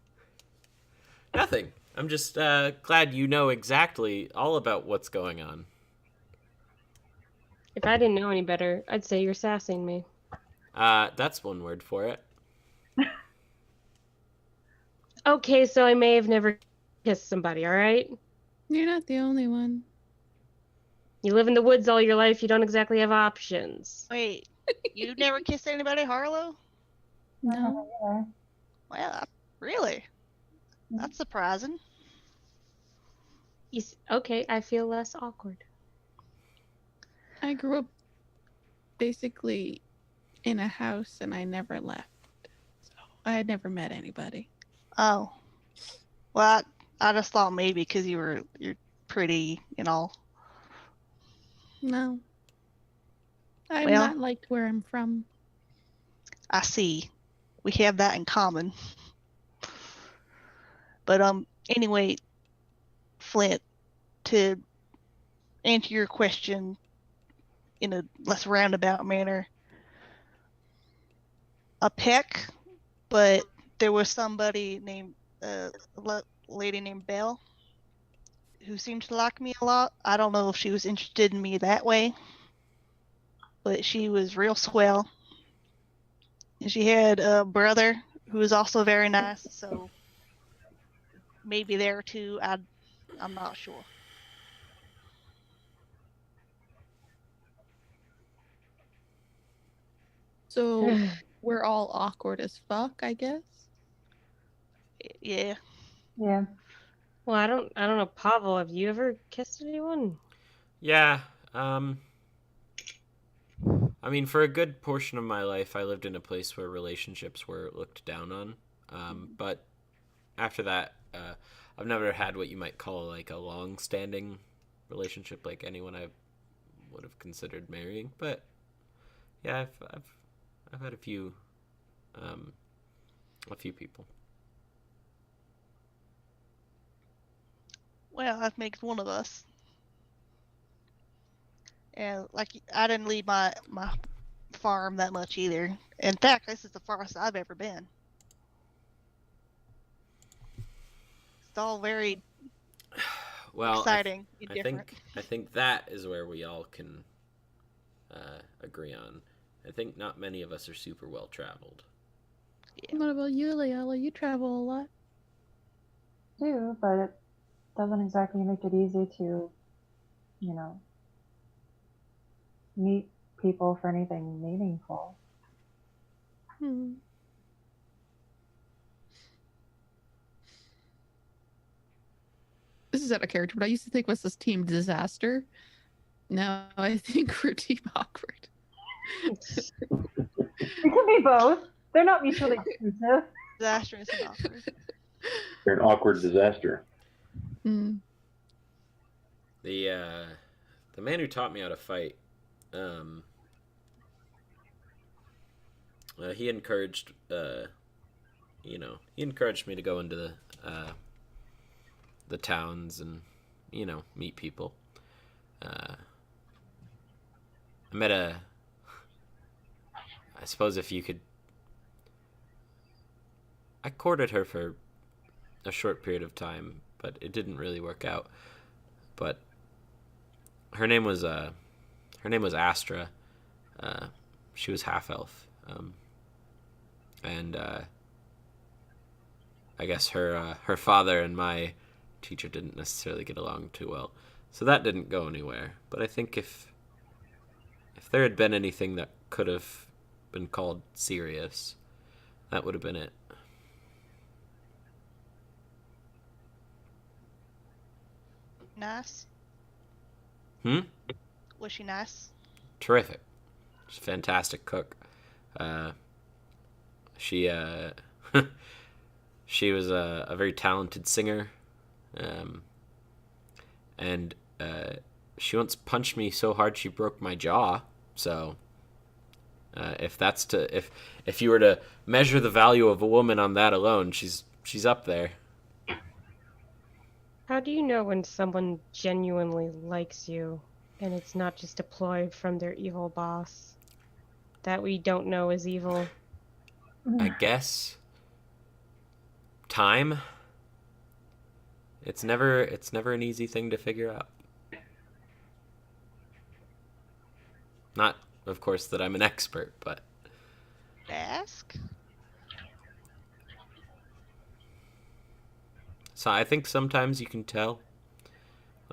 S6: Nothing. I'm just glad you know exactly all about what's going on.
S5: If I didn't know any better, I'd say you're sassing me.
S6: That's one word for it.
S5: Okay, so I may have never kissed somebody, alright?
S4: You're not the only one.
S5: You live in the woods all your life, you don't exactly have options.
S3: Wait, you never kissed anybody, Harlow?
S4: No.
S3: Well, really? That's surprising.
S5: Okay, I feel less awkward.
S4: I grew up basically in a house and I never left. So I had never met anybody.
S3: Oh. Well, I just thought maybe because you're pretty and all.
S4: No. I'm
S3: Well-
S4: not liked where I'm from.
S3: I see. We have that in common. But anyway, Flint, to answer your question in a less roundabout manner, a peck, but there was somebody named lady named Belle who seemed to like me a lot. I don't know if she was interested in me that way, but she was real swell. And she had a brother who was also very nice, so maybe there too. I'm not sure.
S4: So we're all awkward as fuck, I guess.
S3: Yeah.
S2: yeah.
S5: Well, I don't know, Pavel, have you ever kissed anyone?
S6: Yeah. I mean, for a good portion of my life, I lived in a place where relationships were looked down on. But after that, I've never had what you might call like a long-standing relationship, like anyone I would have considered marrying. But yeah, I've had a few people.
S3: Well, that makes one of us. And like, I didn't leave my farm that much either. In fact, this is the farthest I've ever been. It's all very
S6: Well,
S3: exciting and
S6: I
S3: different.
S6: think that is where we all can agree on. I think not many of us are super well traveled.
S3: Yeah.
S4: What about you, Layala? You travel a lot.
S2: Do, but it doesn't exactly make it easy to, you know, meet people for anything meaningful.
S4: Hmm. This is out of character, but I used to think was this Team Disaster. Now I think we're Team Awkward.
S2: It can be both. They're not mutually exclusive.
S3: Disastrous and awkward.
S1: You're an awkward disaster.
S4: Mm.
S6: The man who taught me how to fight, he encouraged he encouraged me to go into the towns and meet people. I met I suppose if you could. I courted her for a short period of time, but it didn't really work out. But her name was Astra. She was half elf, and I guess her father and my teacher didn't necessarily get along too well, so that didn't go anywhere. But I think if there had been anything that could have been called serious, that would have been it.
S3: Nice. Was she nice?
S6: Terrific. She's a fantastic cook. She she was a very talented singer, and she once punched me so hard she broke my jaw. So if you were to measure the value of a woman on that alone, she's up there.
S5: How do you know when someone genuinely likes you and it's not just a ploy from their evil boss that we don't know is evil?
S6: I guess time. It's never an easy thing to figure out. Not, of course, that I'm an expert, but
S3: Ask.
S6: so I think sometimes you can tell.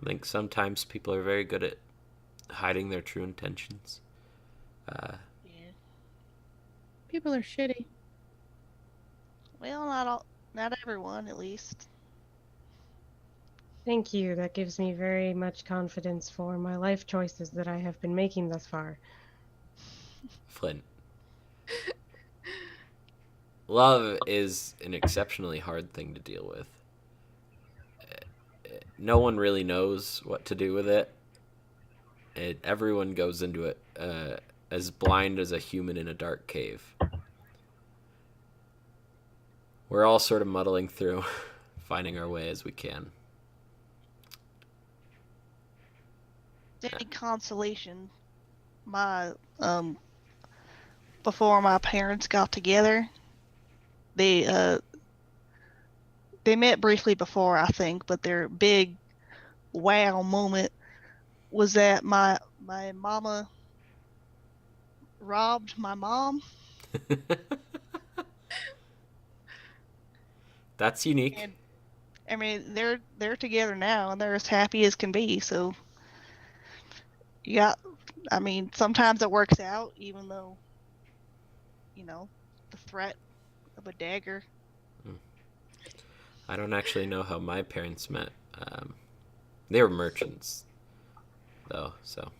S6: I think sometimes people are very good at hiding their true intentions.
S3: Yeah.
S4: People are shitty.
S3: Well, not everyone, at least.
S5: Thank you. That gives me very much confidence for my life choices that I have been making thus far.
S6: Flint. Love is an exceptionally hard thing to deal with. No one really knows what to do with it. Everyone goes into it as blind as a human in a dark cave. We're all sort of muddling through, finding our way as we can.
S3: Any consolation, my before my parents got together, they met briefly before, I think, but their big wow moment was that my mama robbed my mom.
S6: That's unique.
S3: And I mean, they're together now and they're as happy as can be. So yeah, I mean, sometimes it works out, even though, the threat of a dagger.
S6: I don't actually know how my parents met. They were merchants, though, so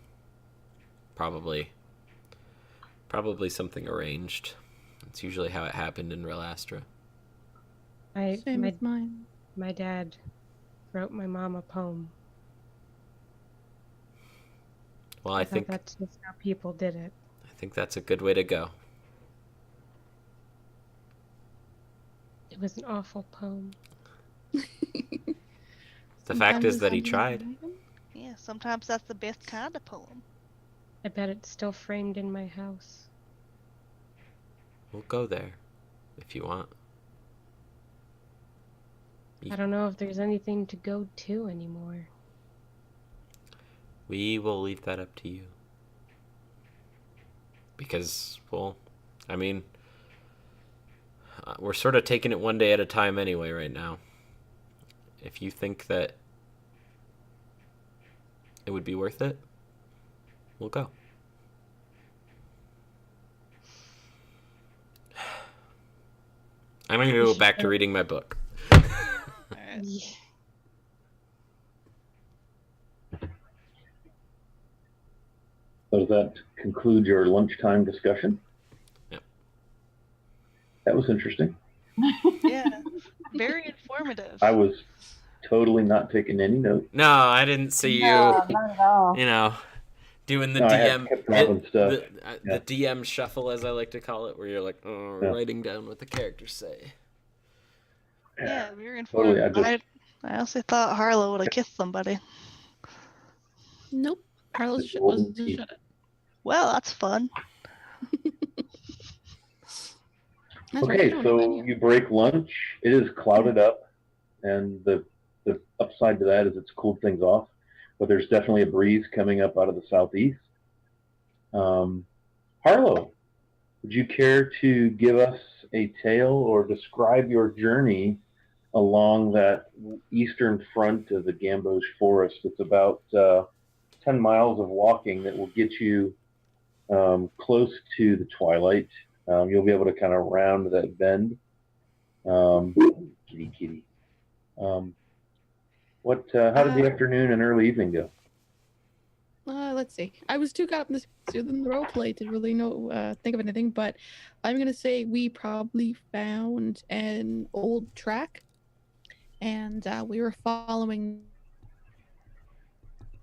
S6: probably something arranged. That's usually how it happened in Real Astra.
S4: Same as mine.
S5: My dad wrote my mom a poem.
S6: Well, I think
S5: that's just how people did it.
S6: I think that's a good way to go.
S5: It was an awful poem.
S6: The fact is that he tried.
S3: Yeah, sometimes that's the best kind of poem.
S5: I bet it's still framed in my house.
S6: We'll go there if you want.
S5: I don't know if there's anything to go to anymore.
S6: We will leave that up to you. Because, well, I mean, we're sort of taking it one day at a time anyway right now. If you think that it would be worth it, we'll go. I'm going to go back to reading my book.
S3: All right.
S5: Yeah.
S1: So does that conclude your lunchtime discussion?
S6: Yep.
S1: That was interesting.
S3: Yeah, very informative.
S1: I was totally not taking any notes.
S6: No, I didn't see
S2: No, not at all.
S6: you know, doing the
S1: No, I
S6: DM,
S1: kept dropping stuff.
S6: the DM shuffle, as I like to call it, where you're like,
S1: Yeah.
S6: writing down what the characters say.
S3: Yeah, very
S1: Totally,
S3: informative. I also thought Harlow would have kissed somebody.
S4: Nope. Carlos
S1: Just
S4: was
S1: golden teeth.
S4: shut.
S3: Well, that's fun.
S4: That's right. I
S1: Okay,
S4: don't know
S1: so
S4: any-
S1: you break lunch. It is clouded up, and the upside to that is it's cooled things off, but there's definitely a breeze coming up out of the southeast. Harlow, would you care to give us a tale or describe your journey along that eastern front of the Gamboge Forest? It's about 10 miles of walking that will get you close to the twilight. You'll be able to kind of round that bend. Kitty. How did the afternoon and early evening go?
S4: Let's see. I was too caught up in the role play to really think of anything, but I'm gonna say we probably found an old track, and we were following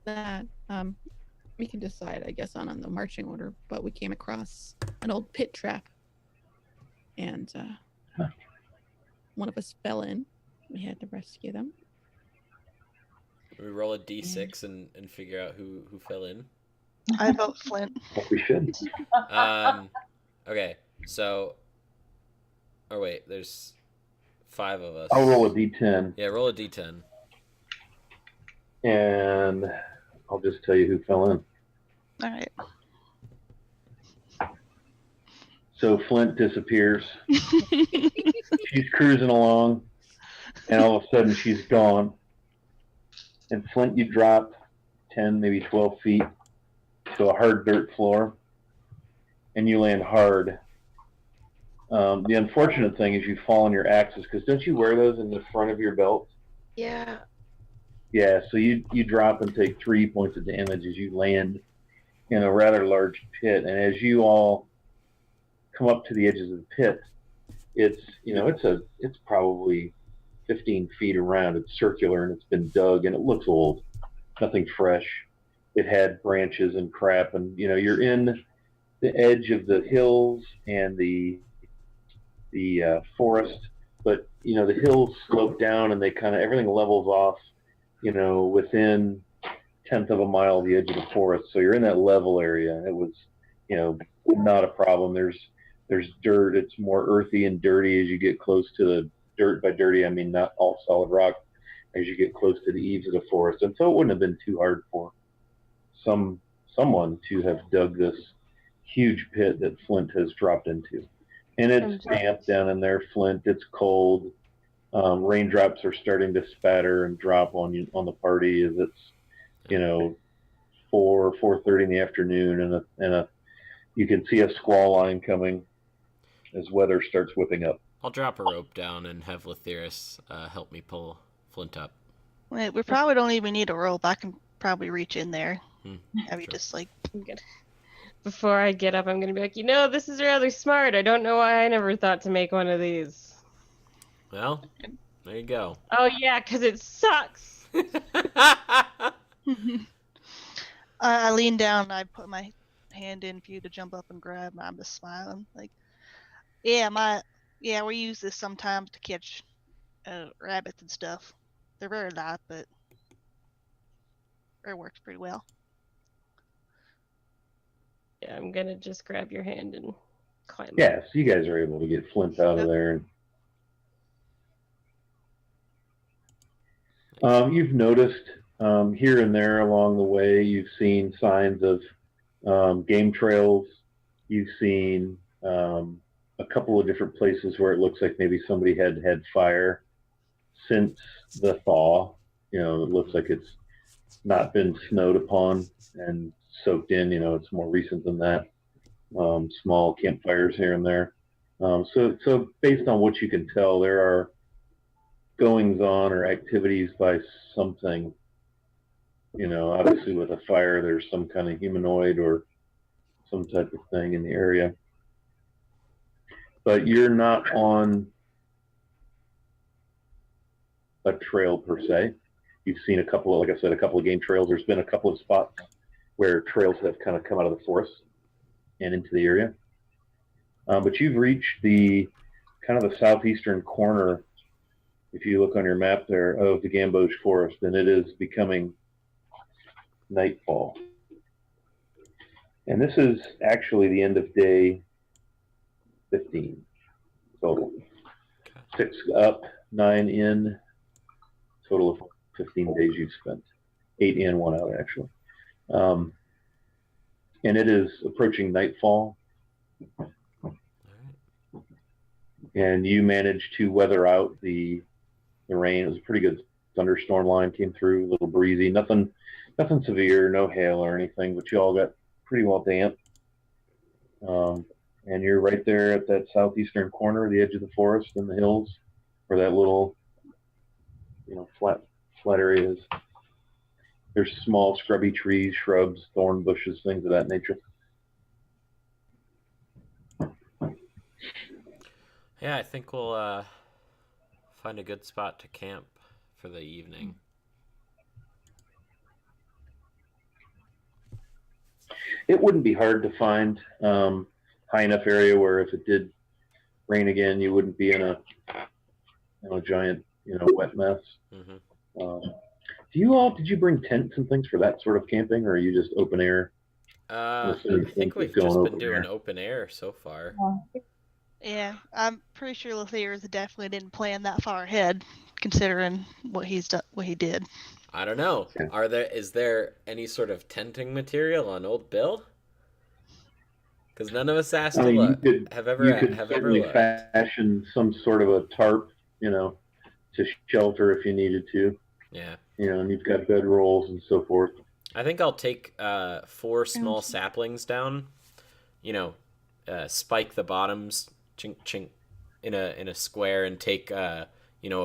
S4: that. We can decide, I guess, on the marching order, but we came across an old pit trap, and one of us fell in. We had to rescue them.
S6: We roll a d6 and figure out who fell in.
S3: I vote Flint.
S1: What we should.
S6: Okay, so... Oh, wait, there's 5 of us.
S1: I'll roll a d10,
S6: Yeah, roll a d10.
S1: and I'll just tell you who fell in.
S3: All right.
S1: So Flint disappears. She's cruising along, and all of a sudden she's gone. And Flint, you drop 10, maybe 12 feet to a hard dirt floor, and you land hard. The unfortunate thing is you fall on your axes, because don't you wear those in the front of your belt?
S5: Yeah.
S1: Yeah, so you drop and take 3 points of damage as you land in a rather large pit. And as you all come up to the edges of the pit, it's probably 15 feet around. It's circular and it's been dug and it looks old. Nothing fresh. It had branches and crap, and you're in the edge of the hills and the forest, but the hills slope down and they kind of everything levels off, within 1/10 of a mile of the edge of the forest. So you're in that level area. It was, not a problem. There's dirt. It's more earthy and dirty as you get close to the dirt. By dirty, I mean not all solid rock. As you get close to the eaves of the forest, and so it wouldn't have been too hard for someone to have dug this huge pit that Flint has dropped into. And it's damp down in there, Flint. It's cold. Raindrops are starting to spatter and drop on the party as it's 4:30 in the afternoon, and you can see a squall line coming as weather starts whipping up.
S6: I'll drop a rope down and have Latheris help me pull Flint up.
S3: Wait, we probably don't even need a rope. I can probably reach in there. Have you
S6: Sure.
S3: just like...
S5: I'm good. Before I get up, I'm gonna be like, this is rather smart. I don't know why I never thought to make one of these.
S6: Well, there you go.
S5: Oh yeah, because it sucks.
S3: I lean down and I put my hand in for you to jump up and grab, and I'm just smiling. Like, we use this sometimes to catch rabbits and stuff. They're very light, but it works pretty well.
S5: Yeah, I'm gonna just grab your hand and climb up.
S1: Yeah, so you guys are able to get Flint out of there. You've noticed here and there along the way, you've seen signs of game trails. You've seen a couple of different places where it looks like maybe somebody had fire since the thaw. It looks like it's not been snowed upon and soaked in. It's more recent than that. Small campfires here and there. So based on what you can tell, there are goings on or activities by something. Obviously with a fire, there's some kind of humanoid or some type of thing in the area. But you're not on a trail per se. You've seen a couple of, like I said, a couple of game trails. There's been a couple of spots where trails have kind of come out of the forest and into the area. But you've reached the kind of the southeastern corner, if you look on your map there, of the Gamboge Forest, and it is becoming nightfall. And this is actually the end of day 15 total. 6 up, 9 in, total of 15 days you've spent. 8 in, 1 out, actually. And it is approaching nightfall. And you managed to weather out the rain. It was a pretty good thunderstorm line came through, a little breezy, nothing severe, no hail or anything, but you all got pretty well damp. And you're right there at that southeastern corner, the edge of the forest and the hills, where that little, flat area is. There's small scrubby trees, shrubs, thorn bushes, things of that nature.
S6: Yeah, I think we'll find a good spot to camp for the evening.
S1: It wouldn't be hard to find high enough area where if it did rain again, you wouldn't be in a giant wet mess.
S6: Mm-hmm.
S1: Did you bring tents and things for that sort of camping, or are you just open air?
S6: I think we've just been doing open air so far.
S3: Yeah, I'm pretty sure Lethier's definitely didn't plan that far ahead, considering what he did.
S6: I don't know. Is there any sort of tenting material on Old Bill? Because none of us asked to look.
S1: You could certainly fashion some sort of a tarp, to shelter if you needed to.
S6: Yeah.
S1: And you've got bedrolls and so forth.
S6: I think I'll take 4 small saplings down. Spike the bottoms, chink chink, in a square, and take a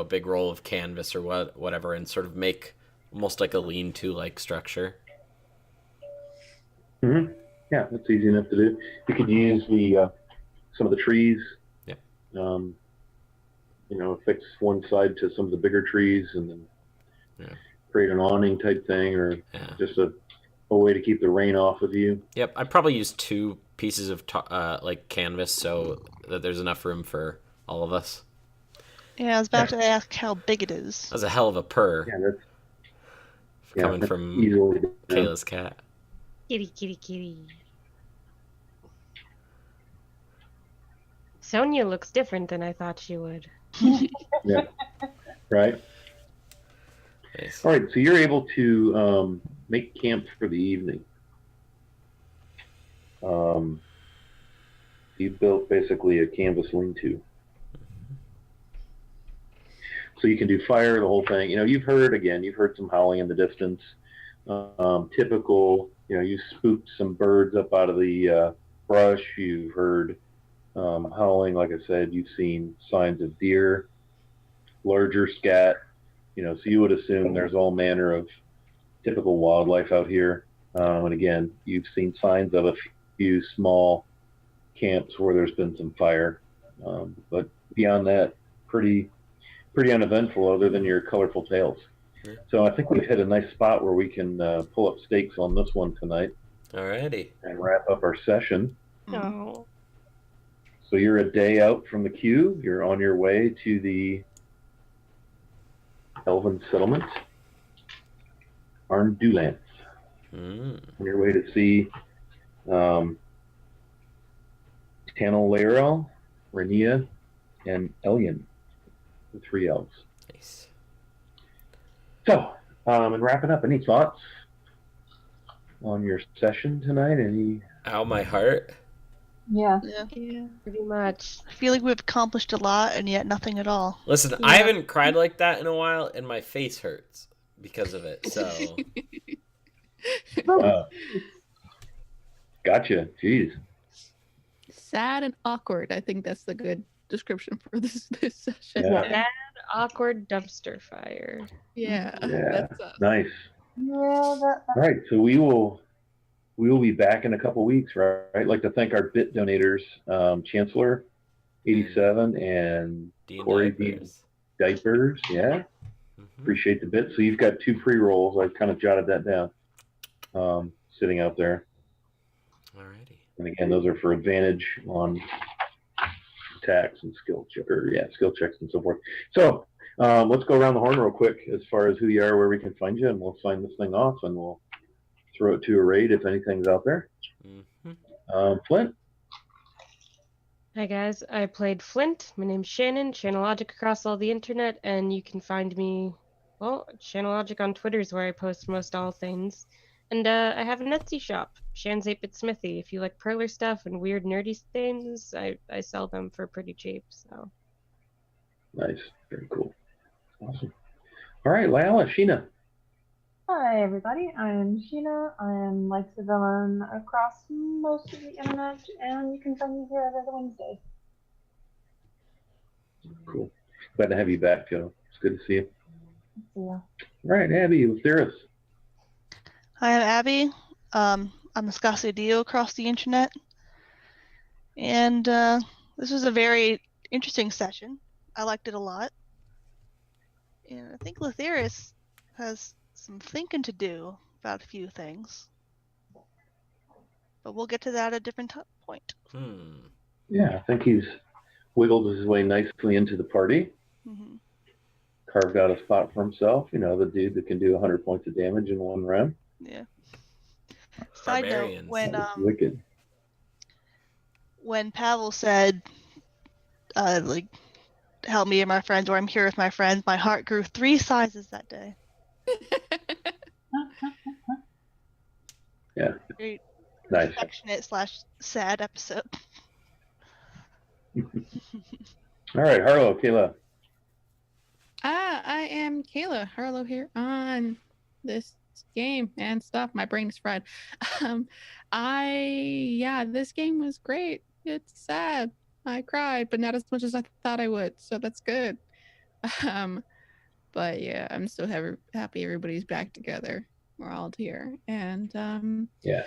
S6: big roll of canvas or whatever, and sort of make almost like a lean-to like structure.
S1: Mm-hmm. Yeah, that's easy enough to do. You could use some of the trees.
S6: Yeah.
S1: Fix one side to some of the bigger trees, and then create an awning type thing, or just a way to keep the rain off of you.
S6: Yep, I'd probably use 2 pieces of canvas so that there's enough room for all of us.
S3: Yeah, I was about to ask how big it is.
S6: That's a hell of a purr.
S1: Yeah,
S6: coming from Kayla's cat.
S5: Kitty, kitty, kitty. Sonia looks different than I thought she would.
S1: Yeah. Right.
S6: Nice.
S1: All right, so you're able to make camp for the evening. You built basically a canvas lean-to. So you can do fire, the whole thing. You've heard some howling in the distance. Typical, you spooked some birds up out of the brush. You've heard howling, like I said. You've seen signs of deer, larger scat. So you would assume there's all manner of typical wildlife out here. And again, you've seen signs of a few small camps where there's been some fire. But beyond that, pretty uneventful other than your colorful tales. Yeah. So I think we've hit a nice spot where we can pull up stakes on this one tonight.
S6: Alrighty.
S1: And wrap up our session.
S5: No.
S1: So you're a day out from the queue. You're on your way to the Elven settlement, Arndulance. On your way to see Tanel Laerel, Renia, and Elyon, the 3 elves.
S6: Nice.
S1: So, and wrapping up, any thoughts on your session tonight? Any?
S6: Ow, my heart.
S2: Yeah.
S3: Yeah.
S5: Pretty much.
S3: I feel like we've accomplished a lot and yet nothing at all.
S6: Listen, I haven't cried like that in a while, and my face hurts because of it. So,
S1: Gotcha. Jeez.
S4: Sad and awkward. I think that's the good description for this session.
S1: Yeah.
S5: Sad, awkward dumpster fire.
S4: Yeah.
S1: Yeah.
S4: That's us.
S1: Nice.
S2: Yeah,
S1: All right. So we will be back in a couple weeks, right? I'd like to thank our bit donators, Chancellor 87 and
S6: Dean
S1: Corey
S6: Diapers.
S1: Diapers. Yeah. Appreciate the bit. So you've got 2 pre-rolls. I kind of jotted that down, sitting out there.
S6: Alrighty.
S1: And again, those are for advantage on attacks and skill checks and so forth. So let's go around the horn real quick as far as who you are, where we can find you, and we'll sign this thing off, and we'll throw it to a raid if anything's out there. Flint.
S5: Hi guys, I played Flint. My name's Shannon, Channellogic across all the internet, and you can find me, well, Channellogic on Twitter is where I post most all things. And I have an Etsy shop, Shan's 8-Bit Smithy. If you like perler stuff and weird nerdy things, I sell them for pretty cheap. So
S1: Nice. Very cool. Awesome. All right, Lila, Sheena.
S2: Hi, everybody. I'm Sheena. I am like the villain across most of the internet, and you can find me here every other Wednesday.
S1: Cool. Glad to have you back, Joe. It's good to see you.
S2: Yeah.
S1: All right, Abby, let's hear us.
S3: Hi, I'm Abby. I'm Nascasio Dio across the internet. And this was a very interesting session. I liked it a lot. And I think Latheris has some thinking to do about a few things. But we'll get to that at a different point.
S1: Yeah, I think he's wiggled his way nicely into the party. Carved out a spot for himself. You know, the dude that can do 100 points of damage in one round.
S3: Yeah. Side note, when Pavel said, like, help me and my friends, or I'm here with my friends, my heart grew 3 sizes that day.
S1: Yeah.
S3: Very
S1: Nice.
S3: affectionate / sad episode.
S1: All right, Harlow, Kayla.
S4: I am Kayla Harlow here on this game and stuff. My brain is fried. This game was great. It's sad. I cried, but not as much as I thought I would, so that's good. But yeah, I'm so happy everybody's back together. We're all here, and
S1: yeah.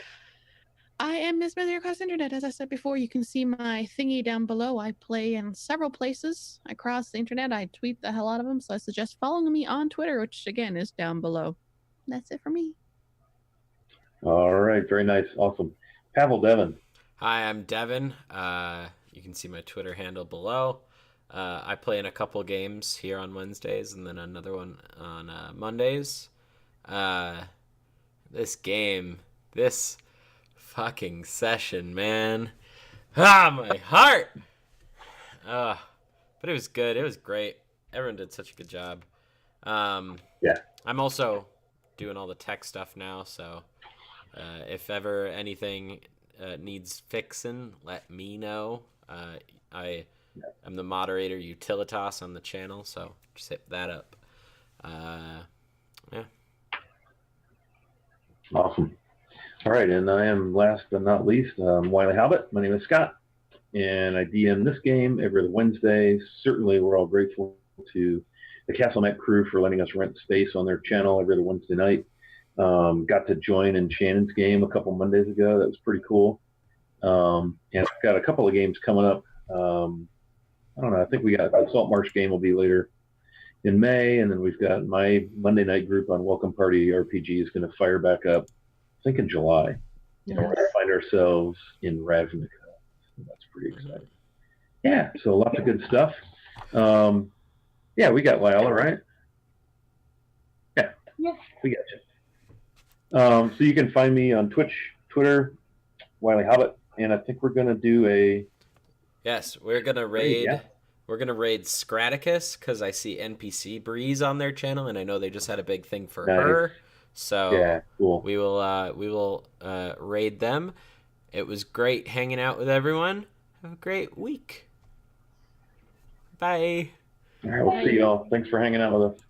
S4: I am Miss Misery across the internet. As I said before, you can see my thingy down below. I play in several places across the internet. I tweet the hell out of them, so I suggest following me on Twitter, which again is down below. That's it for me.
S1: All right, very nice, awesome. Pavel Devin.
S6: Hi, I'm Devin. You can see my Twitter handle below. I play in a couple games here on Wednesdays and then another one on Mondays. This fucking session, man. My heart. But it was good. It was great. Everyone did such a good job.
S1: Yeah. I'm
S6: also doing all the tech stuff now, so if ever anything needs fixing, let me know. I am the moderator Utilitas on the channel, so just hit that up. Yeah.
S1: Awesome. All right, and I am last but not least, Wiley Halbert. My name is Scott, and I DM this game every other Wednesday. Certainly, we're all grateful to the Castle Night crew for letting us rent space on their channel every other Wednesday night. Got to join in Shannon's game a couple Mondays ago. That was pretty cool. And I've got a couple of games coming up. I don't know. I think we got the Salt Marsh game will be later in May, and then we've got my Monday night group on Welcome Party RPG is going to fire back up, I think in July. And we're going to find ourselves in Ravnica. So that's pretty exciting. Yeah, so lots of good stuff. Yeah, we got Lila, right? Yeah, we got you. So you can find me on Twitch, Twitter, Wiley Hobbit, and I think we're going to do a...
S6: Yes, we're going to raid We're gonna raid Scraticus because I see NPC Breeze on their channel, and I know they just had a big thing for
S1: Nice.
S6: her. So
S1: Yeah, cool.
S6: we will raid them. It was great hanging out with everyone. Have a great week. Bye.
S1: All right, we'll see y'all. Thanks for hanging out with us.